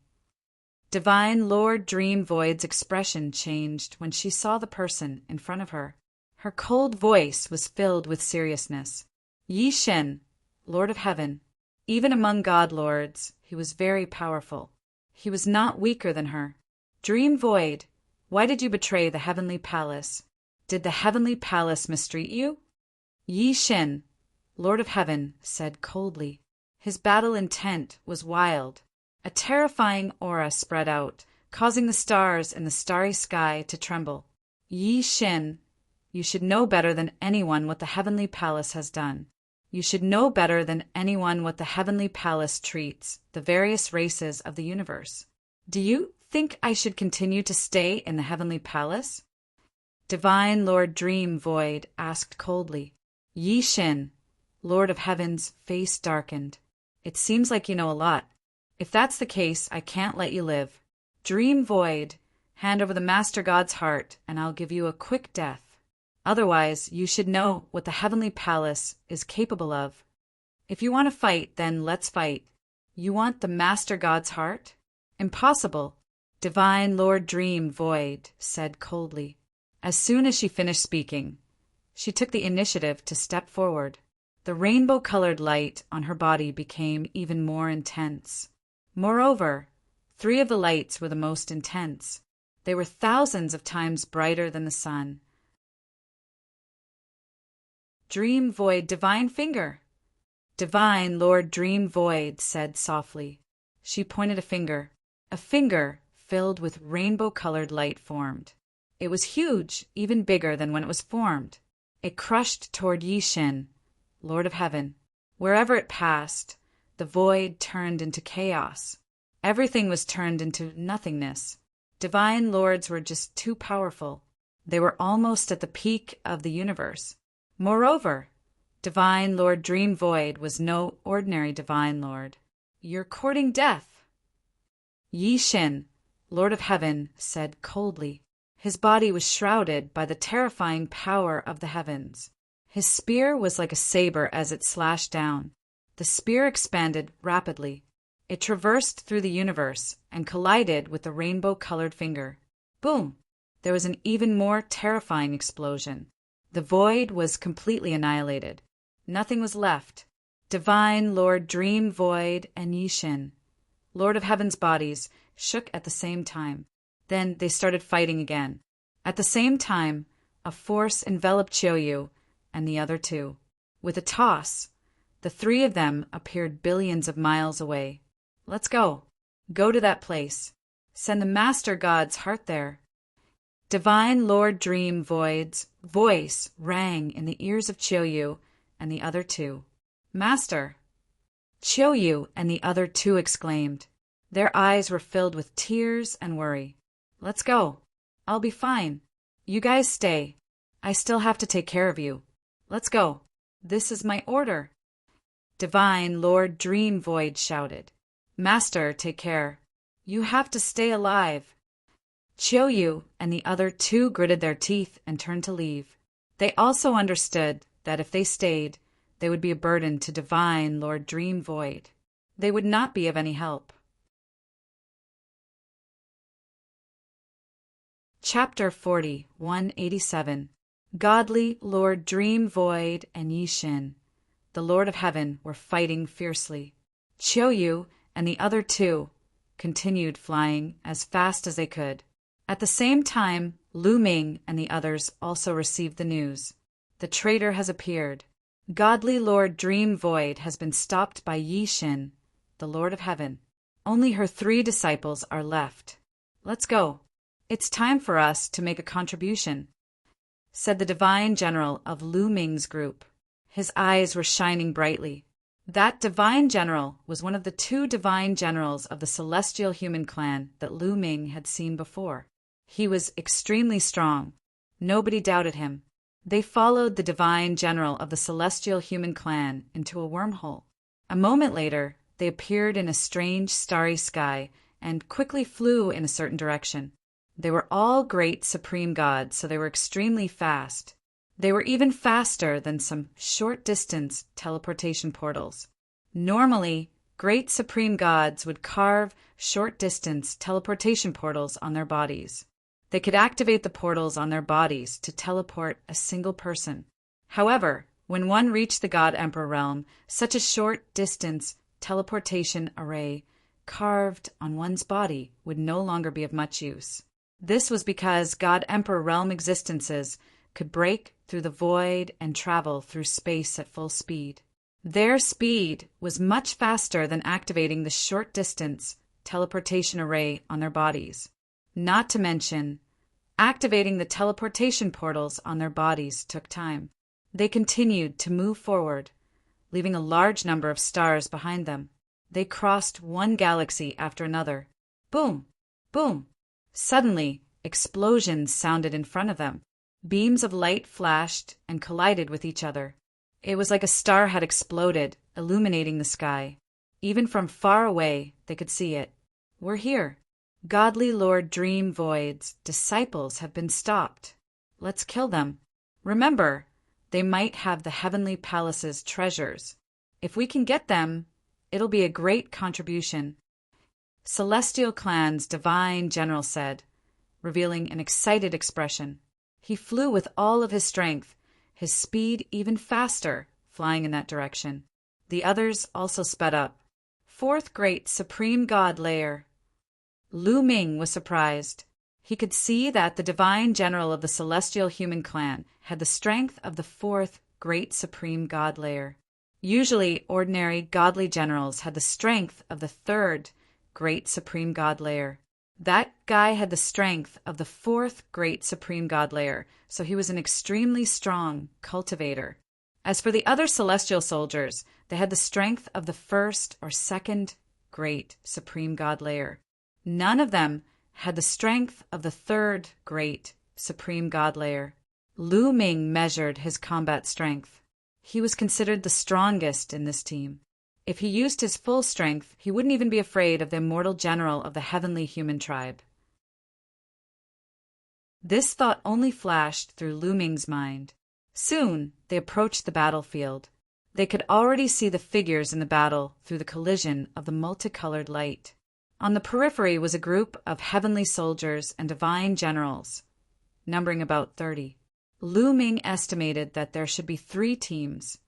Divine Lord Dream Void's expression changed when she saw the person in front of her. Her cold voice was filled with seriousness. Yi Shin, Lord of Heaven, even among God Lords, he was very powerful. He was not weaker than her. Dream Void, why did you betray the Heavenly Palace? Did the Heavenly Palace mistreat you? Yi Shin, Lord of Heaven, said coldly. His battle intent was wild. A terrifying aura spread out, causing the stars in the starry sky to tremble. Yi Shin, you should know better than anyone what the Heavenly Palace has done. You should know better than anyone what the Heavenly Palace treats the various races of the universe. Do you think I should continue to stay in the Heavenly Palace? Divine Lord Dream Void asked coldly. Yi Shin, Lord of Heaven's face darkened. It seems like you know a lot. If that's the case, I can't let you live. Dream Void, hand over the Master God's heart, and I'll give you a quick death. Otherwise, you should know what the Heavenly Palace is capable of. If you want to fight, then let's fight. You want the Master God's heart? Impossible, Divine Lord Dream Void said coldly. As soon as she finished speaking, she took the initiative to step forward. The rainbow-colored light on her body became even more intense. Moreover, 3 of the lights were the most intense. They were thousands of times brighter than the sun. Dream Void Divine Finger. Divine Lord Dream Void said softly. She pointed a finger. A finger filled with rainbow-colored light formed. It was huge, even bigger than when it was formed. It crushed toward Yi Shin, Lord of Heaven. Wherever it passed, the void turned into chaos. Everything was turned into nothingness. Divine Lords were just too powerful. They were almost at the peak of the universe. Moreover, Divine Lord Dream Void was no ordinary Divine Lord. You're courting death. Yi Shin, Lord of Heaven, said coldly. His body was shrouded by the terrifying power of the heavens. His spear was like a saber as it slashed down. The spear expanded rapidly. It traversed through the universe and collided with the rainbow-colored finger. Boom! There was an even more terrifying explosion. The void was completely annihilated. Nothing was left. Divine Lord Dream Void and Yi Shin, Lord of Heaven's bodies, shook at the same time. Then they started fighting again. At the same time, a force enveloped Cho-Yu and the other two. With a toss, the 3 of them appeared billions of miles away. Let's go. Go to that place. Send the Master God's heart there. Divine Lord Dream Void's voice rang in the ears of Cho-Yu and the other two. Master, Yu and the other two exclaimed. Their eyes were filled with tears and worry. Let's go. I'll be fine. You guys stay. I still have to take care of you. Let's go. This is my order. Divine Lord Dream Void shouted. Master, take care. You have to stay alive. Yu and the other two gritted their teeth and turned to leave. They also understood that if they stayed, they would be a burden to Divine Lord Dream Void. They would not be of any help. Chapter 40, 187. Godly Lord Dream Void and Yixin, the Lord of Heaven, were fighting fiercely. Yu and the other two continued flying as fast as they could. At the same time, Lu Ming and the others also received the news. The traitor has appeared. Godly Lord Dream Void has been stopped by Yixin, the Lord of Heaven. Only her 3 disciples are left. Let's go. It's time for us to make a contribution, said the divine general of Lu Ming's group. His eyes were shining brightly. That divine general was one of the 2 divine generals of the celestial human clan that Lu Ming had seen before. He was extremely strong. Nobody doubted him. They followed the divine general of the celestial human clan into a wormhole. A moment later, they appeared in a strange starry sky and quickly flew in a certain direction. They were all great supreme gods, so they were extremely fast. They were even faster than some short-distance teleportation portals. Normally, great supreme gods would carve short-distance teleportation portals on their bodies. They could activate the portals on their bodies to teleport a single person. However, when one reached the God Emperor realm, such a short-distance teleportation array carved on one's body would no longer be of much use. This was because God Emperor realm existences could break through the void and travel through space at full speed. Their speed was much faster than activating the short-distance teleportation array on their bodies. Not to mention, activating the teleportation portals on their bodies took time. They continued to move forward, leaving a large number of stars behind them. They crossed one galaxy after another. Boom! Boom! Suddenly, explosions sounded in front of them. Beams of light flashed and collided with each other. It was like a star had exploded, illuminating the sky. Even from far away, they could see it. We're here. Godly Lord Dream Void's disciples have been stopped. Let's kill them. Remember, they might have the Heavenly Palace's treasures. If we can get them, it'll be a great contribution. Celestial Clan's divine general said, revealing an excited expression. He flew with all of his strength, his speed even faster, flying in that direction. The others also sped up. 4th Great Supreme God Layer. Lu Ming was surprised. He could see that the divine general of the celestial human clan had the strength of the 4th Great Supreme God Layer. Usually, ordinary godly generals had the strength of the 3rd Great Supreme God Layer. That guy had the strength of the 4th Great Supreme God Layer, so he was an extremely strong cultivator. As for the other celestial soldiers, they had the strength of the 1st or 2nd Great Supreme God Layer. None of them had the strength of the 3rd Great Supreme God Layer. Lu Ming measured his combat strength. He was considered the strongest in this team. If he used his full strength, he wouldn't even be afraid of the immortal general of the heavenly human tribe. This thought only flashed through Lu Ming's mind. Soon, they approached the battlefield. They could already see the figures in the battle through the collision of the multicolored light. On the periphery was a group of heavenly soldiers and divine generals, numbering about 30. Lu Ming estimated that there should be 3 teams,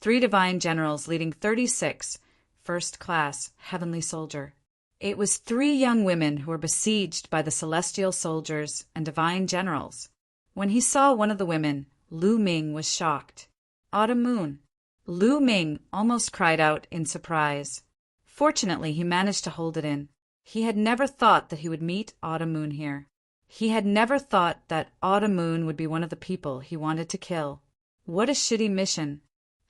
3 divine generals leading 36 first-class heavenly soldier. It was 3 young women who were besieged by the celestial soldiers and divine generals. When he saw one of the women, Lu Ming was shocked. Autumn Moon. Lu Ming almost cried out in surprise. Fortunately, he managed to hold it in. He had never thought that he would meet Autumn Moon here. He had never thought that Autumn Moon would be one of the people he wanted to kill. What a shitty mission.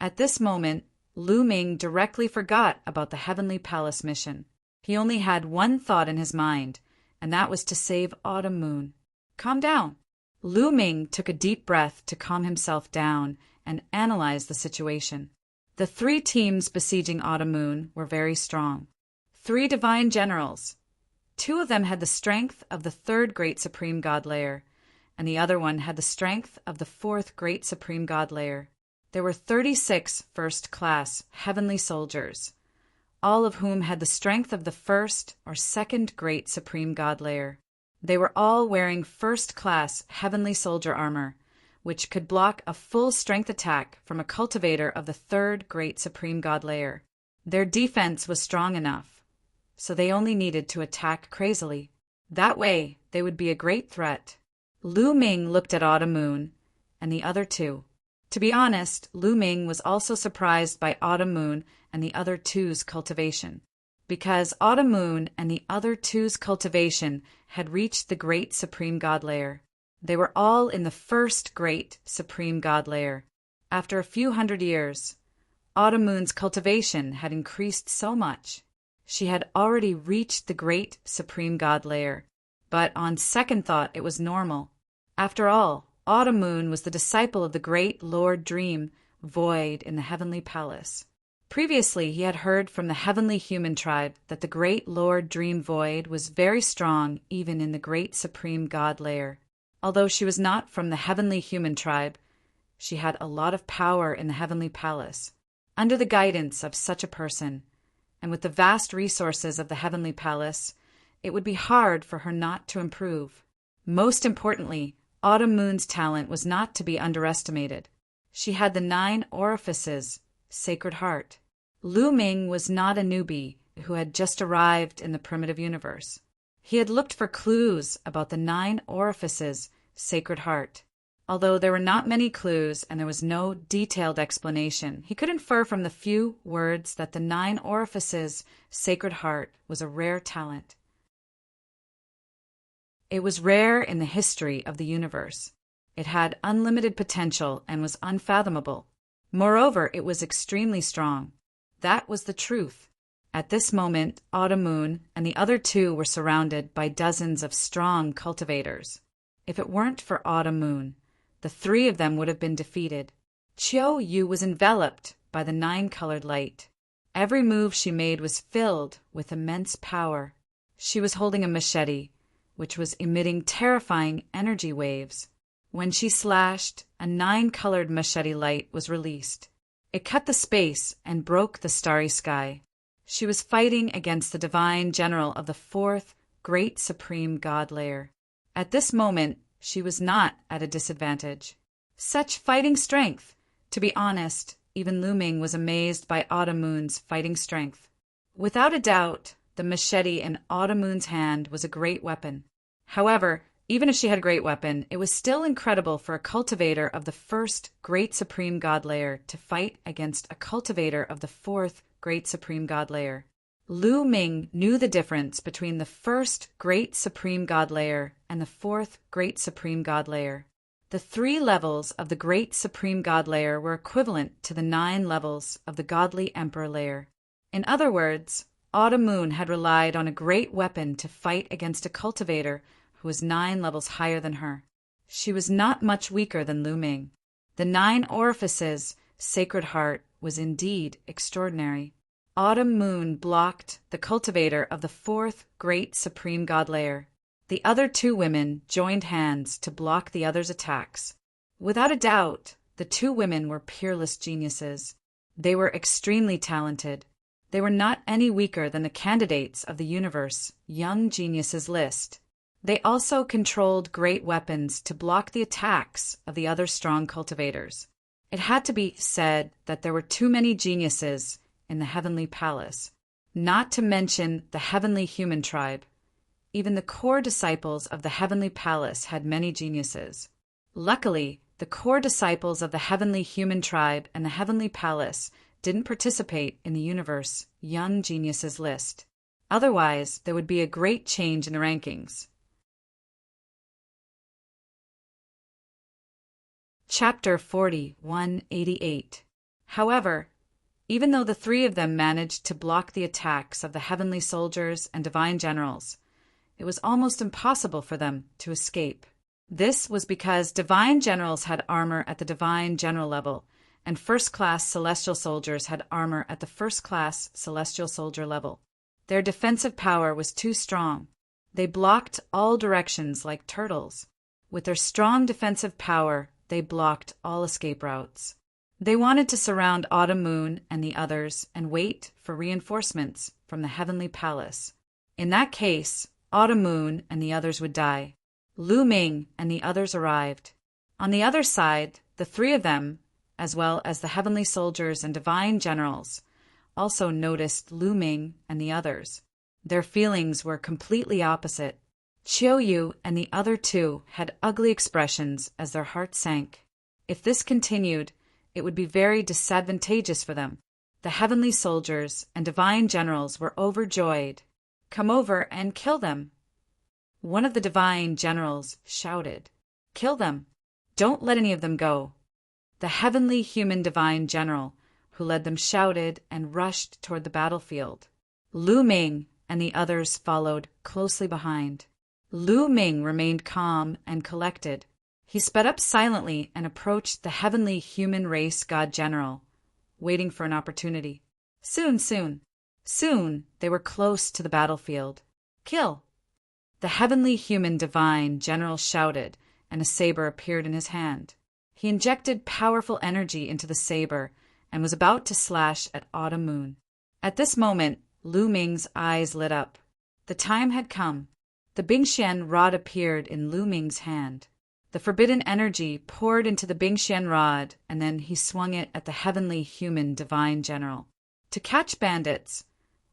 At this moment, Lu Ming directly forgot about the Heavenly Palace mission. He only had one thought in his mind, and that was to save Autumn Moon. Calm down. Lu Ming took a deep breath to calm himself down and analyze the situation. The three teams besieging Autumn Moon were very strong. 3 divine generals. 2 of them had the strength of the 3rd Great Supreme God Layer, and the other one had the strength of the 4th Great Supreme God Layer. There were 36 first-class heavenly soldiers, all of whom had the strength of the 1st or 2nd Great Supreme God Layer. They were all wearing first-class heavenly soldier armor, which could block a full-strength attack from a cultivator of the 3rd Great Supreme God Layer. Their defense was strong enough, so they only needed to attack crazily. That way, they would be a great threat. Lu Ming looked at Autumn Moon and the other 2. To be honest, Lu Ming was also surprised by Autumn Moon and the other 2's cultivation, because Autumn Moon and the other 2's cultivation had reached the Great Supreme God Layer. They were all in the 1st Great Supreme God Layer. After a few hundred years, Autumn Moon's cultivation had increased so much. She had already reached the Great Supreme God Layer, but on second thought it was normal. After all, Autumn Moon was the disciple of the great Lord Dream Void in the Heavenly Palace. Previously, he had heard from the Heavenly Human Tribe that the great Lord Dream Void was very strong even in the Great Supreme God Layer. Although she was not from the Heavenly Human Tribe, she had a lot of power in the Heavenly Palace. Under the guidance of such a person, and with the vast resources of the Heavenly Palace, it would be hard for her not to improve. Most importantly, Autumn Moon's talent was not to be underestimated. She had the 9 orifices, Sacred Heart. Lu Ming was not a newbie who had just arrived in the primitive universe. He had looked for clues about the 9 orifices, Sacred Heart. Although there were not many clues and there was no detailed explanation, he could infer from the few words that the 9 orifices, Sacred Heart, was a rare talent. It was rare in the history of the universe. It had unlimited potential and was unfathomable. Moreover, it was extremely strong. That was the truth. At this moment, Autumn Moon and the other 2 were surrounded by dozens of strong cultivators. If it weren't for Autumn Moon, the 3 of them would have been defeated. Chiao Yu was enveloped by the 9-colored light. Every move she made was filled with immense power. She was holding a machete, which was emitting terrifying energy waves. When she slashed, a 9-colored machete light was released. It cut the space and broke the starry sky. She was fighting against the divine general of the 4th Great Supreme God Layer. At this moment, she was not at a disadvantage. Such fighting strength! To be honest, even Lu Ming was amazed by Autumn Moon's fighting strength. Without a doubt, the machete in Autumn Moon's hand was a great weapon. However, even if she had a great weapon, it was still incredible for a cultivator of the 1st Great Supreme God Layer to fight against a cultivator of the 4th Great Supreme God Layer. Lu Ming knew the difference between the 1st Great Supreme God Layer and the 4th Great Supreme God Layer. The 3 levels of the Great Supreme God Layer were equivalent to the 9 levels of the Godly Emperor Layer. In other words, Autumn Moon had relied on a great weapon to fight against a cultivator who was 9 levels higher than her. She was not much weaker than Lu Ming. The 9 orifices, Sacred Heart, was indeed extraordinary. Autumn Moon blocked the cultivator of the 4th Great Supreme God Layer. The other 2 women joined hands to block the others' attacks. Without a doubt, the 2 women were peerless geniuses. They were extremely talented. They were not any weaker than the candidates of the universe Young Geniuses list. They also controlled great weapons to block the attacks of the other strong cultivators. It had to be said that there were too many geniuses in the Heavenly Palace, not to mention the Heavenly Human Tribe. Even the core disciples of the Heavenly Palace had many geniuses. Luckily, the core disciples of the Heavenly Human Tribe and the Heavenly Palace didn't participate in the universe Young Geniuses list. Otherwise, there would be a great change in the rankings. Chapter 40, 188. However, Even though the three of them managed to block the attacks of the heavenly soldiers and divine generals, it was almost impossible for them to escape. This was because divine generals had armor at the divine general level, and first-class celestial soldiers had armor at the first-class celestial soldier level. Their defensive power was too strong. They blocked all directions like turtles. With their strong defensive power, they blocked all escape routes. They wanted to surround Autumn Moon and the others and wait for reinforcements from the heavenly palace. In that case, Autumn Moon and the others would die. Lu Ming and the others arrived. On the other side, the three of them, as well as the heavenly soldiers and divine generals, also noticed Lu Ming and the others. Their feelings were completely opposite. Chiu Yu and the other two had ugly expressions as their hearts sank. If this continued, it would be very disadvantageous for them. The heavenly soldiers and divine generals were overjoyed. "Come over and kill them." One of the divine generals shouted, "Kill them! Don't let any of them go." The heavenly human divine general who led them shouted and rushed toward the battlefield. Lu Ming and the others followed closely behind. Lu Ming remained calm and collected. He sped up silently and approached the heavenly human race god general, waiting for an opportunity. Soon, they were close to the battlefield. "Kill!" The heavenly human divine general shouted, and a saber appeared in his hand. He injected powerful energy into the saber and was about to slash at Autumn Moon. At this moment, Lu Ming's eyes lit up. The time had come. The Bingxian rod appeared in Lu Ming's hand. The forbidden energy poured into the Bingxian rod, and then he swung it at the heavenly human divine general. To catch bandits,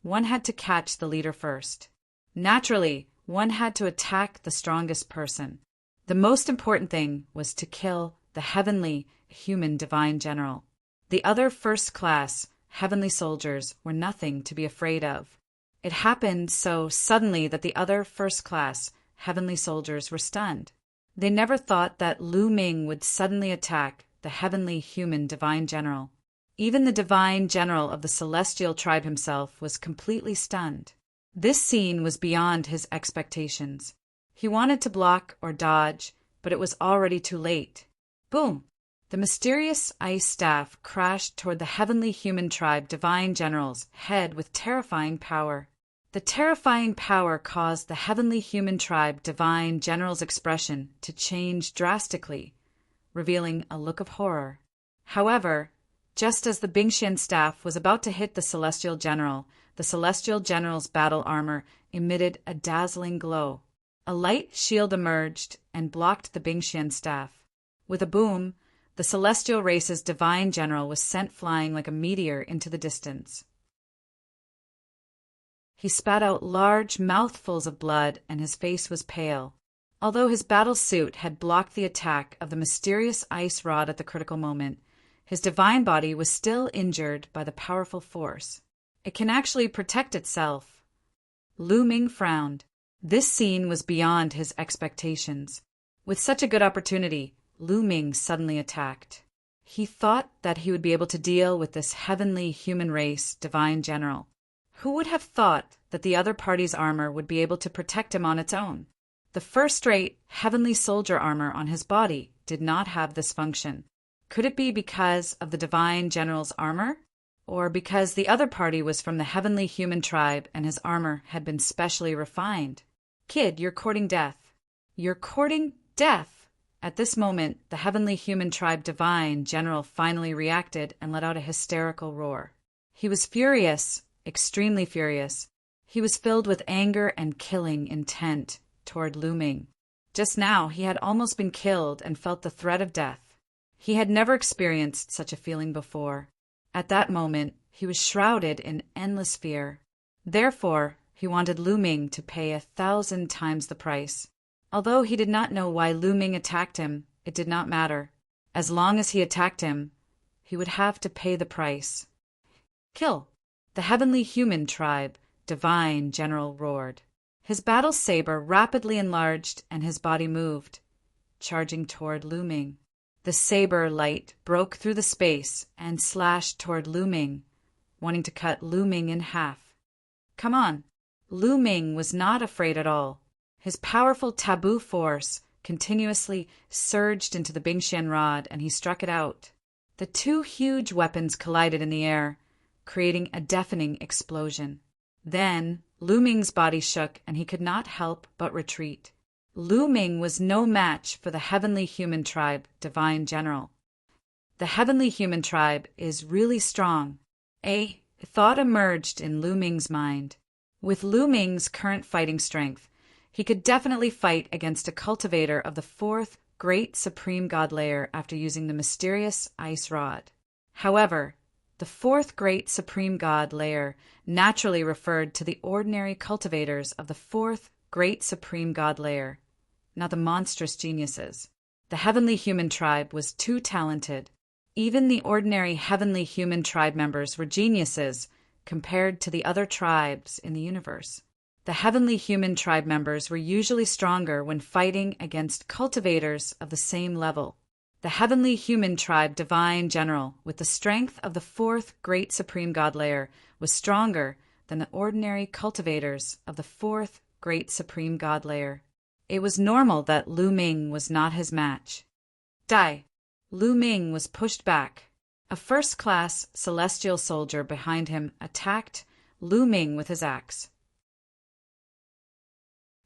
one had to catch the leader first. Naturally, one had to attack the strongest person. The most important thing was to kill the heavenly human divine general. The other first-class heavenly soldiers were nothing to be afraid of. It happened so suddenly that the other first-class heavenly soldiers were stunned. They never thought that Lu Ming would suddenly attack the heavenly human divine general. Even the divine general of the celestial tribe himself was completely stunned. This scene was beyond his expectations. He wanted to block or dodge, but it was already too late. Boom! The mysterious ice staff crashed toward the heavenly human tribe divine general's head with terrifying power. The terrifying power caused the heavenly human tribe divine general's expression to change drastically, revealing a look of horror. However, just as the Bingxian staff was about to hit the celestial general's battle armor emitted a dazzling glow. A light shield emerged and blocked the Bingxian staff. With a boom, the celestial race's divine general was sent flying like a meteor into the distance. He spat out large mouthfuls of blood, and his face was pale. Although his battle suit had blocked the attack of the mysterious ice rod at the critical moment, his divine body was still injured by the powerful force. It can actually protect itself. Lu Ming frowned. This scene was beyond his expectations. With such a good opportunity, Lu Ming suddenly attacked. He thought that he would be able to deal with this heavenly human race divine general. Who would have thought that the other party's armor would be able to protect him on its own? The first-rate heavenly soldier armor on his body did not have this function. Could it be because of the divine general's armor? Or because the other party was from the heavenly human tribe and his armor had been specially refined? "Kid, you're courting death." "You're courting death?" At this moment, the heavenly human tribe divine general finally reacted and let out a hysterical roar. He was furious, extremely furious. He was filled with anger and killing intent toward Lu Ming. Just now, he had almost been killed and felt the threat of death. He had never experienced such a feeling before. At that moment, he was shrouded in endless fear. Therefore, he wanted Lu Ming to pay 1,000 times the price. Although he did not know why Lu Ming attacked him, it did not matter. As long as he attacked him, he would have to pay the price. "Kill!" The heavenly human tribe divine general roared. His battle saber rapidly enlarged and his body moved, charging toward Lu Ming. The saber light broke through the space and slashed toward Lu Ming, wanting to cut Lu Ming in half. Come on. Lu Ming was not afraid at all. His powerful taboo force continuously surged into the Bingxian rod, and he struck it out. The two huge weapons collided in the air, creating a deafening explosion. Then Lu Ming's body shook, and he could not help but retreat. Lu Ming was no match for the Heavenly Human Tribe Divine General. The Heavenly Human Tribe is really strong. A thought emerged in Lu Ming's mind. With Lu Ming's current fighting strength, he could definitely fight against a cultivator of the fourth Great Supreme God layer after using the mysterious ice rod. However, the fourth Great Supreme God layer naturally referred to the ordinary cultivators of the fourth Great Supreme God layer, not the monstrous geniuses. The Heavenly Human Tribe was too talented. Even the ordinary Heavenly Human Tribe members were geniuses compared to the other tribes in the universe. The Heavenly Human Tribe members were usually stronger when fighting against cultivators of the same level. The Heavenly Human Tribe Divine General, with the strength of the fourth Great Supreme God layer, was stronger than the ordinary cultivators of the fourth Great Supreme God layer. It was normal that Lu Ming was not his match. Die! Lu Ming was pushed back. A first-class celestial soldier behind him attacked Lu Ming with his axe.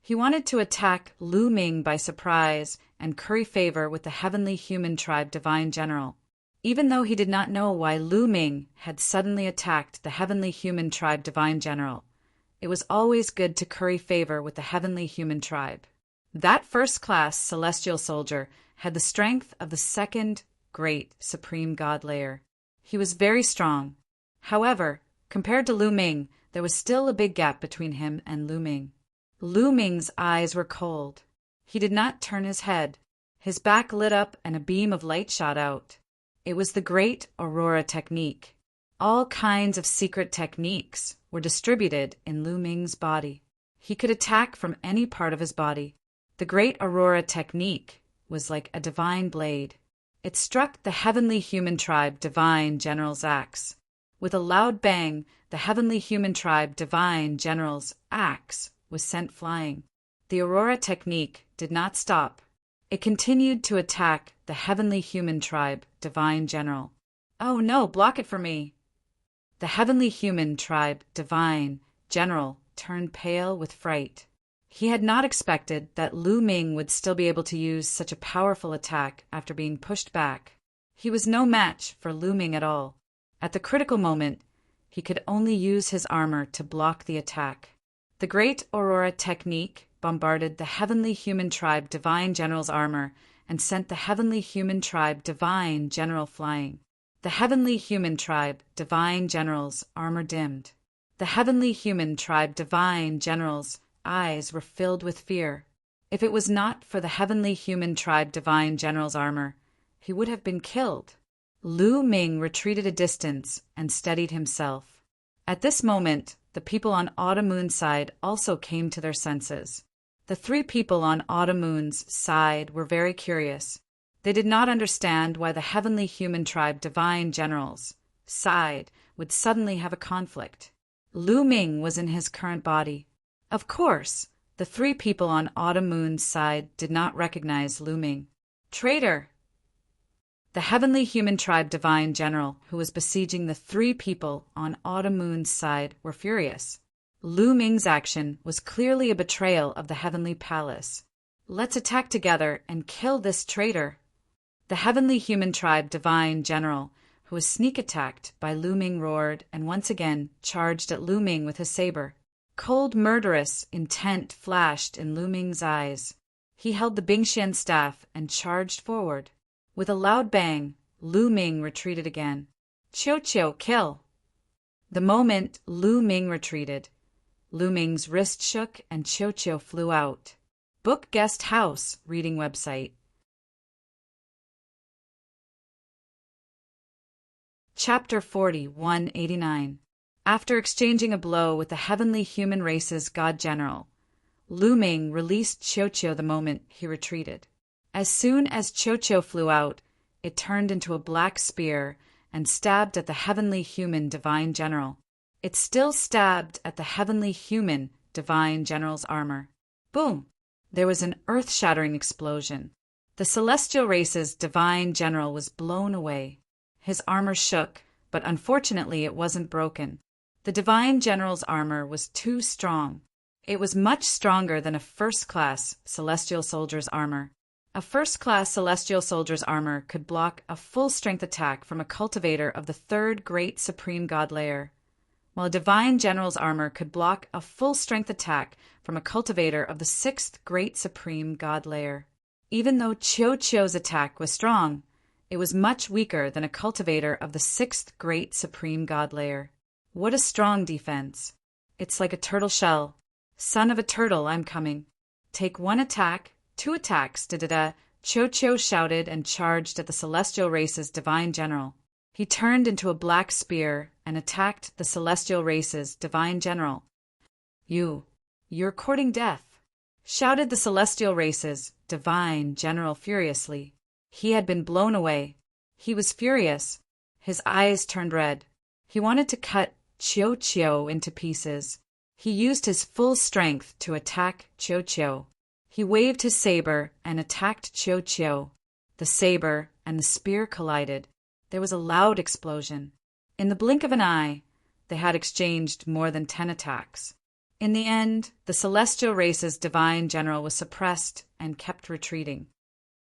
He wanted to attack Lu Ming by surprise and curry favor with the Heavenly Human Tribe Divine General. Even though he did not know why Lu Ming had suddenly attacked the Heavenly Human Tribe Divine General, it was always good to curry favor with the Heavenly Human Tribe. That first-class celestial soldier had the strength of the second Great Supreme God layer. He was very strong. However, compared to Lu Ming, there was still a big gap between him and Lu Ming. Lu Ming's eyes were cold. He did not turn his head. His back lit up and a beam of light shot out. It was the Great Aurora Technique. All kinds of secret techniques were distributed in Lu Ming's body. He could attack from any part of his body. The Great Aurora Technique was like a divine blade. It struck the Heavenly Human Tribe Divine General's axe. With a loud bang, the Heavenly Human Tribe Divine General's axe was sent flying. The Aurora Technique did not stop. It continued to attack the Heavenly Human Tribe Divine General. Oh no, block it for me! The Heavenly Human Tribe Divine General turned pale with fright. He had not expected that Lu Ming would still be able to use such a powerful attack after being pushed back. He was no match for Lu Ming at all. At the critical moment, he could only use his armor to block the attack. The Great Aurora Technique bombarded the Heavenly Human Tribe Divine General's armor and sent the Heavenly Human Tribe Divine General flying. The Heavenly Human Tribe Divine General's armor dimmed. The Heavenly Human Tribe Divine General's eyes were filled with fear. If it was not for the Heavenly Human Tribe Divine General's armor, he would have been killed. Lu Ming retreated a distance and steadied himself. At this moment, the people on Autumn Moon's side also came to their senses. The three people on Autumn Moon's side were very curious. They did not understand why the Heavenly Human Tribe Divine General's side would suddenly have a conflict. Lu Ming was in his current body. Of course, the three people on Autumn Moon's side did not recognize Lu Ming. Traitor! The Heavenly Human Tribe Divine General, who was besieging the three people on Autumn Moon's side, were furious. Lu Ming's action was clearly a betrayal of the Heavenly Palace. Let's attack together and kill this traitor. The Heavenly Human Tribe Divine General, who was sneak attacked by Lu Ming, roared and once again charged at Lu Ming with his saber. Cold, murderous intent flashed in Lu Ming's eyes. He held the Bingxian staff and charged forward. With a loud bang, Lu Ming retreated again. Qiu, kill! The moment Lu Ming retreated, Lu Ming's wrist shook and Qiu flew out. Book Guest House reading website. Chapter 40, 189. After exchanging a blow with the Heavenly Human Race's God General, Lu Ming released Qiu the moment he retreated. As soon as Qiu flew out, it turned into a black spear and stabbed at the heavenly human divine general. It still stabbed at the heavenly human divine general's armor. Boom! There was an earth-shattering explosion. The celestial race's divine general was blown away. His armor shook, but unfortunately it wasn't broken. The divine general's armor was too strong. It was much stronger than a first-class celestial soldier's armor. A first-class celestial soldier's armor could block a full-strength attack from a cultivator of the third great supreme god layer, while a divine general's armor could block a full-strength attack from a cultivator of the sixth great supreme god layer. Even though Chiu-Chiu's attack was strong, it was much weaker than a cultivator of the sixth great supreme god layer. What a strong defense! It's like a turtle shell. Son of a turtle, I'm coming. Take one attack, two attacks, da-da-da, Chiu-Chiu shouted and charged at the celestial race's divine general. He turned into a black spear and attacked the celestial race's divine general. You're courting death, shouted the celestial race's divine general furiously. He had been blown away. He was furious. His eyes turned red. He wanted to cut Chiu-Chiu into pieces. He used his full strength to attack Chiu-Chiu. He waved his saber and attacked Chiu-Chiu. The saber and the spear collided. There was a loud explosion. In the blink of an eye, they had exchanged more than 10 attacks. In the end, the celestial race's divine general was suppressed and kept retreating.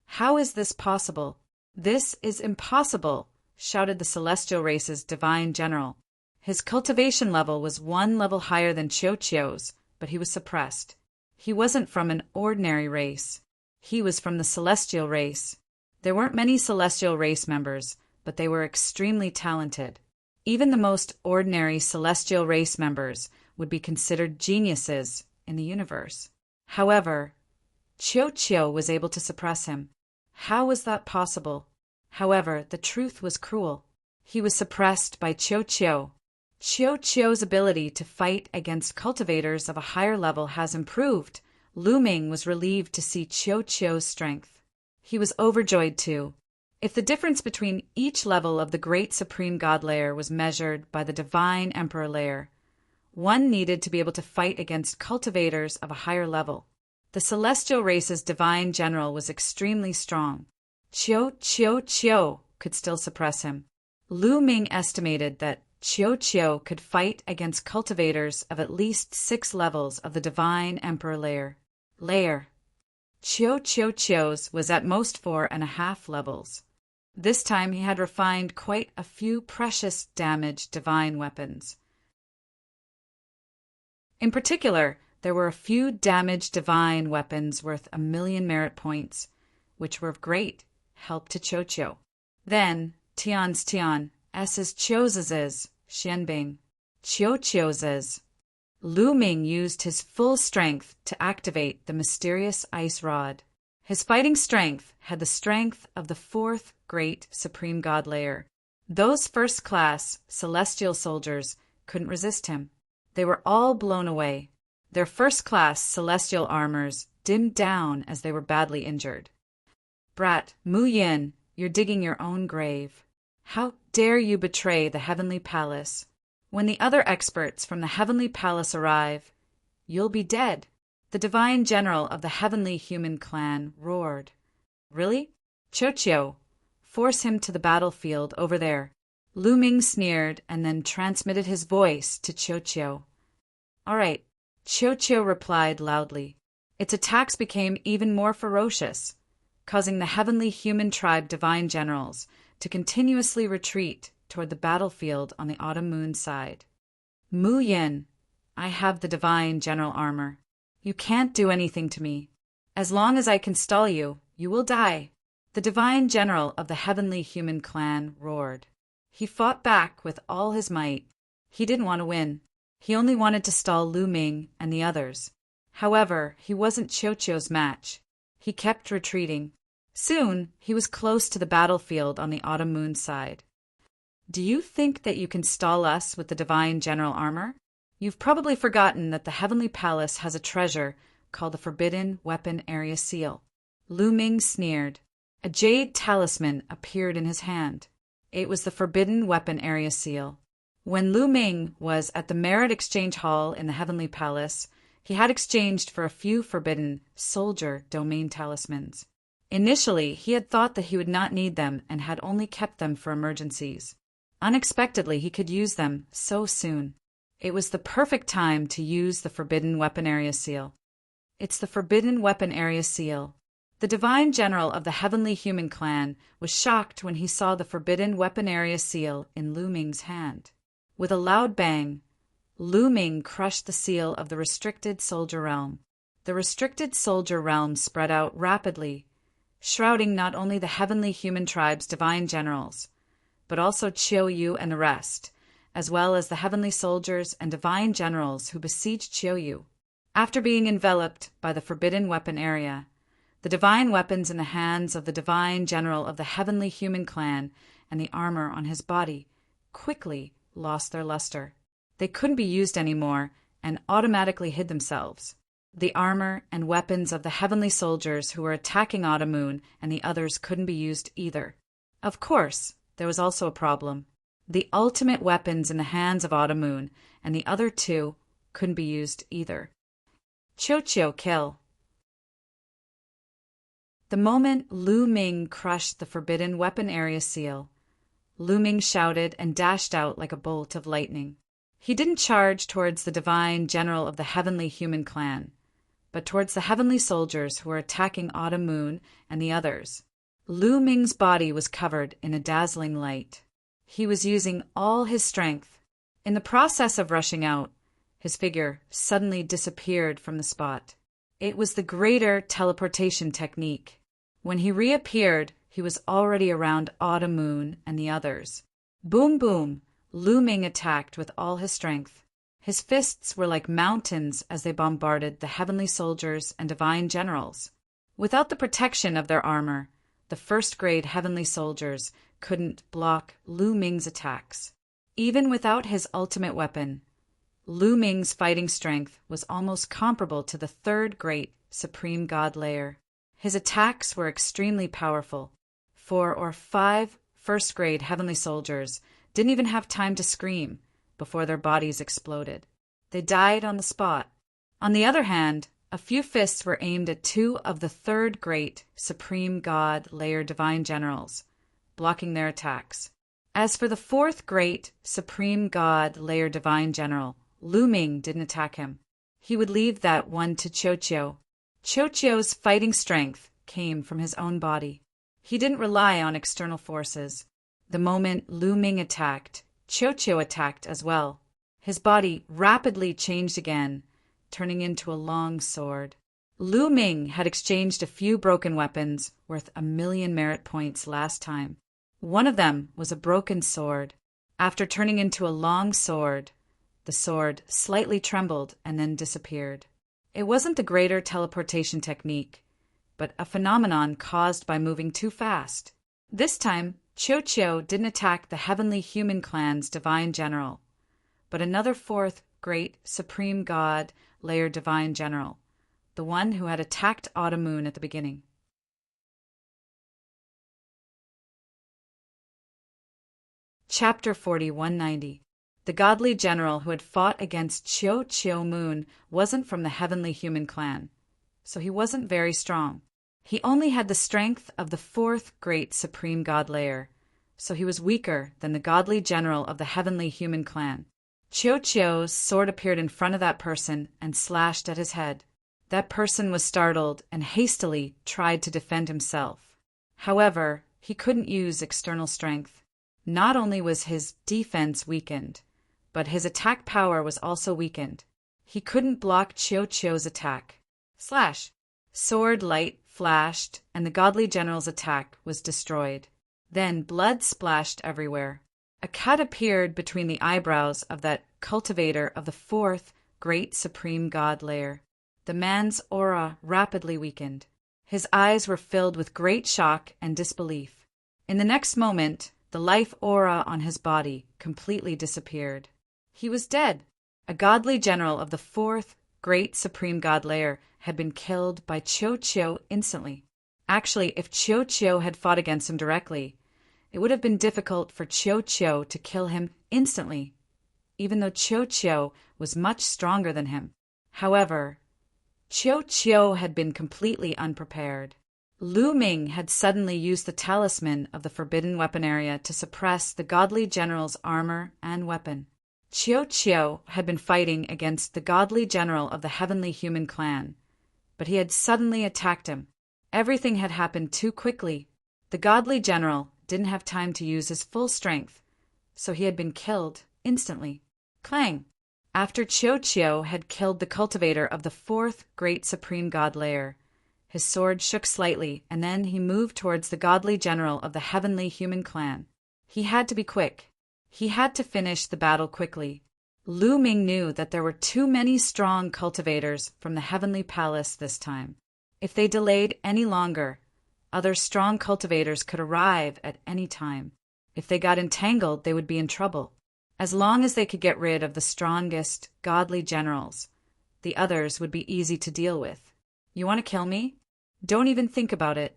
How is this possible? This is impossible, shouted the celestial race's divine general. His cultivation level was 1 level higher than Chiu-Chiu's, but he was suppressed. He wasn't from an ordinary race. He was from the celestial race. There weren't many celestial race members, but they were extremely talented. Even the most ordinary celestial race members would be considered geniuses in the universe. However, Chiu-Chiu was able to suppress him. How was that possible? However, the truth was cruel. He was suppressed by Chiu-Chiu. Chiu-Chiu's ability to fight against cultivators of a higher level has improved. Lu Ming was relieved to see Chiu-Chiu's strength. He was overjoyed too. If the difference between each level of the Great Supreme God layer was measured by the Divine Emperor layer, one needed to be able to fight against cultivators of a higher level. The celestial race's divine general was extremely strong. Chiu-Chiu could still suppress him. Lu Ming estimated that Chiu-Chiu could fight against cultivators of at least 6 levels of the Divine Emperor layer. Chiu-Chiu's was at most 4.5 levels. This time he had refined quite a few precious damage divine weapons. In particular, there were a few damage divine weapons worth 1,000,000 merit points, which were of great help to Chiu-Chiu. Then, Tian's Tian, S's Chiu's, Xianbing, Chiu-Chiu's. Lu Ming used his full strength to activate the mysterious ice rod. His fighting strength had the strength of the 4th great supreme god layer. Those first-class celestial soldiers couldn't resist him. They were all blown away. Their first-class celestial armors dimmed down as they were badly injured. Brat, Mu Yin, you're digging your own grave. How dare you betray the heavenly palace? When the other experts from the heavenly palace arrive, you'll be dead. The divine general of the heavenly human clan roared. Really? Chiu-Chiu, force him to the battlefield over there. Lu Ming sneered and then transmitted his voice to Chiu-Chiu. All right, Chiu-Chiu replied loudly. Its attacks became even more ferocious, causing the heavenly human tribe divine generals to continuously retreat toward the battlefield on the autumn moon side. Mu Yin, I have the divine general armor. You can't do anything to me. As long as I can stall you, you will die. The divine general of the heavenly human clan roared. He fought back with all his might. He didn't want to win. He only wanted to stall Lu Ming and the others. However, he wasn't Chiu-Chiu's match. He kept retreating. Soon, he was close to the battlefield on the autumn moon side. Do you think that you can stall us with the divine general armor? You've probably forgotten that the heavenly palace has a treasure called the Forbidden Weapon Area Seal. Lu Ming sneered. A jade talisman appeared in his hand. It was the Forbidden Weapon Area seal. When Lu Ming was at the Merit Exchange Hall in the Heavenly Palace, he had exchanged for a few forbidden soldier domain talismans. Initially, he had thought that he would not need them and had only kept them for emergencies. Unexpectedly, he could use them so soon. It was the perfect time to use the Forbidden Weapon Area seal. It's the Forbidden Weapon Area seal. The Divine General of the Heavenly Human Clan was shocked when he saw the Forbidden Weapon Area seal in Lu Ming's hand. With a loud bang, Lu Ming crushed the seal of the Restricted Soldier Realm. The Restricted Soldier Realm spread out rapidly, shrouding not only the Heavenly Human Tribe's Divine Generals, but also Chiu Yu and the rest, as well as the Heavenly Soldiers and Divine Generals who besieged Chiu Yu. After being enveloped by the Forbidden Weapon Area, the divine weapons in the hands of the Divine General of the Heavenly Human Clan and the armor on his body quickly lost their luster. They couldn't be used anymore and automatically hid themselves. The armor and weapons of the Heavenly Soldiers who were attacking Autumn Moon and the others couldn't be used either. Of course, there was also a problem. The ultimate weapons in the hands of Autumn Moon and the other two couldn't be used either. Chiu kill. The moment Lu Ming crushed the Forbidden Weapon Area seal, Lu Ming shouted and dashed out like a bolt of lightning. He didn't charge towards the Divine General of the Heavenly Human Clan, but towards the Heavenly Soldiers who were attacking Autumn Moon and the others. Lu Ming's body was covered in a dazzling light. He was using all his strength. In the process of rushing out, his figure suddenly disappeared from the spot. It was the greater teleportation technique. When he reappeared, he was already around Autumn Moon and the others. Boom, boom, Lu Ming attacked with all his strength. His fists were like mountains as they bombarded the Heavenly Soldiers and Divine Generals. Without the protection of their armor, the first-grade Heavenly Soldiers couldn't block Lu Ming's attacks. Even without his ultimate weapon, Lu Ming's fighting strength was almost comparable to the third great Supreme God layer. His attacks were extremely powerful. 4 or 5 first-grade Heavenly Soldiers didn't even have time to scream before their bodies exploded. They died on the spot. On the other hand, a few fists were aimed at 2 of the third great Supreme God layer Divine Generals, blocking their attacks. As for the fourth great Supreme God layer Divine General, Lu Ming didn't attack him. He would leave that one to Chiu. Chiu's fighting strength came from his own body. He didn't rely on external forces. The moment Lu Ming attacked, Chiu attacked as well. His body rapidly changed again, turning into a long sword. Lu Ming had exchanged a few broken weapons worth 1,000,000 merit points last time. One of them was a broken sword. After turning into a long sword, the sword slightly trembled and then disappeared. It wasn't the greater teleportation technique, but a phenomenon caused by moving too fast. This time, Chiu didn't attack the Heavenly Human Clan's Divine General, but another fourth great Supreme God layer Divine General, the one who had attacked Autumn Moon at the beginning. Chapter 4190. The godly general who had fought against Chiu Moon wasn't from the Heavenly Human Clan, so he wasn't very strong. He only had the strength of the fourth great Supreme God layer, so he was weaker than the godly general of the Heavenly Human Clan. Chiu's sword appeared in front of that person and slashed at his head. That person was startled and hastily tried to defend himself. However, he couldn't use external strength. Not only was his defense weakened, but his attack power was also weakened. He couldn't block Chiu's attack. Slash! Sword light flashed, and the godly general's attack was destroyed. Then blood splashed everywhere. A cut appeared between the eyebrows of that cultivator of the fourth great Supreme God layer. The man's aura rapidly weakened. His eyes were filled with great shock and disbelief. In the next moment, the life aura on his body completely disappeared. He was dead. A godly general of the fourth great Supreme God layer had been killed by Chiu instantly. Actually, if Chiu had fought against him directly, It would have been difficult for Chiu to kill him instantly, even though Chiu was much stronger than him. However, Chiu had been completely unprepared. Lu Ming had suddenly used the talisman of the forbidden weapon area to suppress the godly general's armor and weapon. Chiu had been fighting against the godly general of the heavenly human clan, but he had suddenly attacked him. Everything had happened too quickly. The godly general didn't have time to use his full strength, so he had been killed instantly. Clang! After Chiu had killed the cultivator of the fourth great supreme god layer, his sword shook slightly, and then he moved towards the godly general of the heavenly human clan. He had to be quick. He had to finish the battle quickly. Lu Ming knew that there were too many strong cultivators from the heavenly palace this time. If they delayed any longer, other strong cultivators could arrive at any time. If they got entangled, they would be in trouble. As long as they could get rid of the strongest, godly generals, the others would be easy to deal with. You want to kill me? Don't even think about it.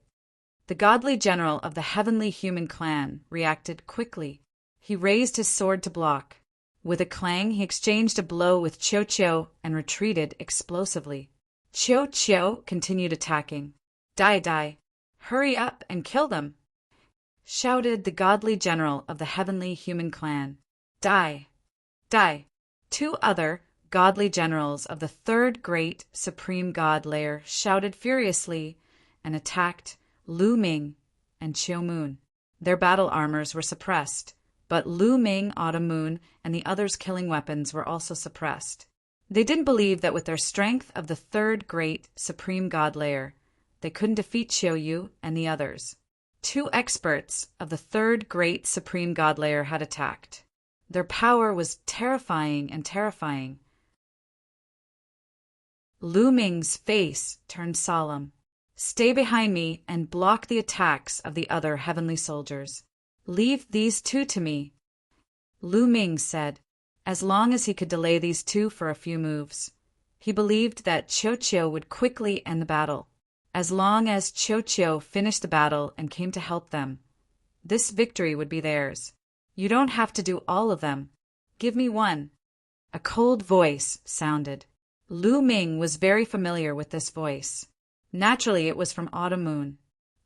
The godly general of the heavenly human clan reacted quickly. He raised his sword to block. With a clang, he exchanged a blow with Chiu and retreated explosively. Chiu continued attacking. Die! Hurry up and kill them! Shouted the godly general of the heavenly human clan. Die! Two other godly generals of the third great supreme god layer shouted furiously and attacked Lu Ming and Chiu Moon. Their battle armors were suppressed, but Lu Ming, Autumn Moon, and the others' killing weapons were also suppressed. They didn't believe that with their strength of the third great supreme god layer, they couldn't defeat Chiu and the others. Two experts of the third great supreme god layer had attacked. Their power was terrifying. Lu Ming's face turned solemn. Stay behind me and block the attacks of the other heavenly soldiers. Leave these two to me, Lu Ming said, as long as he could delay these two for a few moves. He believed that Chiu would quickly end the battle. As long as Chiu finished the battle and came to help them, this victory would be theirs. You don't have to do all of them. Give me one. A cold voice sounded. Lu Ming was very familiar with this voice. Naturally, it was from Autumn Moon.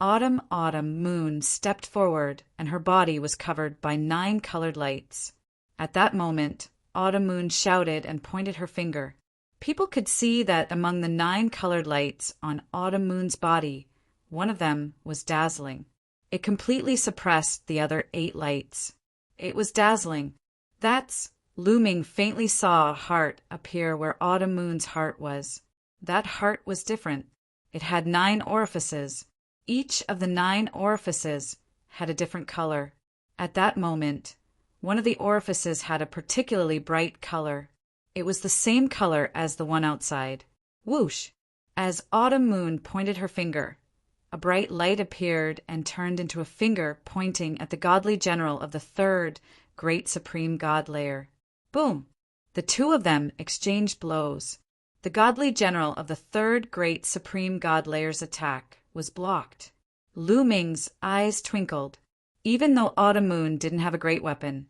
Autumn Moon stepped forward, and her body was covered by 9 colored lights. At that moment, Autumn Moon shouted and pointed her finger. People could see that among the 9 colored lights on Autumn Moon's body, one of them was dazzling. It completely suppressed the other 8 lights. It was dazzling. Lu Ming faintly saw a heart appear where Autumn Moon's heart was. That heart was different. It had 9 orifices. Each of the 9 orifices had a different color. At that moment, one of the orifices had a particularly bright color. It was the same color as the one outside. Whoosh! As Autumn Moon pointed her finger, a bright light appeared and turned into a finger pointing at the godly general of the third great supreme god layer. Boom! The two of them exchanged blows. The godly general of the third great supreme god layer's attack was blocked. Lu Ming's eyes twinkled. Even though Autumn Moon didn't have a great weapon,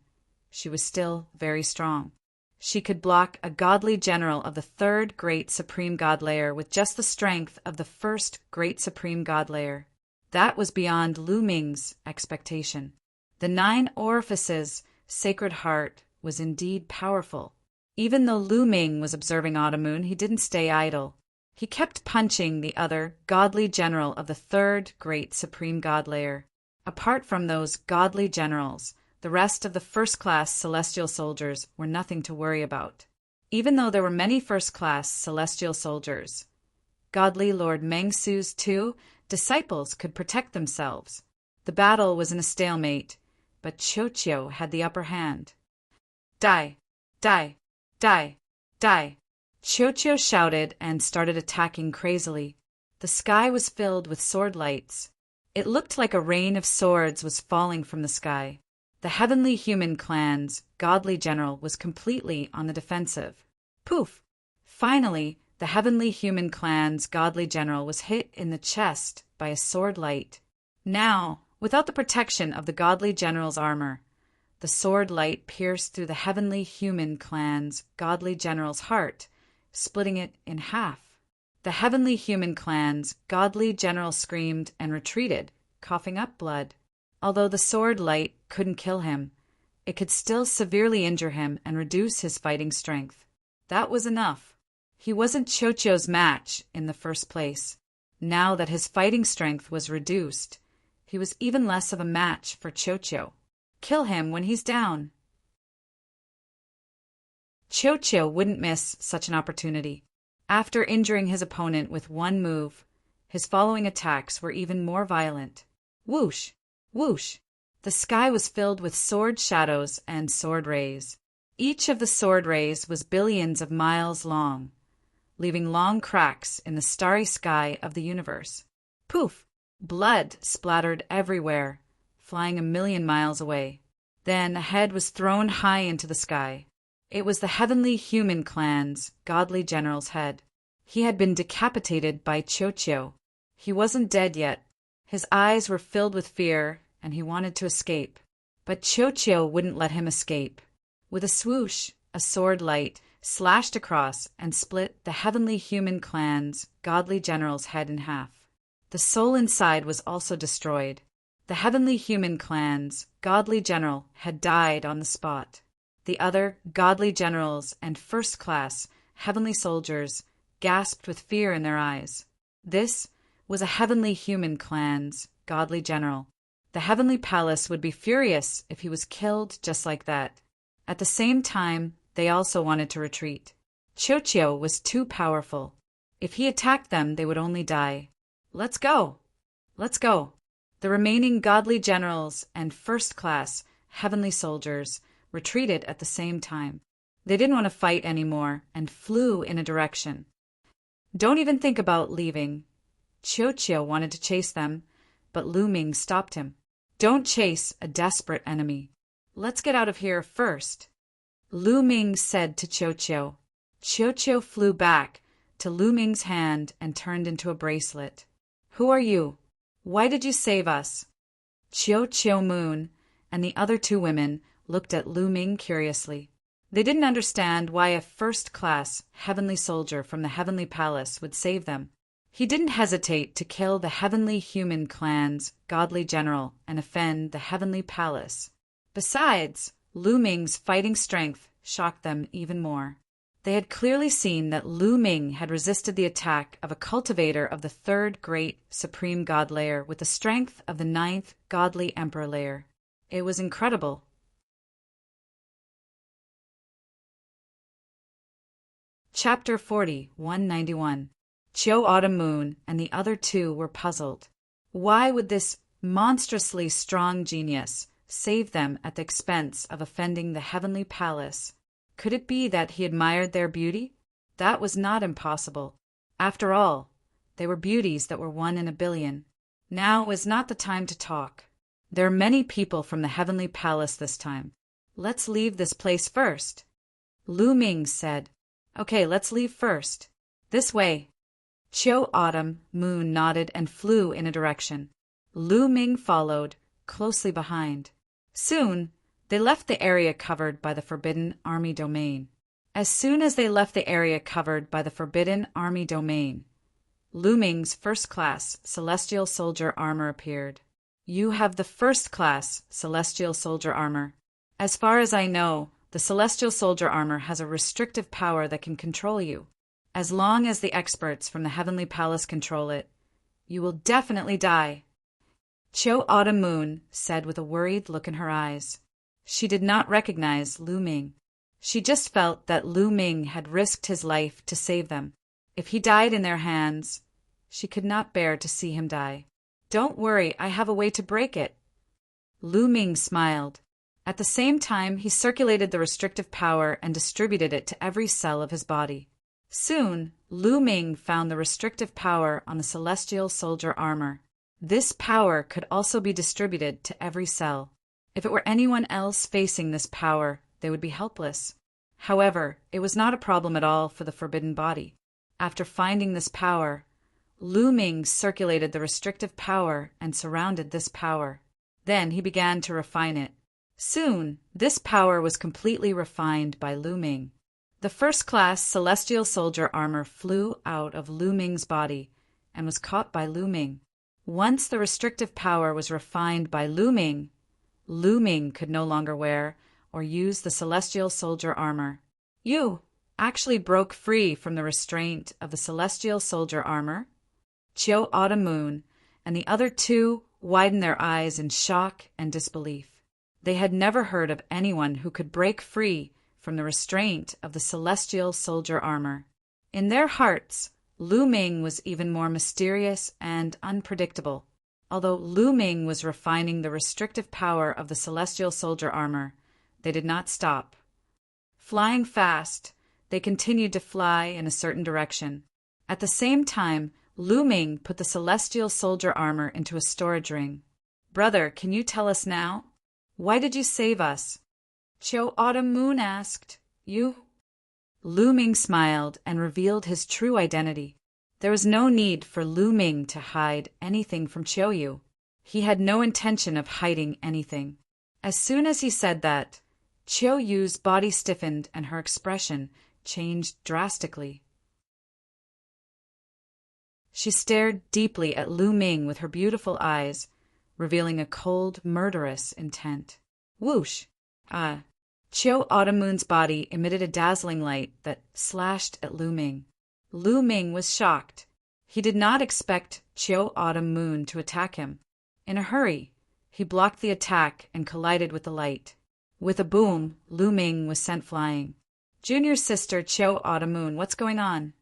she was still very strong. She could block a godly general of the third great supreme god layer with just the strength of the first great supreme god layer. That was beyond Lu Ming's expectation. The 9 orifices' sacred heart was indeed powerful. Even though Lu Ming was observing Autumn Moon, he didn't stay idle. He kept punching the other godly general of the third great supreme god layer. Apart from those godly generals, the rest of the first-class celestial soldiers were nothing to worry about. Even though there were many first-class celestial soldiers, godly Lord Mengsu's 2 disciples could protect themselves. The battle was in a stalemate, but Chiu had the upper hand. Die! Chiu shouted and started attacking crazily. The sky was filled with sword lights. It looked like a rain of swords was falling from the sky. The heavenly human clan's godly general was completely on the defensive. Poof! Finally, the heavenly human clan's godly general was hit in the chest by a sword light. Now, Without the protection of the godly general's armor, the sword light pierced through the heavenly human clan's godly general's heart, splitting it in half. The heavenly human clan's godly general screamed and retreated, coughing up blood. Although the sword light couldn't kill him, it could still severely injure him and reduce his fighting strength. That was enough. He wasn't Chocho's match in the first place. Now that his fighting strength was reduced, he was even less of a match for Chocho. Kill him when he's down. Chocho wouldn't miss such an opportunity. After injuring his opponent with one move, his following attacks were even more violent. Whoosh! Whoosh! The sky was filled with sword shadows and sword rays. Each of the sword rays was billions of miles long, leaving long cracks in the starry sky of the universe. Poof! Blood splattered everywhere, flying 1,000,000 miles away. Then a head was thrown high into the sky. It was the heavenly human clan's godly general's head. He had been decapitated by Chocho. He wasn't dead yet. His eyes were filled with fear, and he wanted to escape. But Chocho wouldn't let him escape. With a swoosh, a sword light slashed across and split the heavenly human clan's godly general's head in half. The soul inside was also destroyed. The heavenly human clan's godly general had died on the spot. The other godly generals and first-class heavenly soldiers gasped with fear in their eyes. This was a heavenly human clan's godly general. The heavenly palace would be furious if he was killed just like that. At the same time, they also wanted to retreat. Chocho was too powerful. If he attacked them, they would only die. Let's go! Let's go! The remaining godly generals and first-class heavenly soldiers retreated at the same time. They didn't want to fight anymore and flew in a direction. Don't even think about leaving. Chocho wanted to chase them, but Lu Ming stopped him. Don't chase a desperate enemy. Let's get out of here first. Lu Ming said to Chocho. Chocho flew back to Lu Ming's hand and turned into a bracelet. Who are you? Why did you save us? Chocho Moon and the other two women looked at Lu Ming curiously. They didn't understand why a first-class heavenly soldier from the heavenly palace would save them. He didn't hesitate to kill the heavenly human clan's godly general and offend the heavenly palace. Besides, Lu Ming's fighting strength shocked them even more. They had clearly seen that Lu Ming had resisted the attack of a cultivator of the third great supreme god layer with the strength of the ninth godly emperor layer. It was incredible. Chapter 40, 191. Cho Autumn Moon and the other two were puzzled. Why would this monstrously strong genius save them at the expense of offending the heavenly palace? Could it be that he admired their beauty? That was not impossible. After all, they were beauties that were 1 in a billion. Now was not the time to talk. There are many people from the heavenly palace this time. Let's leave this place first. Lu Ming said. Okay, let's leave first. This way. Cho Autumn Moon nodded and flew in a direction. Lu Ming followed, closely behind. Soon, they left the area covered by the Forbidden Army domain. As soon as they left the area covered by the Forbidden Army domain, Lu Ming's first-class celestial soldier armor appeared. You have the first-class celestial soldier armor. As far as I know, the celestial soldier armor has a restrictive power that can control you. As long as the experts from the heavenly palace control it, you will definitely die. Cho Autumn Moon said with a worried look in her eyes. She did not recognize Lu Ming. She just felt that Lu Ming had risked his life to save them. If he died in their hands, she could not bear to see him die. Don't worry, I have a way to break it. Lu Ming smiled. At the same time, he circulated the restrictive power and distributed it to every cell of his body. Soon, Lu Ming found the restrictive power on the celestial soldier armor. This power could also be distributed to every cell. If it were anyone else facing this power, they would be helpless. However, it was not a problem at all for the forbidden body. After finding this power, Lu Ming circulated the restrictive power and surrounded this power. Then he began to refine it. Soon, this power was completely refined by Lu Ming. The first-class celestial soldier armor flew out of Lu Ming's body and was caught by Lu Ming. Once the restrictive power was refined by Lu Ming could no longer wear or use the celestial soldier armor. You actually broke free from the restraint of the celestial soldier armor? Chiu Autumn Moon and the other two widened their eyes in shock and disbelief. They had never heard of anyone who could break free from the restraint of the celestial soldier armor. In their hearts, Lu Ming was even more mysterious and unpredictable. Although Lu Ming was refining the restrictive power of the celestial soldier armor, they did not stop. Flying fast, they continued to fly in a certain direction. At the same time, Lu Ming put the celestial soldier armor into a storage ring. "Brother, can you tell us now? Why did you save us?" Chiu Autumn Moon asked. "You?" Lu Ming smiled and revealed his true identity. There was no need for Lu Ming to hide anything from Chiu Yu. He had no intention of hiding anything. As soon as he said that, Chiu Yu's body stiffened and her expression changed drastically. She stared deeply at Lu Ming with her beautiful eyes, revealing a cold, murderous intent. Whoosh! Chiu Autumn Moon's body emitted a dazzling light that slashed at Lu Ming. Lu Ming was shocked. He did not expect Chiu Autumn Moon to attack him. In a hurry, he blocked the attack and collided with the light. With a boom, Lu Ming was sent flying. "Junior sister Chiu Autumn Moon, what's going on?"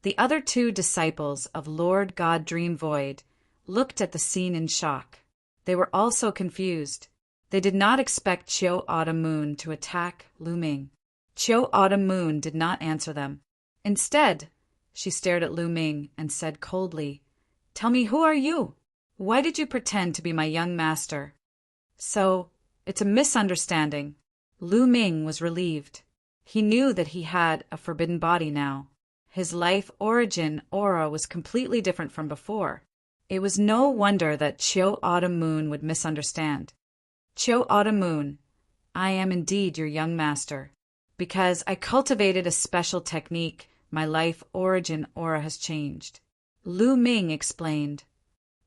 The other two disciples of Lord God Dream Void looked at the scene in shock. They were also confused. They did not expect Chiu Autumn Moon to attack Lu Ming. Chiu Autumn Moon did not answer them. Instead, she stared at Lu Ming and said coldly, "Tell me, who are you? Why did you pretend to be my young master?" "So, it's a misunderstanding." Lu Ming was relieved. He knew that he had a forbidden body now. His life origin aura was completely different from before. It was no wonder that Chiu Autumn Moon would misunderstand. "Chiu Autumn Moon, I am indeed your young master. Because I cultivated a special technique, my life origin aura has changed." Lu Ming explained.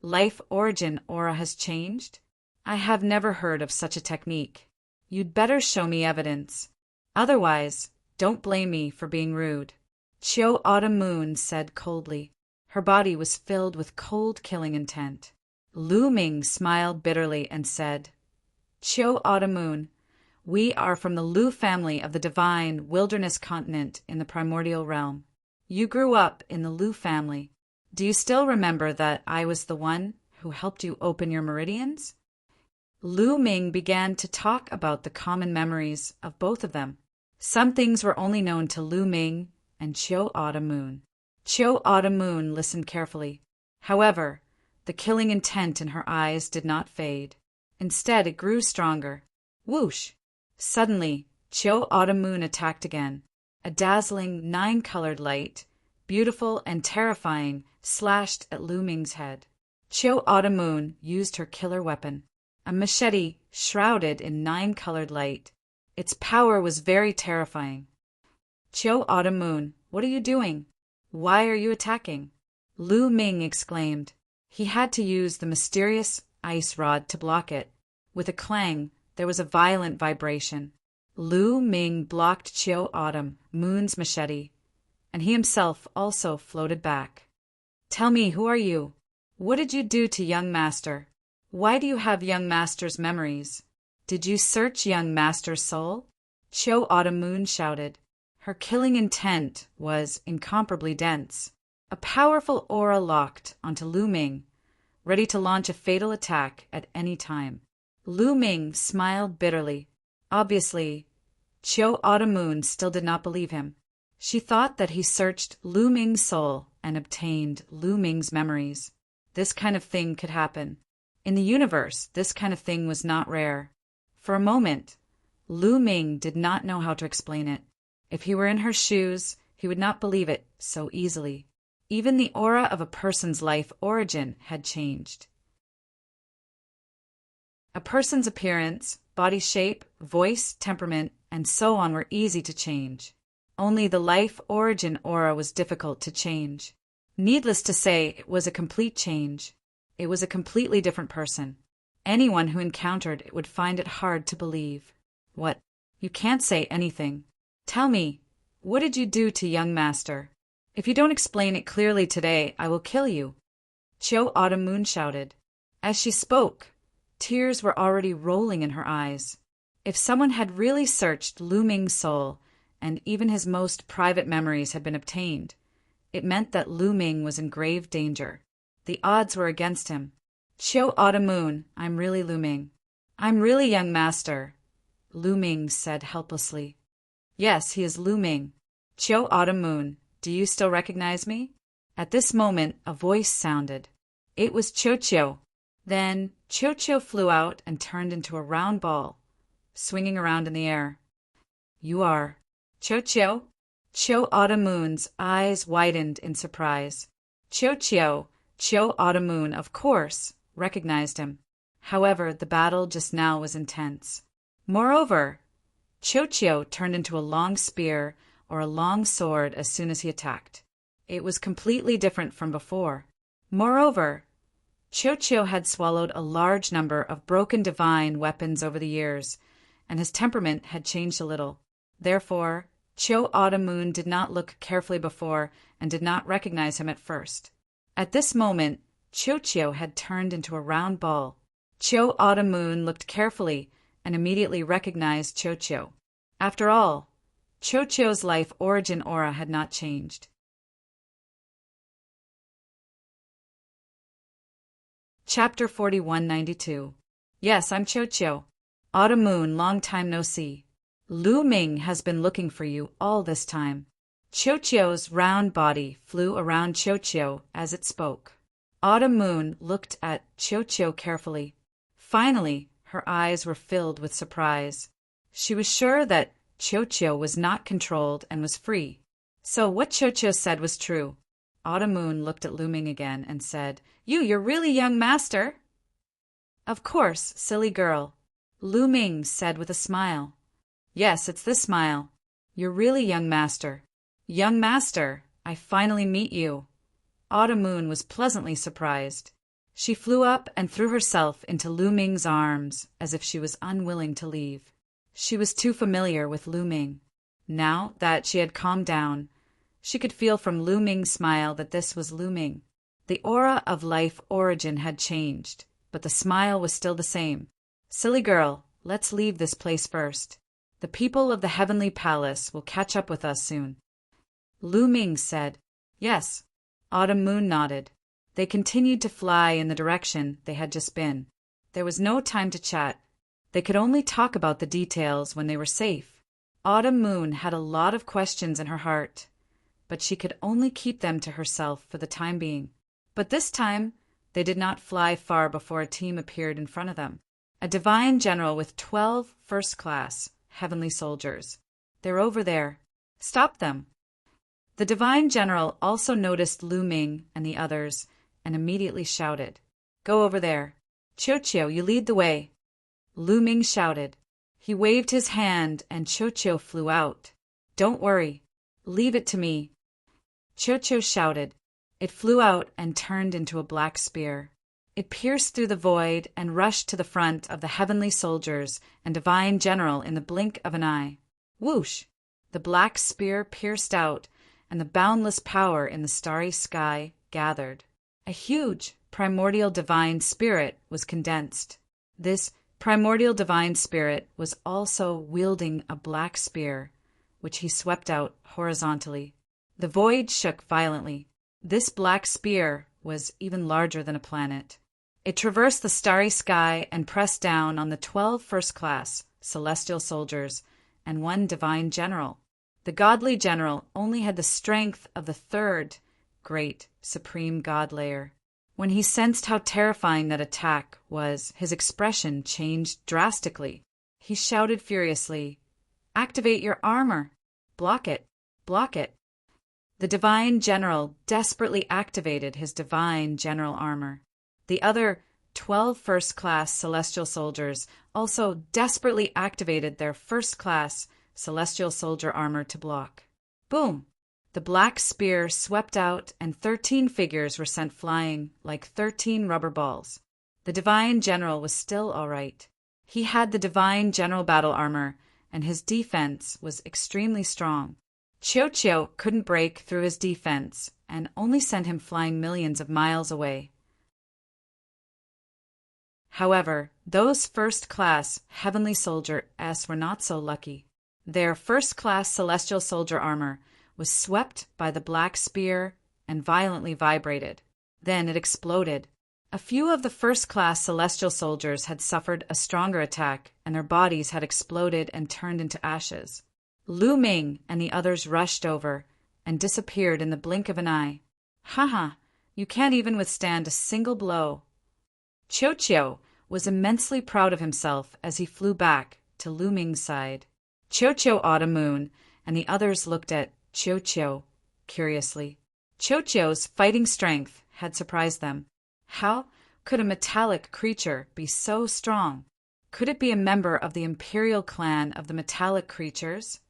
"Life origin aura has changed? I have never heard of such a technique. You'd better show me evidence. Otherwise, don't blame me for being rude." Chiu Autumn Moon said coldly. Her body was filled with cold killing intent. Lu Ming smiled bitterly and said, "Chiu Autumn Moon, we are from the Lu family of the divine wilderness continent in the primordial realm. You grew up in the Lu family. Do you still remember that I was the one who helped you open your meridians?" Lu Ming began to talk about the common memories of both of them. Some things were only known to Lu Ming and Chiu Autumn Moon. Chiu Autumn Moon listened carefully. However, the killing intent in her eyes did not fade. Instead, it grew stronger. Whoosh! Suddenly, Chiu Autumn Moon attacked again. A dazzling 9-colored light, beautiful and terrifying, slashed at Lu Ming's head. Chiu Autumn Moon used her killer weapon, a machete shrouded in 9-colored light. Its power was very terrifying. "Chiu Autumn Moon, what are you doing? Why are you attacking?" Lu Ming exclaimed. He had to use the mysterious ice rod to block it. With a clang, there was a violent vibration. Lu Ming blocked Chiu Autumn Moon's machete, and he himself also floated back. "Tell me, who are you? What did you do to young master? Why do you have young master's memories? Did you search young master's soul?" Chiu Autumn Moon shouted. Her killing intent was incomparably dense. A powerful aura locked onto Lu Ming, ready to launch a fatal attack at any time. Lu Ming smiled bitterly. Obviously, Chiu Autumn Moon still did not believe him. She thought that he searched Lu Ming's soul and obtained Lu Ming's memories. This kind of thing could happen. In the universe, this kind of thing was not rare. For a moment, Lu Ming did not know how to explain it. If he were in her shoes, he would not believe it so easily. Even the aura of a person's life origin had changed. A person's appearance, body shape, voice, temperament, and so on were easy to change. Only the life origin aura was difficult to change. Needless to say, it was a complete change. It was a completely different person. Anyone who encountered it would find it hard to believe. What? You can't say anything. Tell me, what did you do to young master? If you don't explain it clearly today, I will kill you. Chiu Autumn Moon shouted. As she spoke, tears were already rolling in her eyes. If someone had really searched Lu Ming's soul, and even his most private memories had been obtained, it meant that Lu Ming was in grave danger. The odds were against him. Chiu Autumn Moon, I'm really Lu Ming. I'm really young master, Lu Ming said helplessly. Yes, he is Lu Ming. Chiu Autumn Moon, do you still recognize me? At this moment, a voice sounded. It was Chiu. Then, Chiu flew out and turned into a round ball, swinging around in the air. You are Chiu? Chiu Autumn Moon's eyes widened in surprise. Chiu Autumn Moon, of course, recognized him. However, the battle just now was intense. Moreover, Chiu turned into a long spear or a long sword as soon as he attacked. It was completely different from before. Moreover, Chiu had swallowed a large number of broken divine weapons over the years, and his temperament had changed a little. Therefore, Chiu Autumn Moon did not look carefully before and did not recognize him at first. At this moment, Chiu had turned into a round ball. Chiu Autumn Moon looked carefully and immediately recognized Chiu. After all, Chiu's life origin aura had not changed. Chapter 4192. Yes, I'm Chiu. Autumn Moon, long time no see. Lu Ming has been looking for you all this time. Chiu's round body flew around Chiu as it spoke. Autumn Moon looked at Chiu carefully. Finally, her eyes were filled with surprise. She was sure that Chiu was not controlled and was free. So what Chiu said was true. Autumn Moon looked at Lu Ming again and said, You're really young master. Of course, silly girl, Lu Ming said with a smile. Yes, it's this smile. You're really young master. Young master, I finally meet you. Autumn Moon was pleasantly surprised. She flew up and threw herself into Lu Ming's arms as if she was unwilling to leave. She was too familiar with Lu Ming. Now that she had calmed down, she could feel from Lu Ming's smile that this was Lu Ming. The aura of life origin had changed, but the smile was still the same. Silly girl, let's leave this place first. The people of the heavenly palace will catch up with us soon. Lu Ming said. Yes. Autumn Moon nodded. They continued to fly in the direction they had just been. There was no time to chat. They could only talk about the details when they were safe. Autumn Moon had a lot of questions in her heart, but she could only keep them to herself for the time being. But this time, they did not fly far before a team appeared in front of them. A divine general with 12 first-class heavenly soldiers. They're over there. Stop them. The divine general also noticed Lu Ming and the others and immediately shouted, Go over there. Chiu, you lead the way. Lu Ming shouted. He waved his hand and Chiu flew out. Don't worry. Leave it to me. Chiu shouted. It flew out and turned into a black spear. It pierced through the void and rushed to the front of the heavenly soldiers and divine general in the blink of an eye. Whoosh! The black spear pierced out, and the boundless power in the starry sky gathered. A huge primordial divine spirit was condensed. This primordial divine spirit was also wielding a black spear, which he swept out horizontally. The void shook violently. This black spear was even larger than a planet. It traversed the starry sky and pressed down on the 12 first-class celestial soldiers and one divine general. The godly general only had the strength of the third great supreme god layer. When he sensed how terrifying that attack was, his expression changed drastically. He shouted furiously, Activate your armor! Block it! Block it! The divine general desperately activated his divine general armor. The other 12 first-class celestial soldiers also desperately activated their first-class celestial soldier armor to block. Boom! The black spear swept out and 13 figures were sent flying like 13 rubber balls. The divine general was still all right. He had the divine general battle armor, and his defense was extremely strong. Qiu couldn't break through his defense and only sent him flying millions of miles away. However, those first-class heavenly soldiers were not so lucky. Their first-class celestial soldier armor was swept by the black spear and violently vibrated. Then it exploded. A few of the first-class celestial soldiers had suffered a stronger attack, and their bodies had exploded and turned into ashes. Lu Ming and the others rushed over and disappeared in the blink of an eye. Haha, you can't even withstand a single blow. Qiu was immensely proud of himself as he flew back to Lu Ming's side. Qiu Autumn Moon and the others looked at Qiu curiously. Qiu's fighting strength had surprised them. How could a metallic creature be so strong? Could it be a member of the imperial clan of the metallic creatures?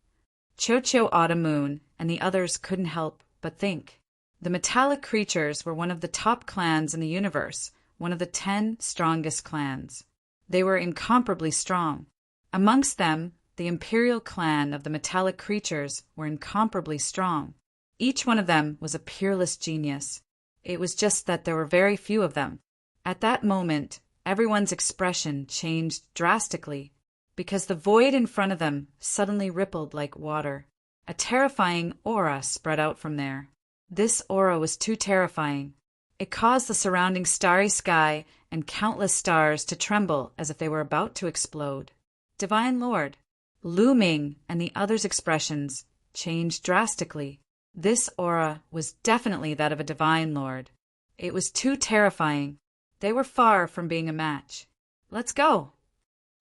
Qiu Autumn Moon and the others couldn't help but think. The metallic creatures were one of the top clans in the universe, one of the 10 strongest clans. They were incomparably strong. Amongst them, the imperial clan of the metallic creatures were incomparably strong. Each one of them was a peerless genius. It was just that there were very few of them. At that moment, everyone's expression changed drastically, because the void in front of them suddenly rippled like water. A terrifying aura spread out from there. This aura was too terrifying. It caused the surrounding starry sky and countless stars to tremble as if they were about to explode. Divine Lord, Lu Ming and the others' expressions changed drastically. This aura was definitely that of a Divine Lord. It was too terrifying. They were far from being a match. Let's go!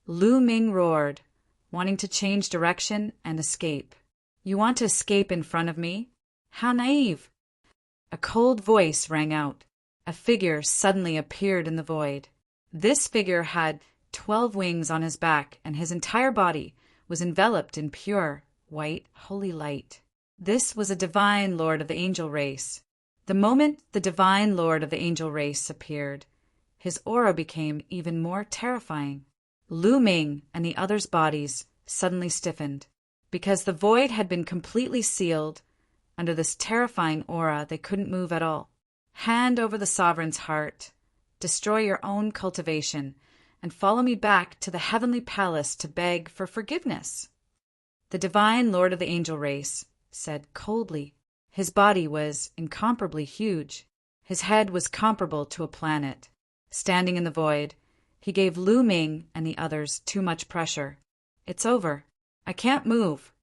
Lu Ming roared, wanting to change direction and escape. You want to escape in front of me? How naive! A cold voice rang out. A figure suddenly appeared in the void. This figure had 12 wings on his back, and his entire body was enveloped in pure, white, holy light. This was a divine lord of the angel race. The moment the divine lord of the angel race appeared, his aura became even more terrifying. Lu Ming and the others' bodies suddenly stiffened. Because the void had been completely sealed, under this terrifying aura they couldn't move at all. Hand over the sovereign's heart, destroy your own cultivation, and follow me back to the heavenly palace to beg for forgiveness. The divine lord of the angel race said coldly. His body was incomparably huge. His head was comparable to a planet. Standing in the void, he gave Lu Ming and the others too much pressure. It's over. I can't move.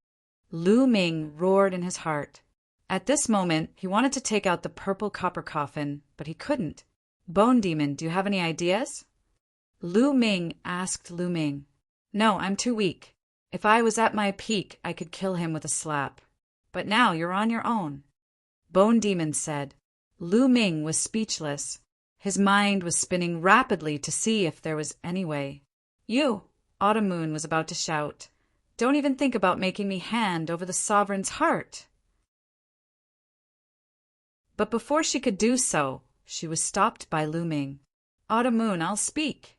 Lu Ming roared in his heart. At this moment, he wanted to take out the purple copper coffin, but he couldn't. Bone Demon, do you have any ideas? Lu Ming asked Lu Ming. No, I'm too weak. If I was at my peak, I could kill him with a slap. But now you're on your own. Bone Demon said. Lu Ming was speechless. His mind was spinning rapidly to see if there was any way. You, Autumn Moon was about to shout. Don't even think about making me hand over the sovereign's heart. But before she could do so, she was stopped by Lu Ming. Autumn Moon, I'll speak.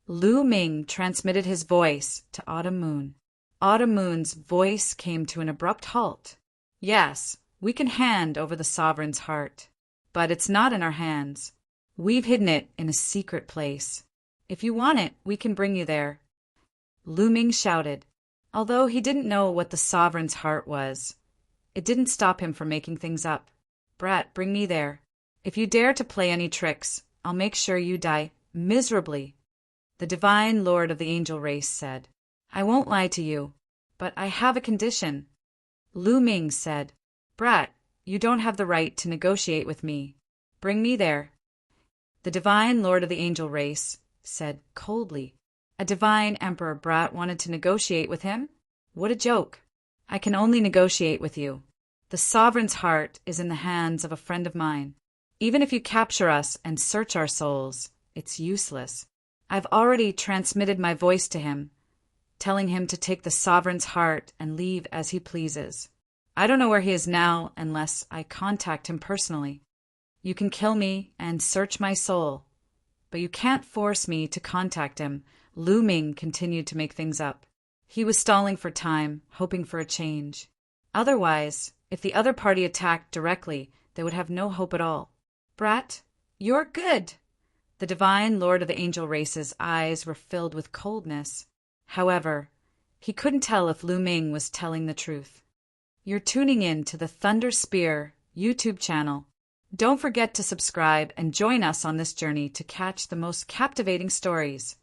Lu Ming transmitted his voice to Autumn Moon. Autumn Moon's voice came to an abrupt halt. Yes, we can hand over the sovereign's heart, but it's not in our hands. We've hidden it in a secret place. If you want it, we can bring you there. Lu Ming shouted. Although he didn't know what the sovereign's heart was, it didn't stop him from making things up. Brat, bring me there. If you dare to play any tricks, I'll make sure you die miserably. The divine lord of the angel race said. I won't lie to you, but I have a condition. Lu Ming said. Brat, you don't have the right to negotiate with me. Bring me there. The divine lord of the angel race said coldly. A divine emperor Brat wanted to negotiate with him? What a joke. I can only negotiate with you. The sovereign's heart is in the hands of a friend of mine. Even if you capture us and search our souls, It's useless. I've already transmitted my voice to him, telling him to take the sovereign's heart and leave as he pleases. I don't know where he is now unless I contact him personally. You can kill me and search my soul, but you can't force me to contact him. Lu Ming continued to make things up. He was stalling for time, hoping for a change. Otherwise, if the other party attacked directly, they would have no hope at all. Brat, you're good! The divine lord of the angel race's eyes were filled with coldness. However, he couldn't tell if Lu Ming was telling the truth. You're tuning in to the Thunder Spear YouTube channel. Don't forget to subscribe and join us on this journey to catch the most captivating stories.